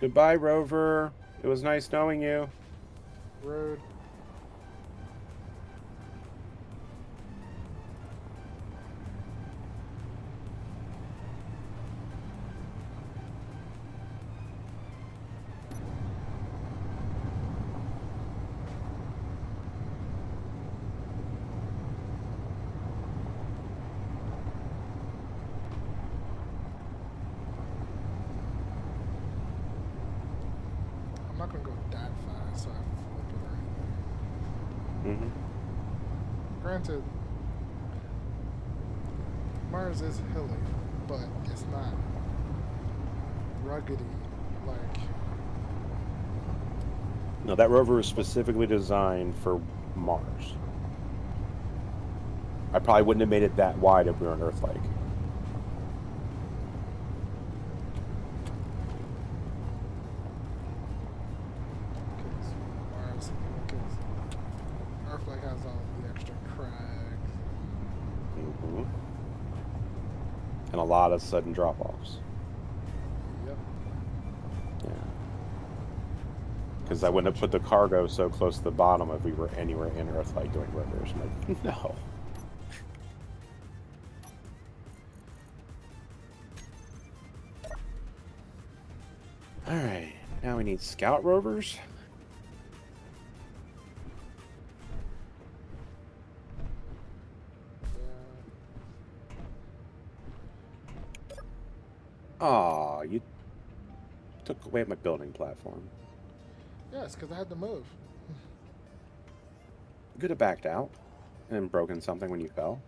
Goodbye, Rover. It was nice knowing you. Road. I'm not gonna go that fast, so I have to flip it or anything. Mm-hmm. Granted, Mars is hilly, but it's not ruggedy like. No, that rover is specifically designed for Mars. I probably wouldn't have made it that wide if we were on Earth-like. Because Mars, because Earth like has all the extra crags. Mm-hmm. And a lot of sudden drop-offs. Yep. Yeah. Because I wouldn't have put the cargo so close to the bottom if we were anywhere in Earth-like doing rovers. I'm like, no. Alright, now we need scout rovers. Yeah. Aw, you took away my building platform. Yes, because I had to move. You could have backed out and broken something when you fell.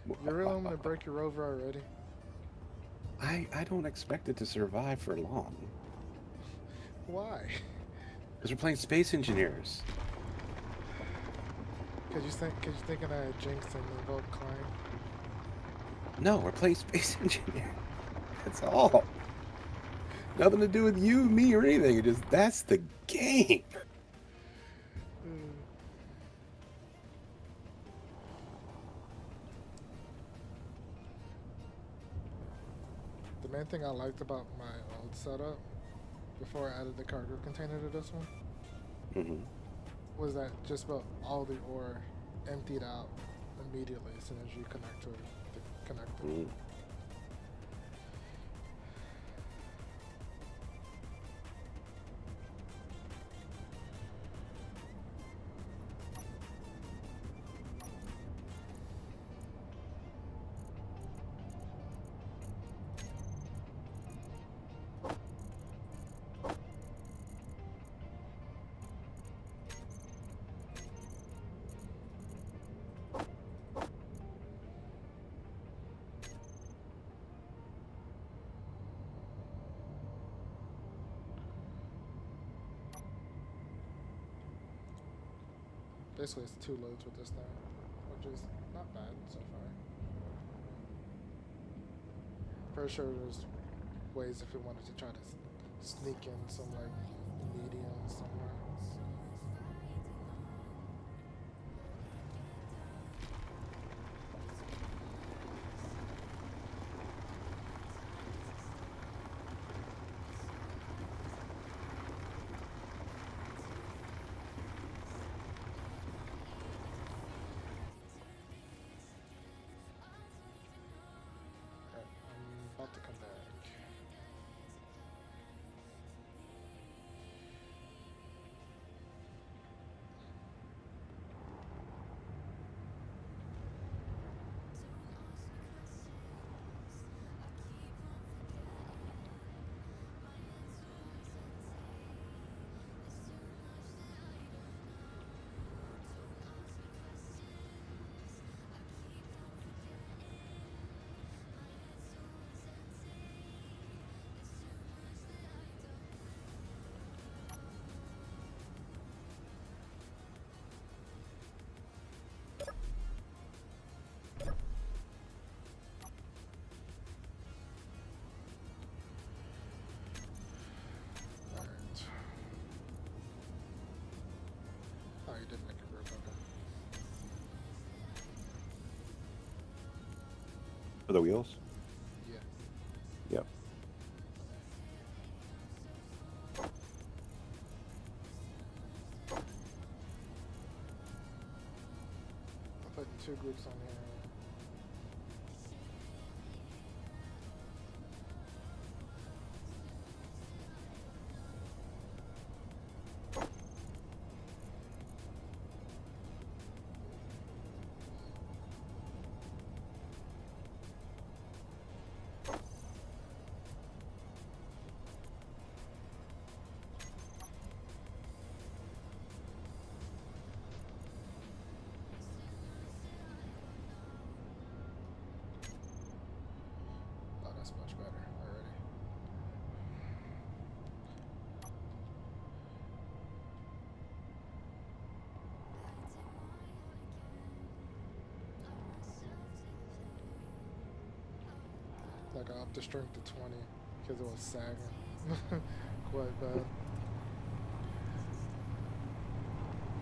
You really want me to break your rover already? I don't expect it to survive for long. Why? Because we're playing Space Engineers. Because you're thinking I had Jinx and Invoke Climb? No, we're playing Space Engineer. That's all. Nothing to do with you, me, or anything. It just, that's the game. The main thing I liked about my old setup, before I added the cargo container to this one, was that just about all the ore emptied out immediately as soon as you connect to the connector. Basically, it's 2 loads with this thing, which is not bad so far. Pretty sure there's ways if we wanted to try to sneak in some like medium somewhere. Alright, I'm about to come back. Oh, you did make a group. Okay. For the wheels? Yeah. Yep. I'm putting 2 groups on here. Oh, that's much better already. Like I upped the strength to 20 because it was sagging quite bad.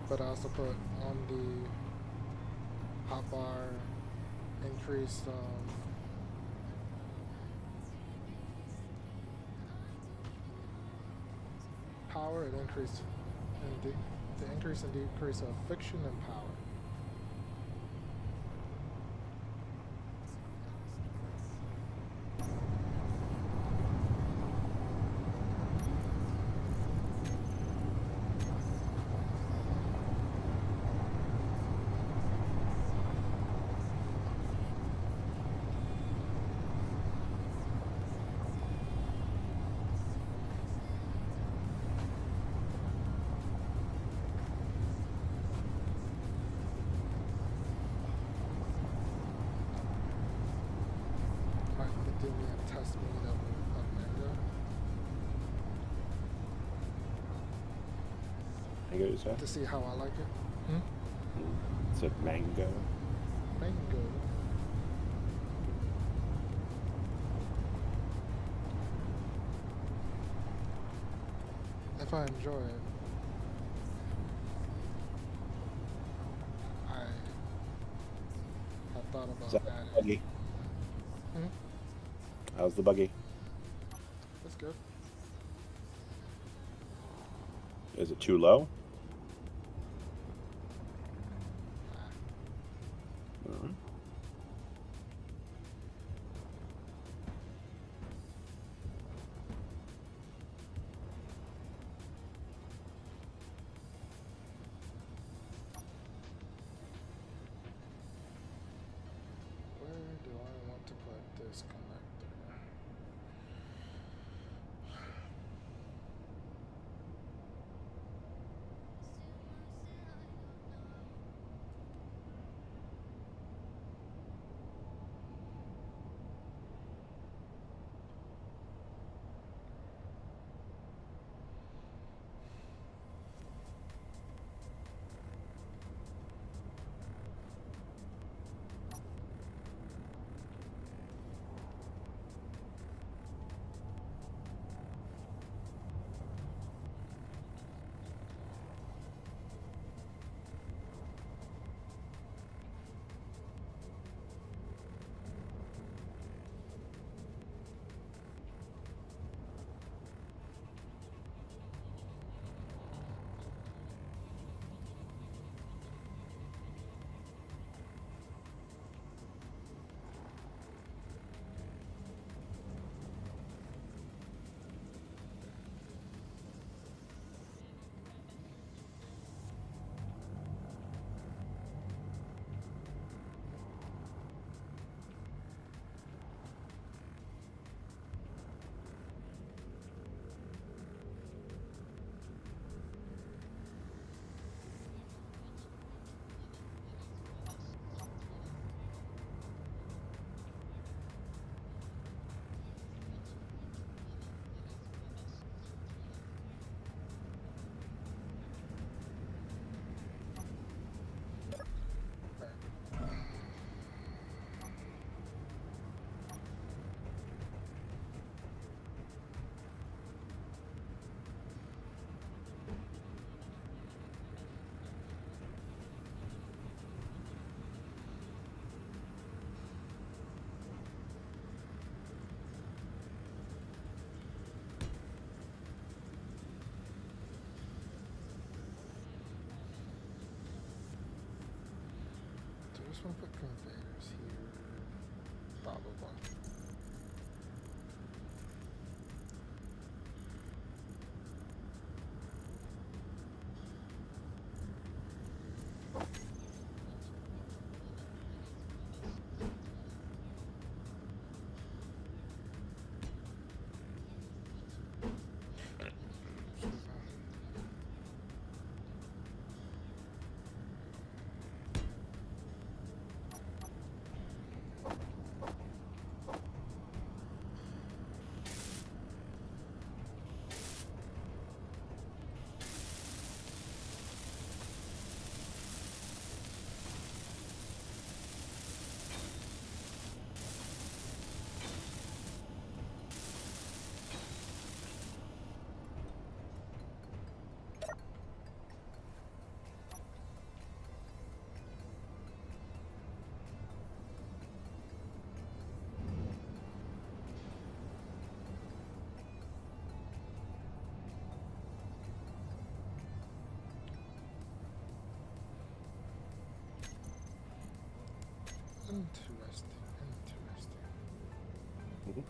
But I also put on the hotbar increased power and increase and the increase and decrease of friction and power. Might give me a test meet of mango. Mango, you said? To see how I like it. It said mango. Mango. If I enjoy it, I have thought Is about that adding. buggy? Hmm? How's the buggy? That's good. Is it too low? Mhm. Where do I want to put this connector? just want to put conveyors here. Blah blah blah. Interesting. Mhm.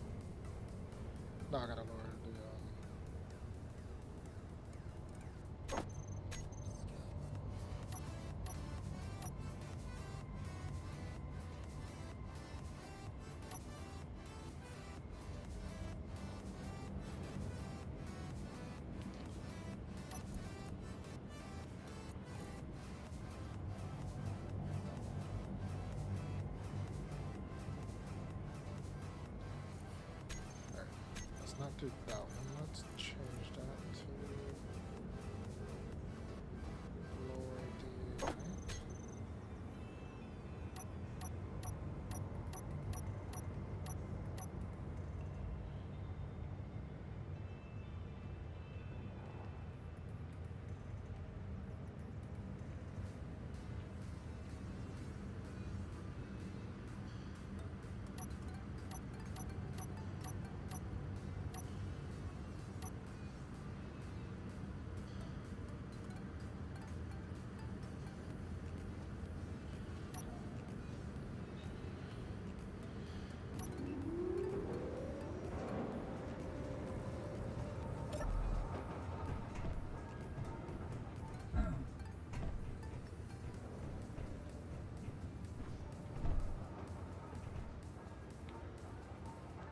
No, I gotta lower the Alright, let's not do that one. Let's change that to lower the height.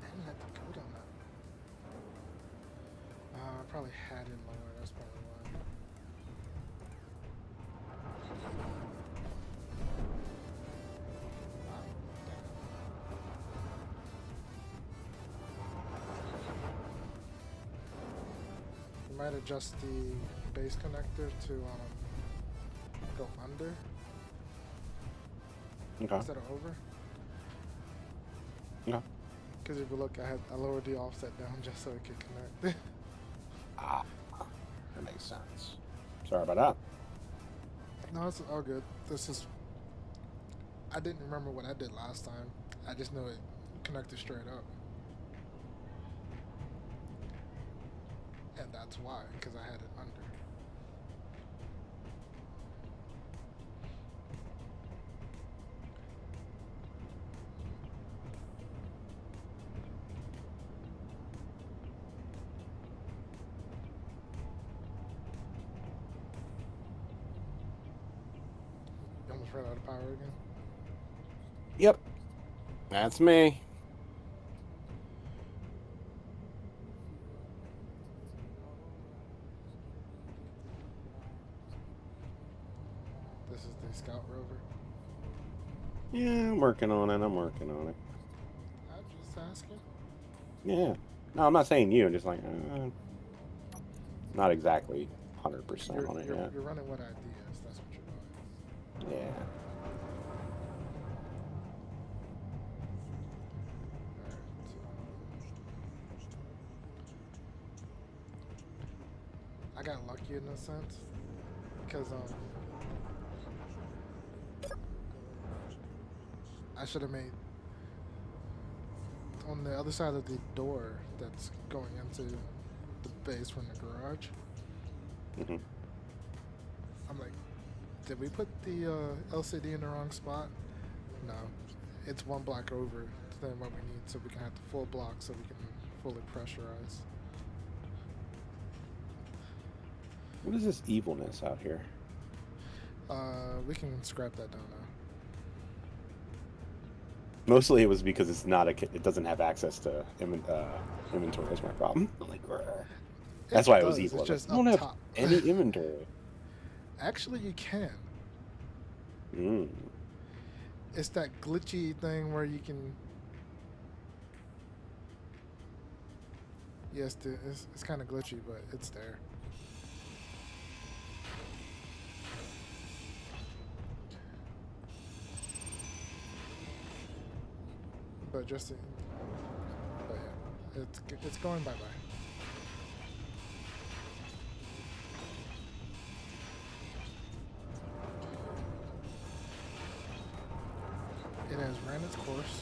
I didn't have to go down that. I probably had it lower. That's probably why. Wow, damn. You might adjust the base connector to go under Okay. instead of over. Okay. Because if you look, I lowered the offset down just so it could connect. Ah, that makes sense. Sorry about that. No, it's all good. This is. I didn't remember what I did last time. I just knew it connected straight up. And that's why, because I had it under. You almost ran out of power again. Yep. That's me. This is the Scout Rover. Yeah, I'm working on it. I'm working on it. I'm just asking. Yeah. No, I'm not saying you. Just like, not exactly 100% on it yet. You're running with ideas. That's what you're doing. Yeah. Alright. I got lucky in a sense because I should have made on the other side of the door that's going into the base from the garage. Hmm. I'm like, did we put the LCD in the wrong spot? No, it's one block over than what we need, so we can have the full block, so we can fully pressurize. What is this evilness out here? We can scrap that down now. Mostly it was because it's not it doesn't have access to inventory. That's my problem. Like, that's why it was evil. It's just I don't up have top. any inventory. Actually, you can. Mm. It's that glitchy thing where you can. Yes, it's kind of glitchy, but it's there. But just, but yeah, it's going bye bye. It has ran its course.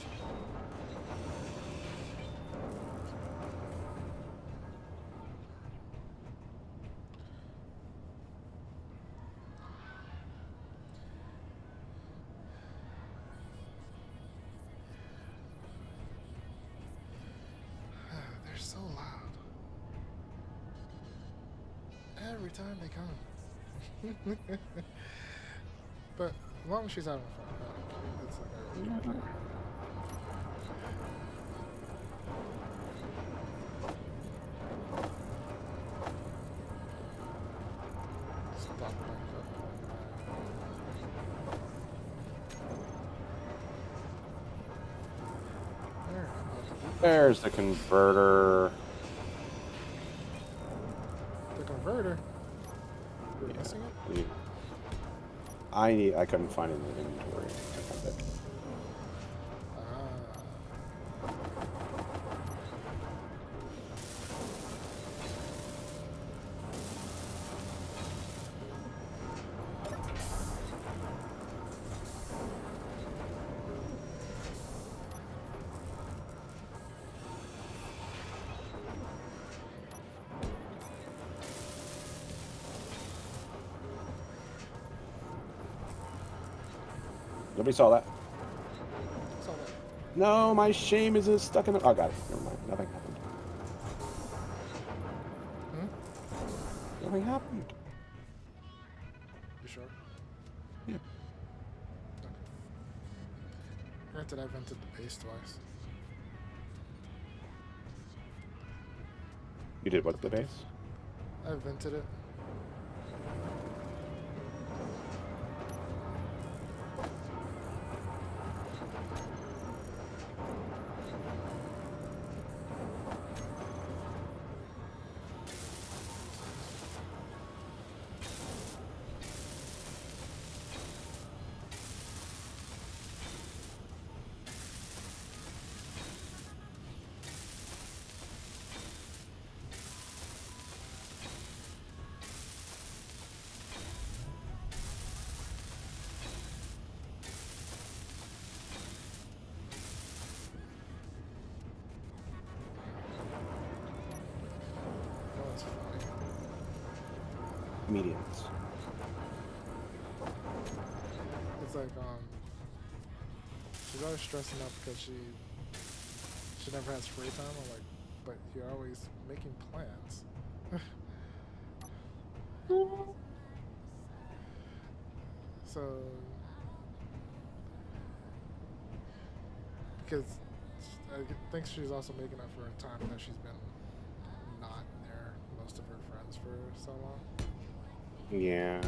They're so loud. Every time they come. But as long as she's having fun, it's like I really stop back up. There, I'm about to beat There's the converter. the converter. We're missing it. Yeah. I couldn't find it in the inventory. I found it. Nobody saw that. Saw that. No, my shame is stuck in the. Oh, got it. Never mind. Nothing happened. Nothing happened. You sure? Yeah. Okay. Granted, I vented the base twice. You did what to the base? I vented it. Oh, it's funny. Mediums. It's like she's always stressing out because she never has free time. I'm like, but you're always making plans. So because I think she's also making up for a time that she's been not near most of her friends for so long. Yeah.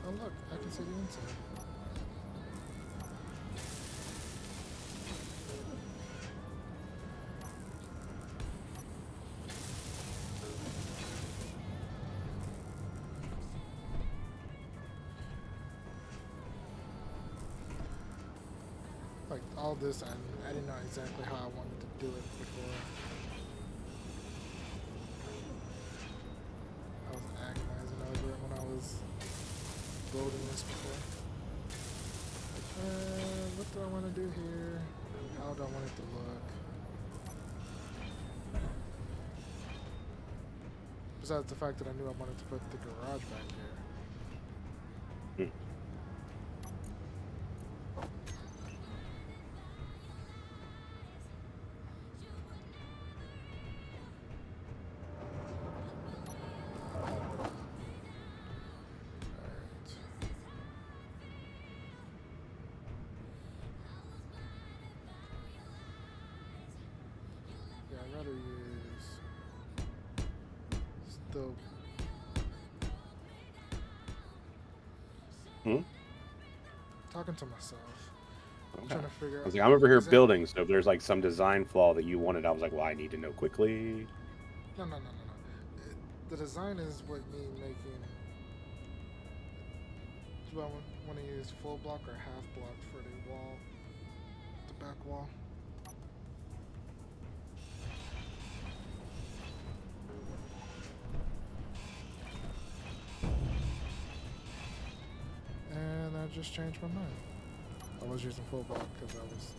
Oh look, I can see the inside. Like all this, I didn't know exactly how I wanted to do it before. I was agonizing over it when I was building this before. What do I want to do here? How do I want it to look? Besides the fact that I knew I wanted to put the garage back here. Hmm. Alright. Yeah, I'd rather use still. Hmm? Talking to myself. I'm Okay. trying to figure I out. was like, I'm over here is it- building, so if there's like some design flaw that you wanted, I was like, well, I need to know quickly. No. The design is what me making. Do I want to use full block or half block for the wall, the back wall? And I just changed my mind. I was using full block because I was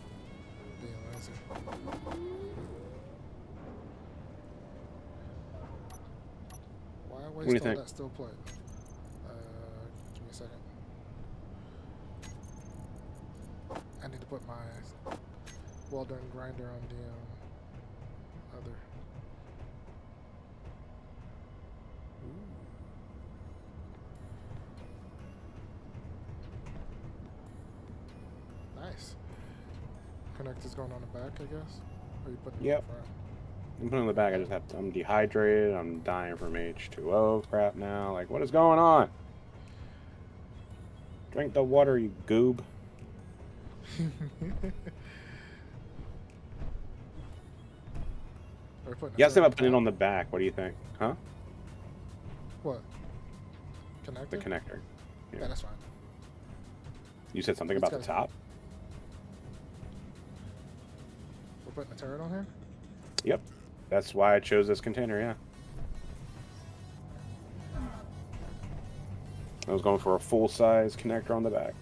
being lazy. Why do waste you all think? that steel plate? Give me a second. I need to put my welder and grinder on the other. Ooh. Nice. Connector's going on the back, I guess? Or you putting it Yep. in front? I'm putting it in the back. I'm dehydrated. I'm dying from H2O crap now. Like, what is going on? Drink the water, you goob. Or putting You a asked him turret about putting it top? on the back. What do you think? Huh? What? Connector? The connector. Yeah, that's fine. You said something It's about the gotta- top? We're putting a turret on here? Yep. That's why I chose this container, yeah. I was going for a full-size connector on the back.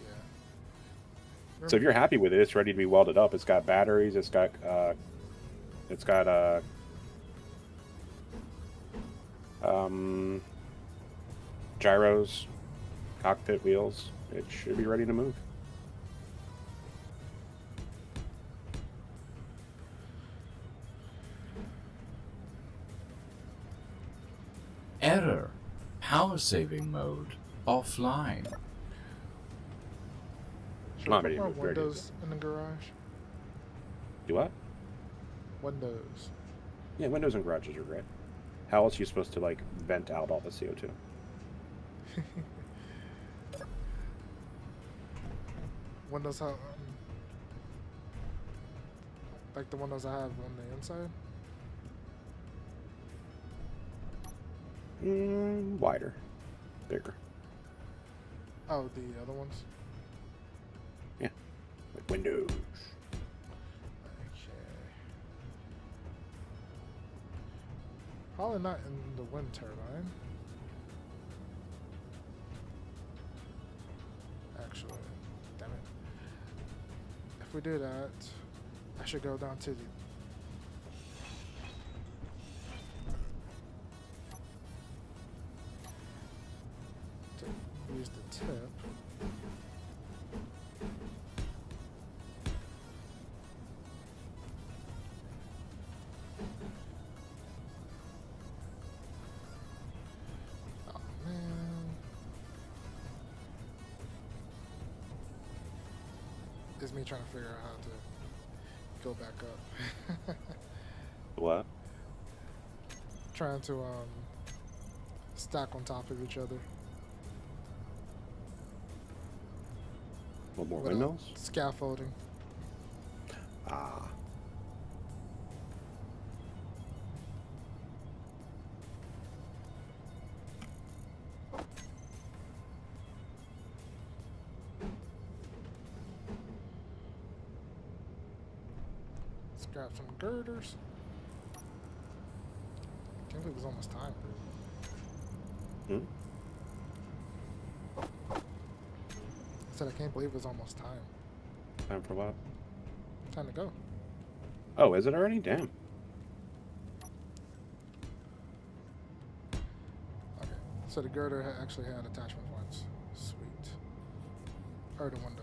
Yeah. So if you're happy with it, it's ready to be welded up. It's got batteries. It's got gyros, cockpit wheels. It should be ready to move. Error. Power saving mode. Offline. Should Not I put ready to more move, ready to windows in the garage? Do what? Windows. Yeah, windows and garages are great. How else are you supposed to like vent out all the CO2? Windows have like the windows I have on the inside. Wider, bigger. Oh, the other ones. Yeah, like windows. Okay. Probably not in the wind turbine. Actually, damn it. If we do that, I should go down to the. To use the tip. Oh man. It's me trying to figure out how to go back up. What? Trying to stack on top of each other. What more without windows? Scaffolding. Ah. Grab some girders. Can't believe it's almost time. Hmm? I said I can't believe it's almost time. Time for what? Time to go. Oh, is it already? Damn. Okay. So the girder actually had attachment points. Sweet. Or the window.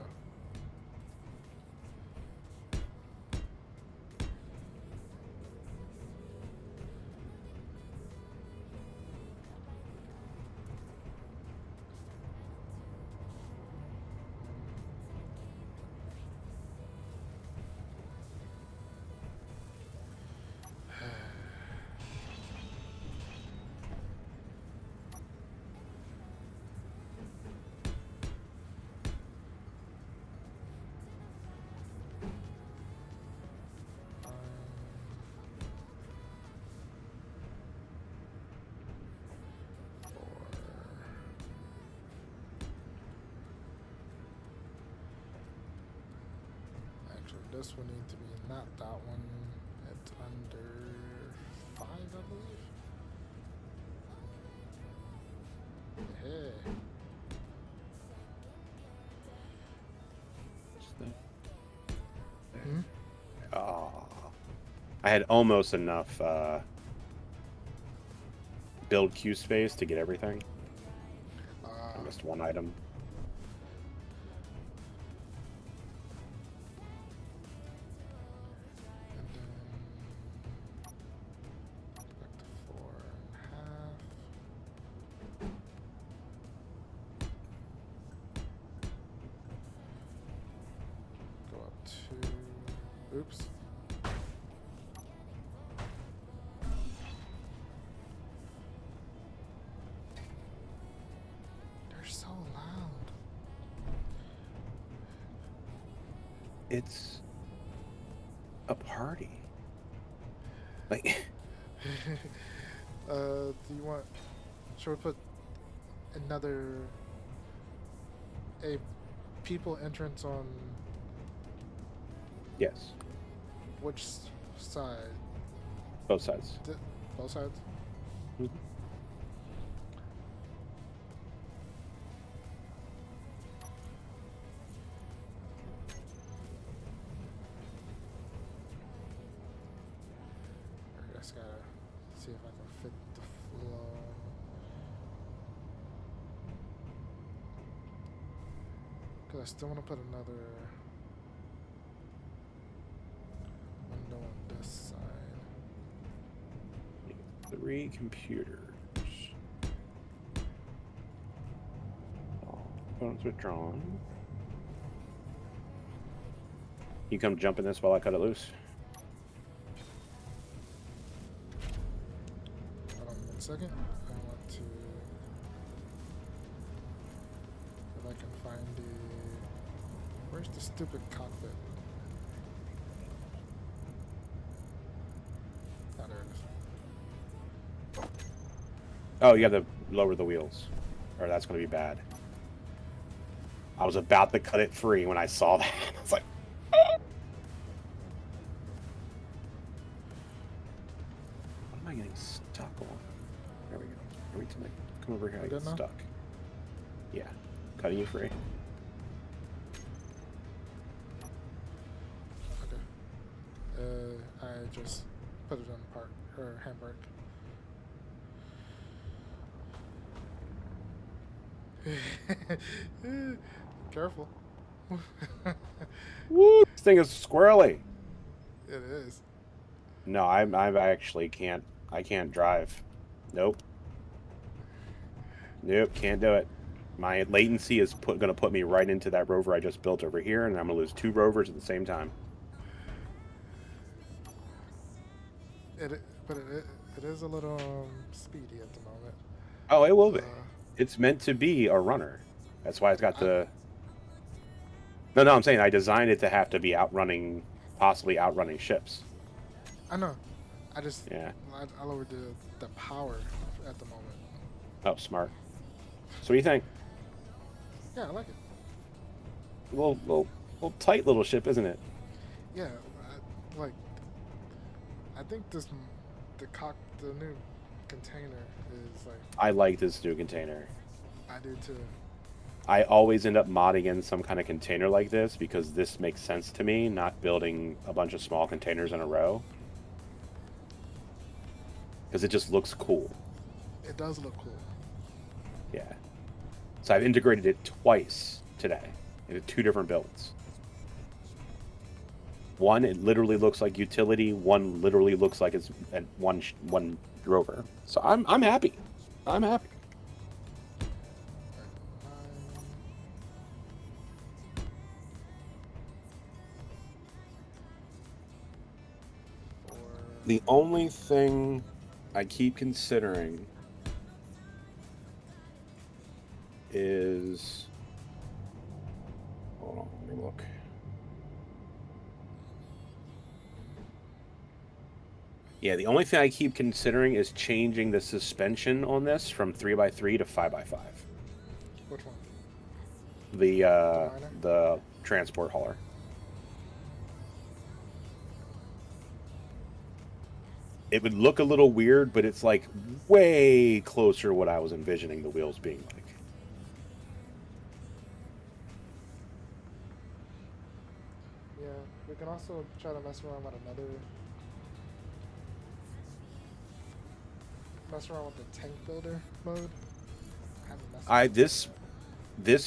Actually, this one needs to be not that one. It's under 5, I believe. Hey. Hmm? Oh. I had almost enough build queue space to get everything. I missed one item. And then back to 4.5. Go up to. Oops. They're so loud. It's a party. Like, Do you want? Should we put another a people entrance on yes, which side? both sides. Both sides. Mhm. I just gotta see if I can fit the flow. Cause I still want to put another window on this side. 3 computers. All components withdrawn. You come jump in this while I cut it loose. Hold on 1 second. I want to. If I can find the. Where's the stupid cockpit? Oh, there it is. Oh, you have to lower the wheels, or that's going to be bad. I was about to cut it free when I saw that. I was like, what am I getting stuck on? There we go. Every time I come over here, I Good get now? stuck. Yeah, cutting you free. Okay. I just put it on park or handbrake. Careful. Woo! This thing is squirrely. It is. No, I actually can't. I can't drive. Nope. Nope, can't do it. My latency is gonna put me right into that rover I just built over here, and I'm gonna lose 2 rovers at the same time. But it is a little speedy at the moment. Oh, it will be. Uh, It's meant to be a runner. That's why it's got the. No, I'm saying I designed it to have to be outrunning, possibly outrunning ships. I know. I just Yeah. I lowered the power at the moment. Oh, smart. So what do you think? Yeah, I like it. Little tight little ship, isn't it? Yeah, like I think the new container is like I like this new container. I do too. I always end up modding in some kind of container like this because this makes sense to me, not building a bunch of small containers in a row. Because it just looks cool. It does look cool. Yeah. So I've integrated it twice today into 2 different builds. One, it literally looks like utility. One literally looks like it's one Rover. So I'm happy. I'm happy. The only thing I keep considering is, hold on, let me look. Yeah, the only thing I keep considering is changing the suspension on this from 3x3 to 5x5. Which one? The transport hauler. It would look a little weird, but it's like way closer to what I was envisioning the wheels being like. Yeah, we can also try to mess around with the tank builder mode. This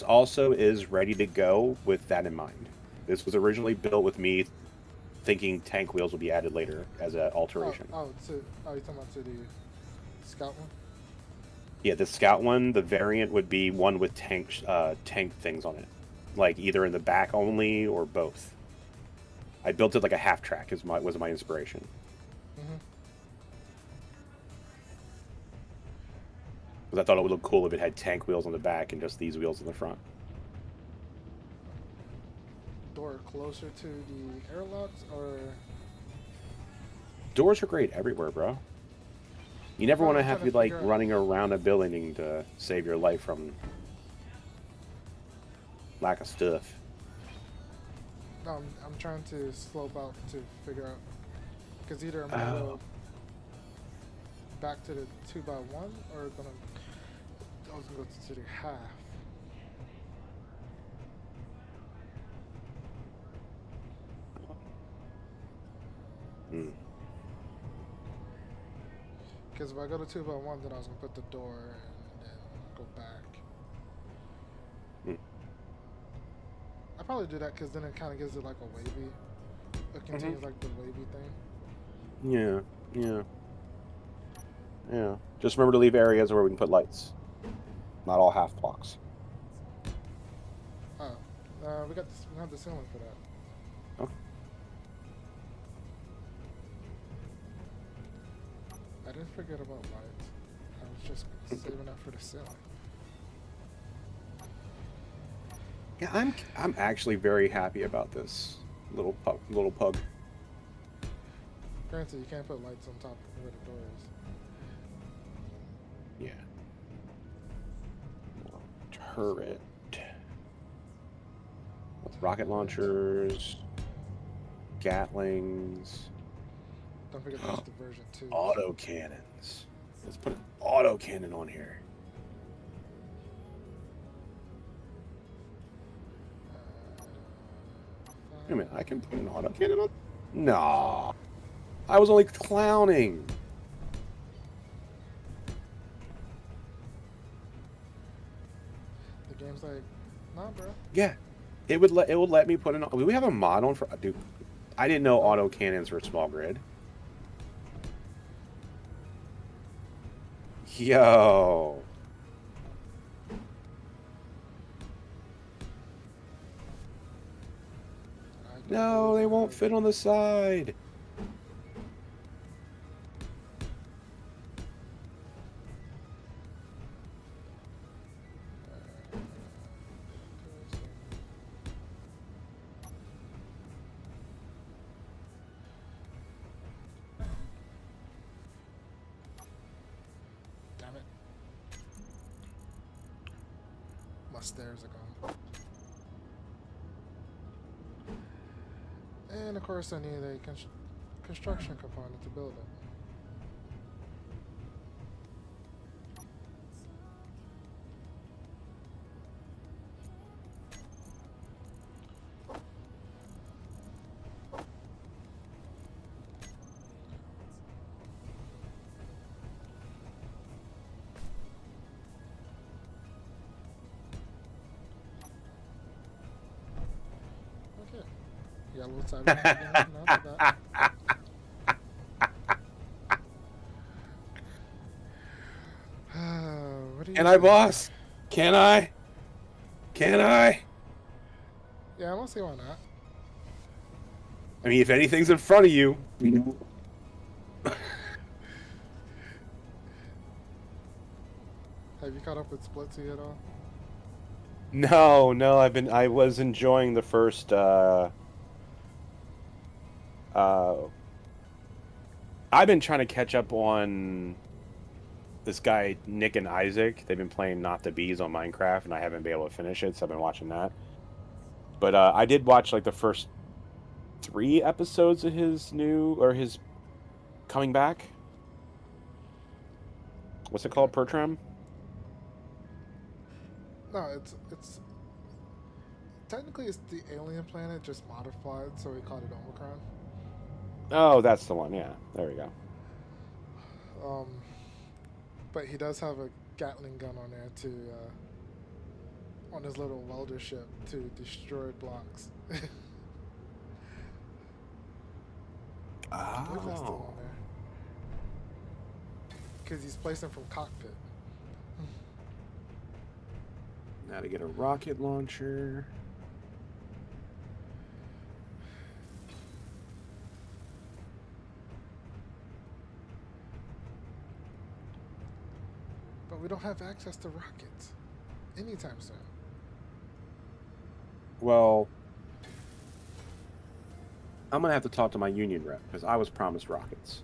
also is ready to go with that in mind. This was originally built with me thinking tank wheels will be added later as an alteration. You're talking about to the Scout one? Yeah, the Scout one, the variant would be one with tank things on it, like either in the back only or both. I built it like a half track was my inspiration. Mm-hmm. Because I thought it would look cool if it had tank wheels on the back and just these wheels in the front. Door closer to the airlocks, or doors are great everywhere, bro. You never want to have to be like running around a building to save your life from lack of stuff. No, I'm trying to slope out to figure out, because either I'm gonna go back to the 2x1 or I was gonna go to the half. Because if I go to 2x1, then I was gonna put the door and then go back. I probably do that because then it kind of gives it like a wavy. It continues like the wavy thing. Yeah. Just remember to leave areas where we can put lights. Not all half blocks. Oh, we have the ceiling for that. Okay. I didn't forget about lights. I was just saving that for the ceiling. Yeah, I'm actually very happy about this little pug. Granted, you can't put lights on top of where the door is. Yeah. Turret. With rocket launchers, Gatlings. Don't forget that's the version 2. Auto cannons. Let's put an auto cannon on here. Wait a minute, I can put an auto cannon on? No. I was only clowning. The game's like, nah, bro. Yeah. It would let me put an. Do we have a mod on for? Dude, I didn't know auto cannons were small grid. Yo. No, they won't fit on the side. Damn it. My stairs are gone. And of course I need a construction component to build it. Okay. Yellow side. Not that. What do you Can I, think? boss? Can I? Can I? Yeah, I don't see why not. I mean, if anything's in front of you. Have you caught up with Splitsy at all? No, I was enjoying the first, I've been trying to catch up on this guy, Nick and Isaac. They've been playing Not the Bees on Minecraft, and I haven't been able to finish it, so I've been watching that. But I did watch like the first 3 episodes of his coming back. What's it called, Pertram? No, it's technically it's the alien planet just modified, so we called it Omicron. Oh, that's the one. Yeah, there we go. But he does have a Gatling gun on there to on his little welder ship to destroy blocks. I believe that's still on there. Because he's placing from cockpit. Now to get a rocket launcher. But we don't have access to rockets anytime soon. Well, I'm gonna have to talk to my union rep because I was promised rockets.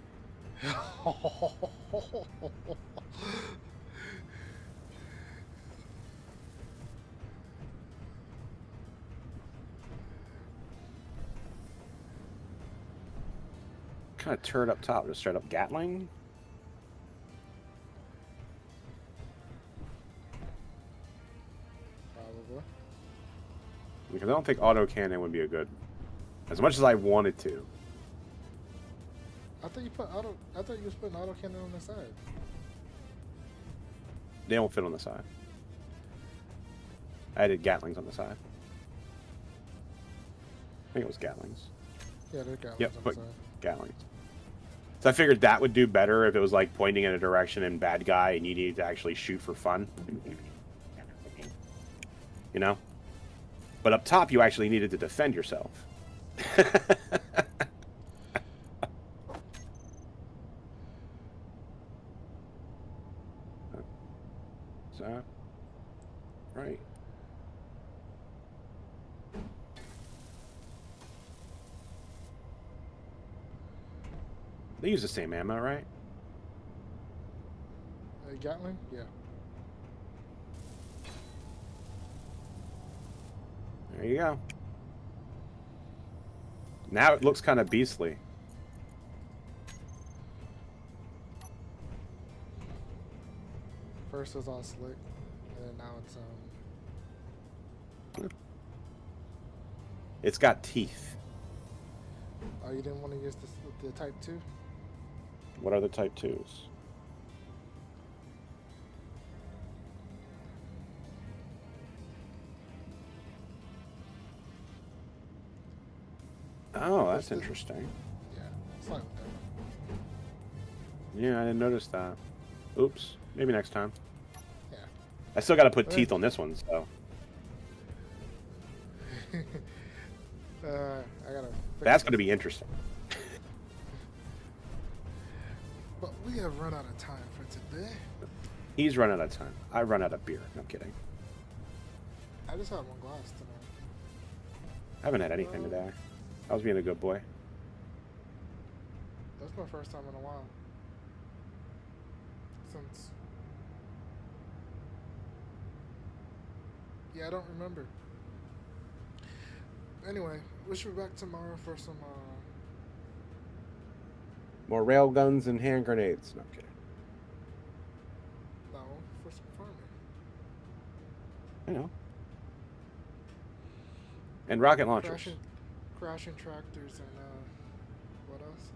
Kind of turret up top, just straight up Gatling. Probably. Because I don't think autocannon would be a good. As much as I wanted to. I thought you was putting autocannon on the side. They don't fit on the side. I did Gatlings on the side. I think it was Gatlings. Yeah, they're Gatlings Yep, on the but side. Gatlings. So I figured that would do better if it was like pointing in a direction and bad guy and you needed to actually shoot for fun. You know? But up top you actually needed to defend yourself. Is that right? They use the same ammo, right? Gatling? Yeah. There you go. Now it looks kind of beastly. First it was all slick, and then now it's It's got teeth. Oh, you didn't want to use the Type 2? What are the Type 2s? Oh, that's interesting. Yeah, slightly different. Yeah, I didn't notice that. Oops. Maybe next time. Yeah. I still got to put teeth on this one, so. I gotta. That's going to be interesting. But we have run out of time for today. He's run out of time. I run out of beer. No kidding. I just had one glass tonight. I haven't had anything today. I was being a good boy. That's my first time in a while. Since. Yeah, I don't remember. Anyway, we should be back tomorrow for some More rail guns and hand grenades. No, I'm kidding. No, for some farming. I know. And rocket launchers. Crashing tractors and what else?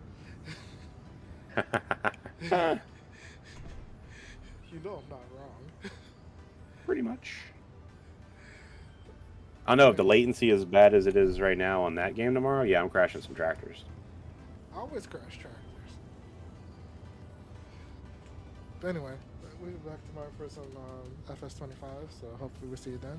You know I'm not wrong. Pretty much. I know if the latency is as bad as it is right now on that game tomorrow, yeah, I'm crashing some tractors. I always crash tractors. But anyway, we'll be back tomorrow for some FS25, so hopefully we'll see you then.